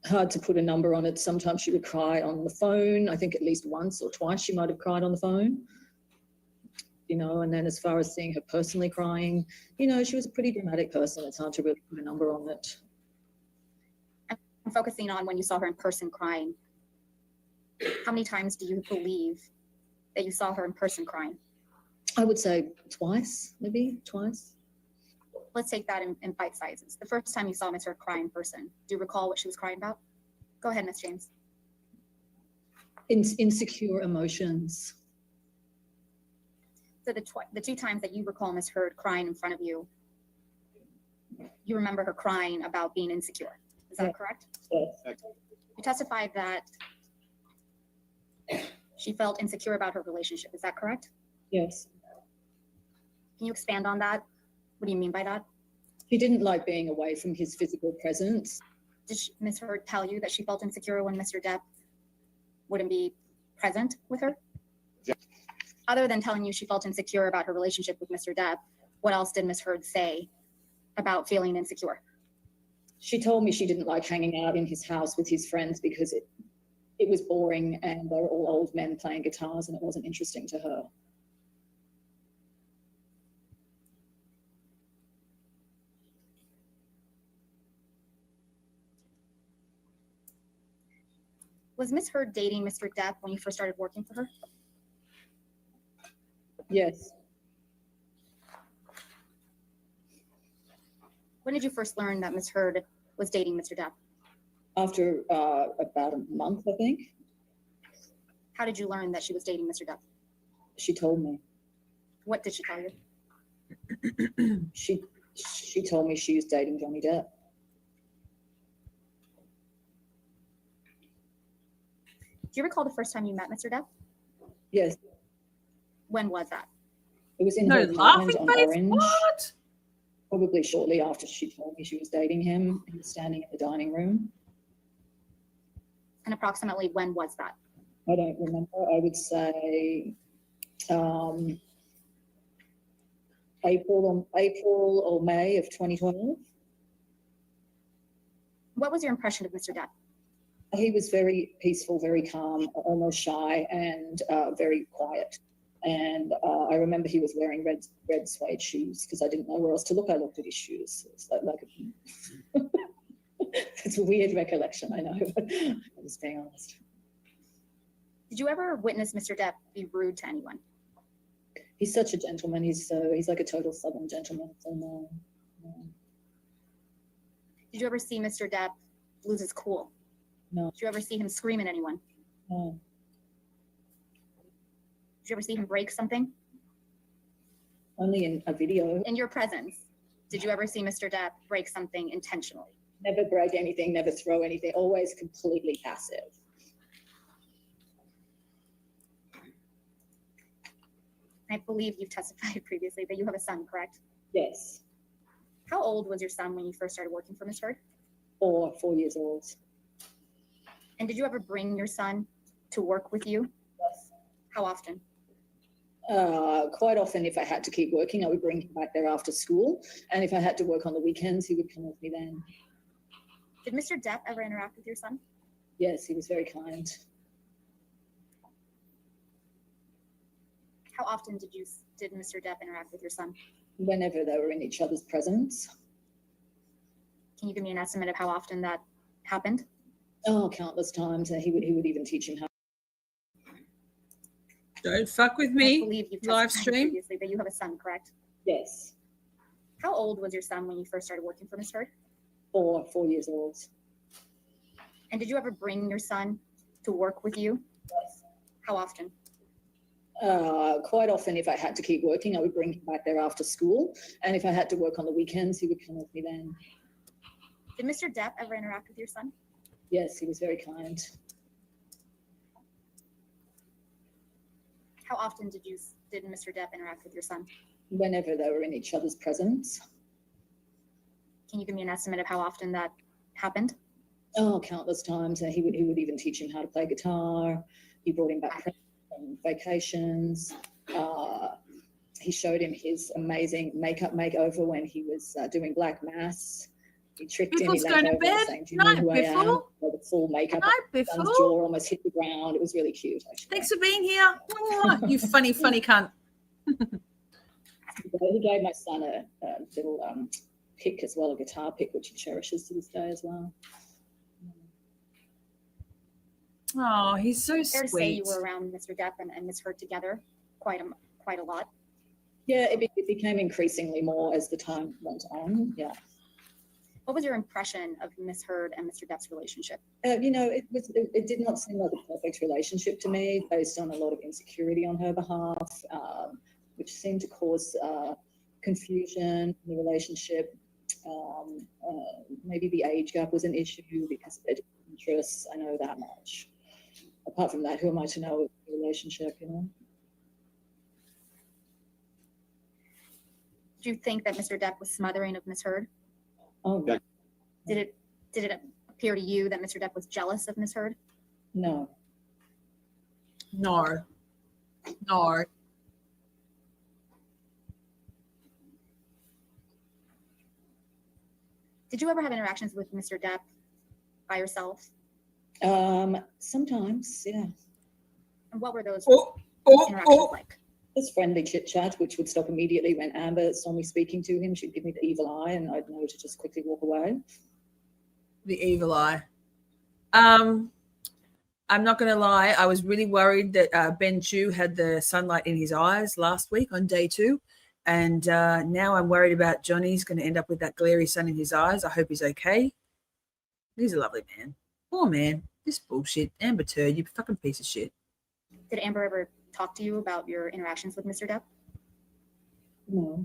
Hard to put a number on it. Sometimes she would cry on the phone. I think at least once or twice she might have cried on the phone. You know, and then as far as seeing her personally crying, you know, she was a pretty dramatic person. It's hard to really put a number on it. I'm focusing on when you saw her in person crying. How many times do you believe that you saw her in person crying? I would say twice, maybe twice. Let's take that in bite sizes. The first time you saw Miss Heard cry in person, do you recall what she was crying about? Go ahead, Miss James. Insecure emotions. So the 2 times that you recall Miss Heard crying in front of you, you remember her crying about being insecure. Is that correct? Yes. You testified that she felt insecure about her relationship. Is that correct? Yes. Can you expand on that? What do you mean by that? He didn't like being away from his physical presence. Did Miss Heard tell you that she felt insecure when Mr. Depp wouldn't be present with her? Yeah. Other than telling you she felt insecure about her relationship with Mr. Depp, what else did Miss Heard say about feeling insecure? She told me she didn't like hanging out in his house with his friends because it was boring and they were all old men playing guitars and it wasn't interesting to her. Was Miss Heard dating Mr. Depp when you first started working for her? Yes. When did you first learn that Miss Heard was dating Mr. Depp? After about a month, I think. How did you learn that she was dating Mr. Depp? She told me. What did she tell you? She told me she was dating Johnny Depp. you recall the first time you met Mr. Depp? Yes, When was that? it was in No her apartment laughing on face. Orange. What? Probably shortly after she told me she was dating him. He was standing in the dining room. And approximately when was that? I don't remember. I would say April or May of 2012. What was your impression of Mr. Depp? He was very peaceful, very calm, almost shy, and very quiet. And I remember he was wearing red suede shoes because I didn't know where else to look. I looked at his shoes. It's it's a weird recollection, I know, but I'm just being honest. Did you ever witness Mr. Depp be rude to anyone? He's such a gentleman. He's like a total Southern gentleman. So no. Did you ever see Mr. Depp lose his cool? No. Did you ever see him scream at anyone? No. Did you ever see him break something? Only in a video. In your presence, did you ever see Mr. Depp break something intentionally? Never break anything, never throw anything, always completely passive. I believe you've testified previously that you have a son, correct? Yes. How old was your son when you first started working for Ms. Heard? 4 years old. And did you ever bring your son to work with you? Yes. How often? Quite often, if I had to keep working, I would bring him back there after school. And if I had to work on the weekends, he would come with me then. Did Mr. Depp ever interact with your son? Yes, he was very kind. How often did Mr. Depp interact with your son? Whenever they were in each other's presence. Can you give me an estimate of how often that happened? Oh, countless times. And he would even teach him how. Don't fuck with I me. believe you've Live testified stream. previously that you have a son, correct? Yes. How old was your son when you first started working for Ms. Heard? 4 years old. And did you ever bring your son to work with you? Yes. How often? Quite often, if I had to keep working, I would bring him back there after school. And if I had to work on the weekends, he would come with me then. Did Mr. Depp ever interact with your son? Yes, he was very kind. How often did Mr. Depp interact with your son? Whenever they were in each other's presence. Can you give me an estimate of how often that happened? Oh, countless times. And he would even teach him how to play guitar. He brought him back from vacations. He showed him his amazing makeup makeover when he was doing Black Mass. He tricked him. He People's going to bed. saying, "Do you know who I am?" Before. The full makeup. Night Son's before. jaw almost hit the ground. It was really cute, actually. Thanks for being here. You funny cunt. He gave my son a little pick as well, a guitar pick, which he cherishes to this day as well. Oh, he's so Fair to say sweet. you were around Mr. Depp and Ms. Heard together quite a lot. Yeah, it became increasingly more as the time went on. Yeah. What was your impression of Ms. Heard and Mr. Depp's relationship? It did not seem like a perfect relationship to me, based on a lot of insecurity on her behalf, which seemed to cause confusion in the relationship. Maybe the age gap was an issue because of their interests. I know that much. Apart from that, who am I to know the relationship, you know? Do you think that Mr. Depp was smothering of Ms. Heard? Oh, no. Did it appear to you that Mr. Depp was jealous of Ms. Heard? No. No. Did you ever have interactions with Mr. Depp by yourself? Sometimes, yeah. And what were those Oh, interactions like? Just friendly chit chat, which would stop immediately when Amber saw me speaking to him. She'd give me the evil eye, and I'd know to just quickly walk away. The evil eye. I'm not going to lie. I was really worried that Ben Chu had the sunlight in his eyes last week on day 2. And now I'm worried about Johnny's going to end up with that glary sun in his eyes. I hope he's okay. He's a lovely man. Poor man. This bullshit. Amber Turd, you fucking piece of shit. Did Amber ever talk to you about your interactions with Mr. Depp? No.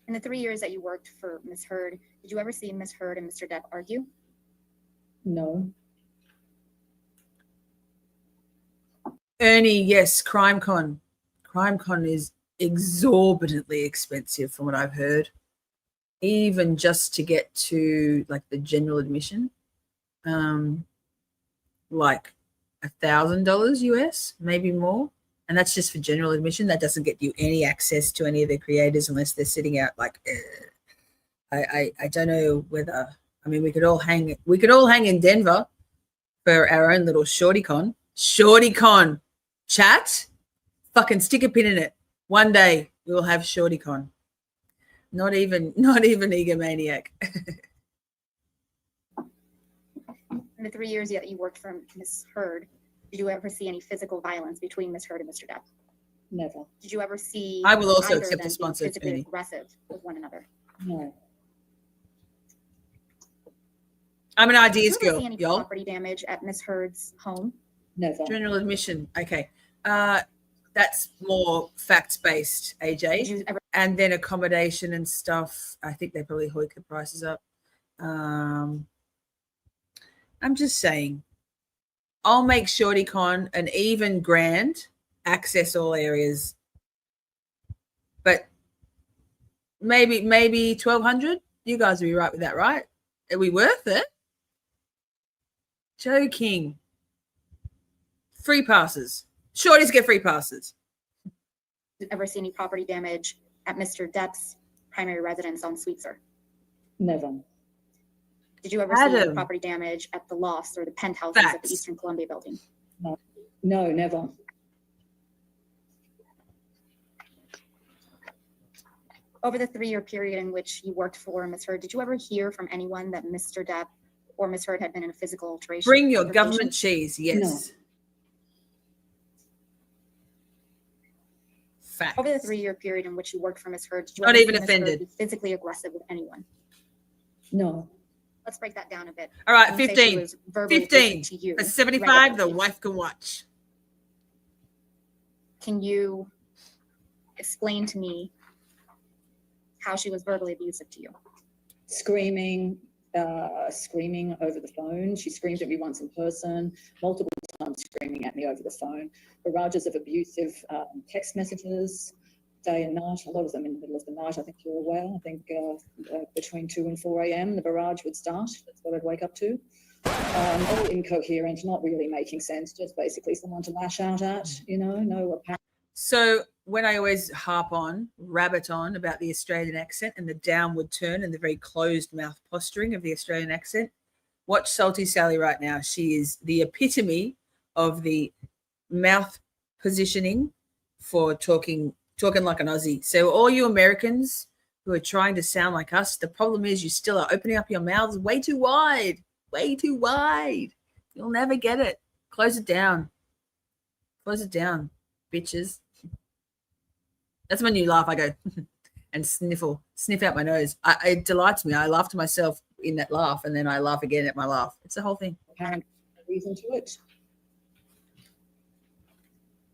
In the 3 years that you worked for Ms. Heard, did you ever see Ms. Heard and Mr. Depp argue? No. Ernie, yes, CrimeCon. CrimeCon is exorbitantly expensive from what I've heard. Even just to get to like the general admission, like $1,000 US, maybe more. And that's just for general admission. That doesn't get you any access to any of the creators unless they're sitting out like I don't know whether, I mean, we could all hang in Denver for our own little ShortyCon. ShortyCon chat. Fucking stick a pin in it. One day we will have ShortyCon. Not even egomaniac. In the 3 years that you worked for Ms. Heard, did you ever see any physical violence between Ms. Heard and Mr. Depp? Never. Did you ever see I will also either accept of them a sponsor, being physically Ernie. aggressive with one another? No. I'm an ideas Did you ever girl, see any y'all. property damage at Ms. Heard's home? Never. General admission. Okay. That's more facts-based, Did AJ. you ever And then accommodation and stuff. I think they probably hike the prices up. I'm just saying, I'll make ShortyCon an even grand, access all areas. But maybe 1,200. You guys will be right with that, right? Are we worth it? Joking. Free passes. Shorties get free passes. ever see any property damage at Mr. Depp's primary residence on Sweetser? Never. Did you ever see any Adam. property damage at the lofts or the penthouses at the Facts. Eastern Columbia building? No, never. Over the 3-year period in which you worked for Ms. Heard, did you ever hear from anyone that Mr. Depp or Ms. Heard had been in a physical altercation? Bring your altercation? government cheese. Yes. Facts. Over the 3-year period in which you worked for Ms. Heard, did you Not ever even see Ms. Heard offended. be physically aggressive with anyone? No. Let's break that down a bit. All right, You say she 15. was verbally 15. abusive to you For 75, the regularly. wife can watch. Can you explain to me how she was verbally abusive to you? Screaming over the phone. She screamed at me once in person, multiple times screaming at me over the phone. Barrages of abusive text messages, day and night, a lot of them in the middle of the night. I think you're aware. I think between 2 and 4 a.m. the barrage would start. That's what I'd wake up to. All incoherent, not really making sense, just basically someone to lash out at, no apparent. So when I always rabbit on about the Australian accent and the downward turn and the very closed mouth posturing of the Australian accent, watch Salty Sally right now. She is the epitome of the mouth positioning for talking like an Aussie. So all you Americans who are trying to sound like us, the problem is you still are opening up your mouths way too wide. You'll never get it. Close it down, bitches. That's when you laugh. I go and sniff out my nose. It delights me. I laugh to myself in that laugh, and then I laugh again at my laugh. It's the whole thing. Apparent reason to it.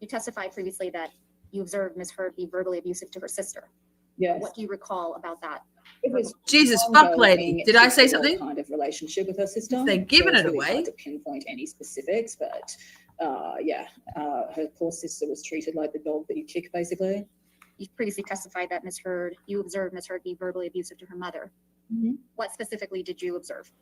You testified previously that you observed Ms. Heard be verbally abusive to her sister. Yes. What do you recall about that? It was Jesus an fuck lady. ongoing Did I say sexual something? kind of relationship with her sister. They're giving So it it's really away. hard to pinpoint any specifics, but her poor sister was treated like the dog that you kick, basically. You previously testified that you observed Ms. Heard be verbally abusive to her mother. Mhm. What specifically did you observe?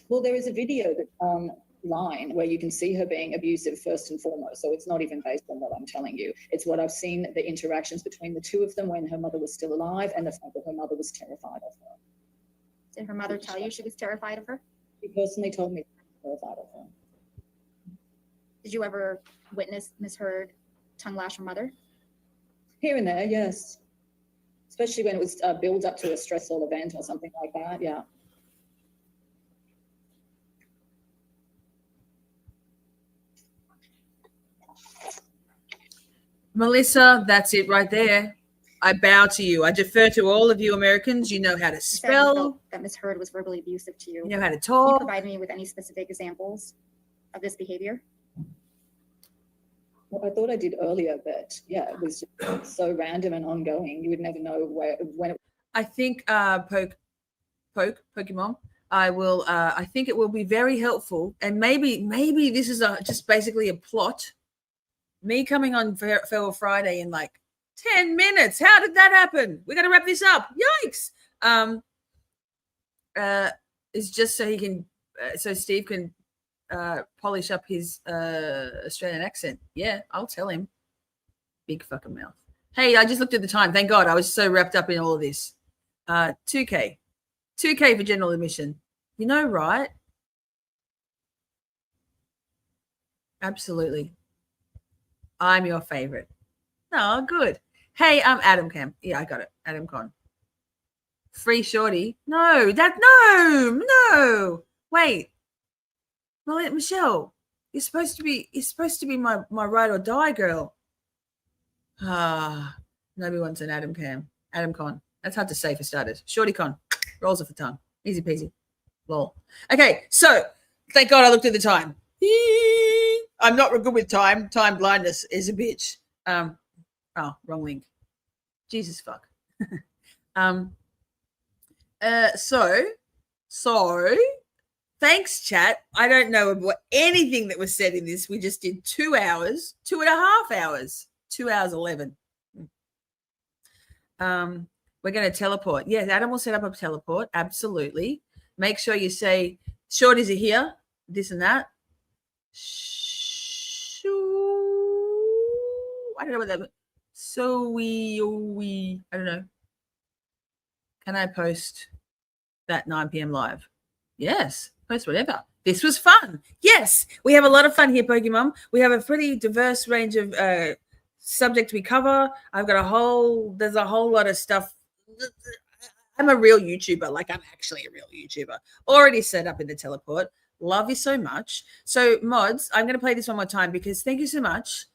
Well, there is a video that online where you can see her being abusive first and foremost. So it's not even based on what I'm telling you. It's what I've seen, the interactions between the two of them when her mother was still alive and the fact that her mother was terrified of her. Did her mother tell you she was terrified of her? She personally told me she was terrified of her. Did you ever witness Ms. Heard tongue lash her mother? Here and there, yes. Especially when it was a build up to a stressful event or something like that, yeah. Melissa, that's it right there. I bow to you. I defer to all of you Americans. You know how to You said you spell. felt that Ms. Heard was verbally abusive to you. You know how to Can you talk. provide me with any specific examples of this behavior? Well, I thought I did earlier, but yeah, it was just so random and ongoing. You would never know when it. I think Pokemon. I think it will be very helpful, and maybe this is just basically a plot. Me coming on Feral Friday in like 10 minutes. How did that happen? We got to wrap this up. Yikes! Is just so he can, so Steve can polish up his Australian accent. Yeah, I'll tell him. Big fucking mouth. Hey, I just looked at the time. Thank God, I was so wrapped up in all of this. 2K for general admission. You know, right? Absolutely. I'm your favorite. Oh, good. Hey, Adam Cam. Yeah, I got it. Adam Con. Free Shorty. No. Wait. Well, Michelle, you're supposed to be my ride or die girl. Nobody wants an Adam Cam. Adam Con. That's hard to say for starters. Shorty Con. Rolls off the tongue. Easy peasy. Lol. Okay, so thank God I looked at the time. I'm not good with time. Time blindness is a bitch. Wrong link. Jesus fuck. So thanks, chat. I don't know what anything that was said in this. We just did 2 hours, 2.5 hours, 2 hours 11. We're going to teleport. Yes, Adam will set up a teleport. Absolutely. Make sure you say, shorties are here, this and that. I don't know what that means. I don't know. Can I post that 9 p.m. live? Yes, post whatever. This was fun. Yes, we have a lot of fun here, Pokemon. We have a pretty diverse range of subjects we cover. There's a whole lot of stuff. I'm a real YouTuber. Like, I'm actually a real YouTuber. Already set up in the teleport. Love you so much. So, mods, I'm going to play this one more time because thank you so much.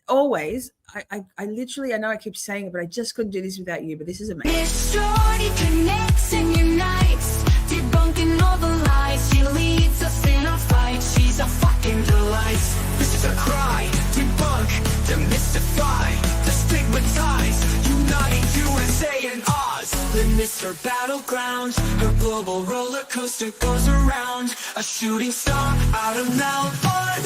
Always. I literally, I know I keep saying it, but I just couldn't do this without you. But this is amazing. Miss Shorty connects and unites, debunking all the lies. She leads us in a fight. She's a fucking delight. This is a cry. Debunk, demystify, destigmatize, unite USA and Oz. Then miss her battleground. Her global roller coaster goes around. A shooting star out of Melbourne.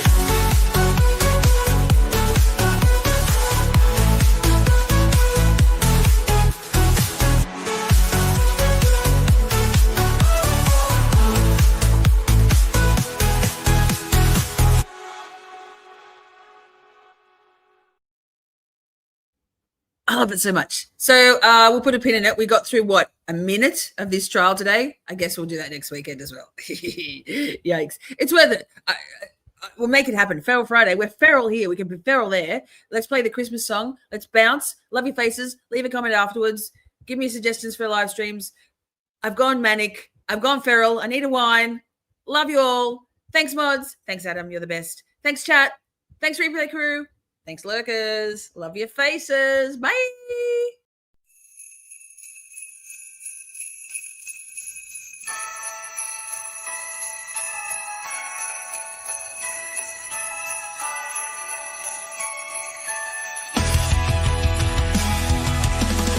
I love it so much. So we'll put a pin in it. We got through, a minute of this trial today? I guess we'll do that next weekend as well. Yikes. It's worth it. We'll make it happen. Feral Friday. We're feral here. We can be feral there. Let's play the Christmas song. Let's bounce. Love your faces. Leave a comment afterwards. Give me suggestions for live streams. I've gone manic. I've gone feral. I need a wine. Love you all. Thanks, mods. Thanks, Adam. You're the best. Thanks, chat. Thanks, replay crew. Thanks, lurkers. Love your faces. Bye.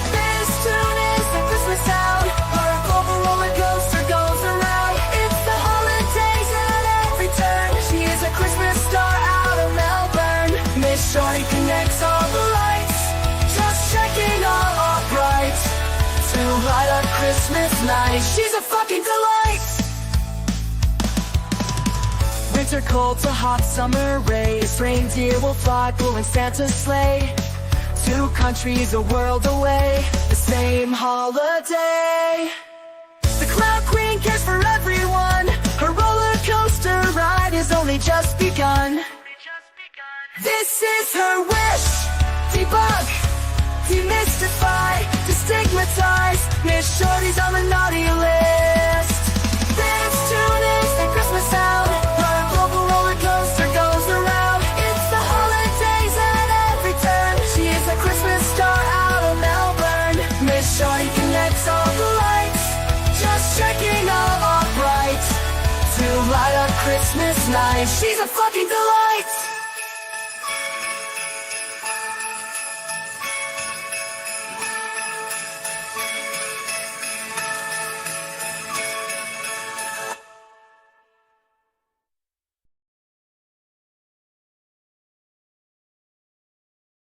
This tune is the Christmas sound. Our global roller coaster goes around. It's the holidays at every turn. She is a Christmas star out of Melbourne. Miss Shorty connects all the lights, just checking all our bright to light up Christmas night. She's a fucking delight. Winter cold to hot summer rays, reindeer will fly, pulling Santa's sleigh. 2 countries a world away, the same holiday. The Clown Queen cares for everyone. Her roller coaster ride has only just begun. This is her wish. Debunk, demystify, destigmatize. Miss Shorty's on the naughty list. This tune is the Christmas sound. Our global roller coaster goes around. It's the holidays at every turn. She is a Christmas star out of Melbourne. Miss Shorty connects all the lights, just checking all our bright to light up Christmas night. She's a fucking delight.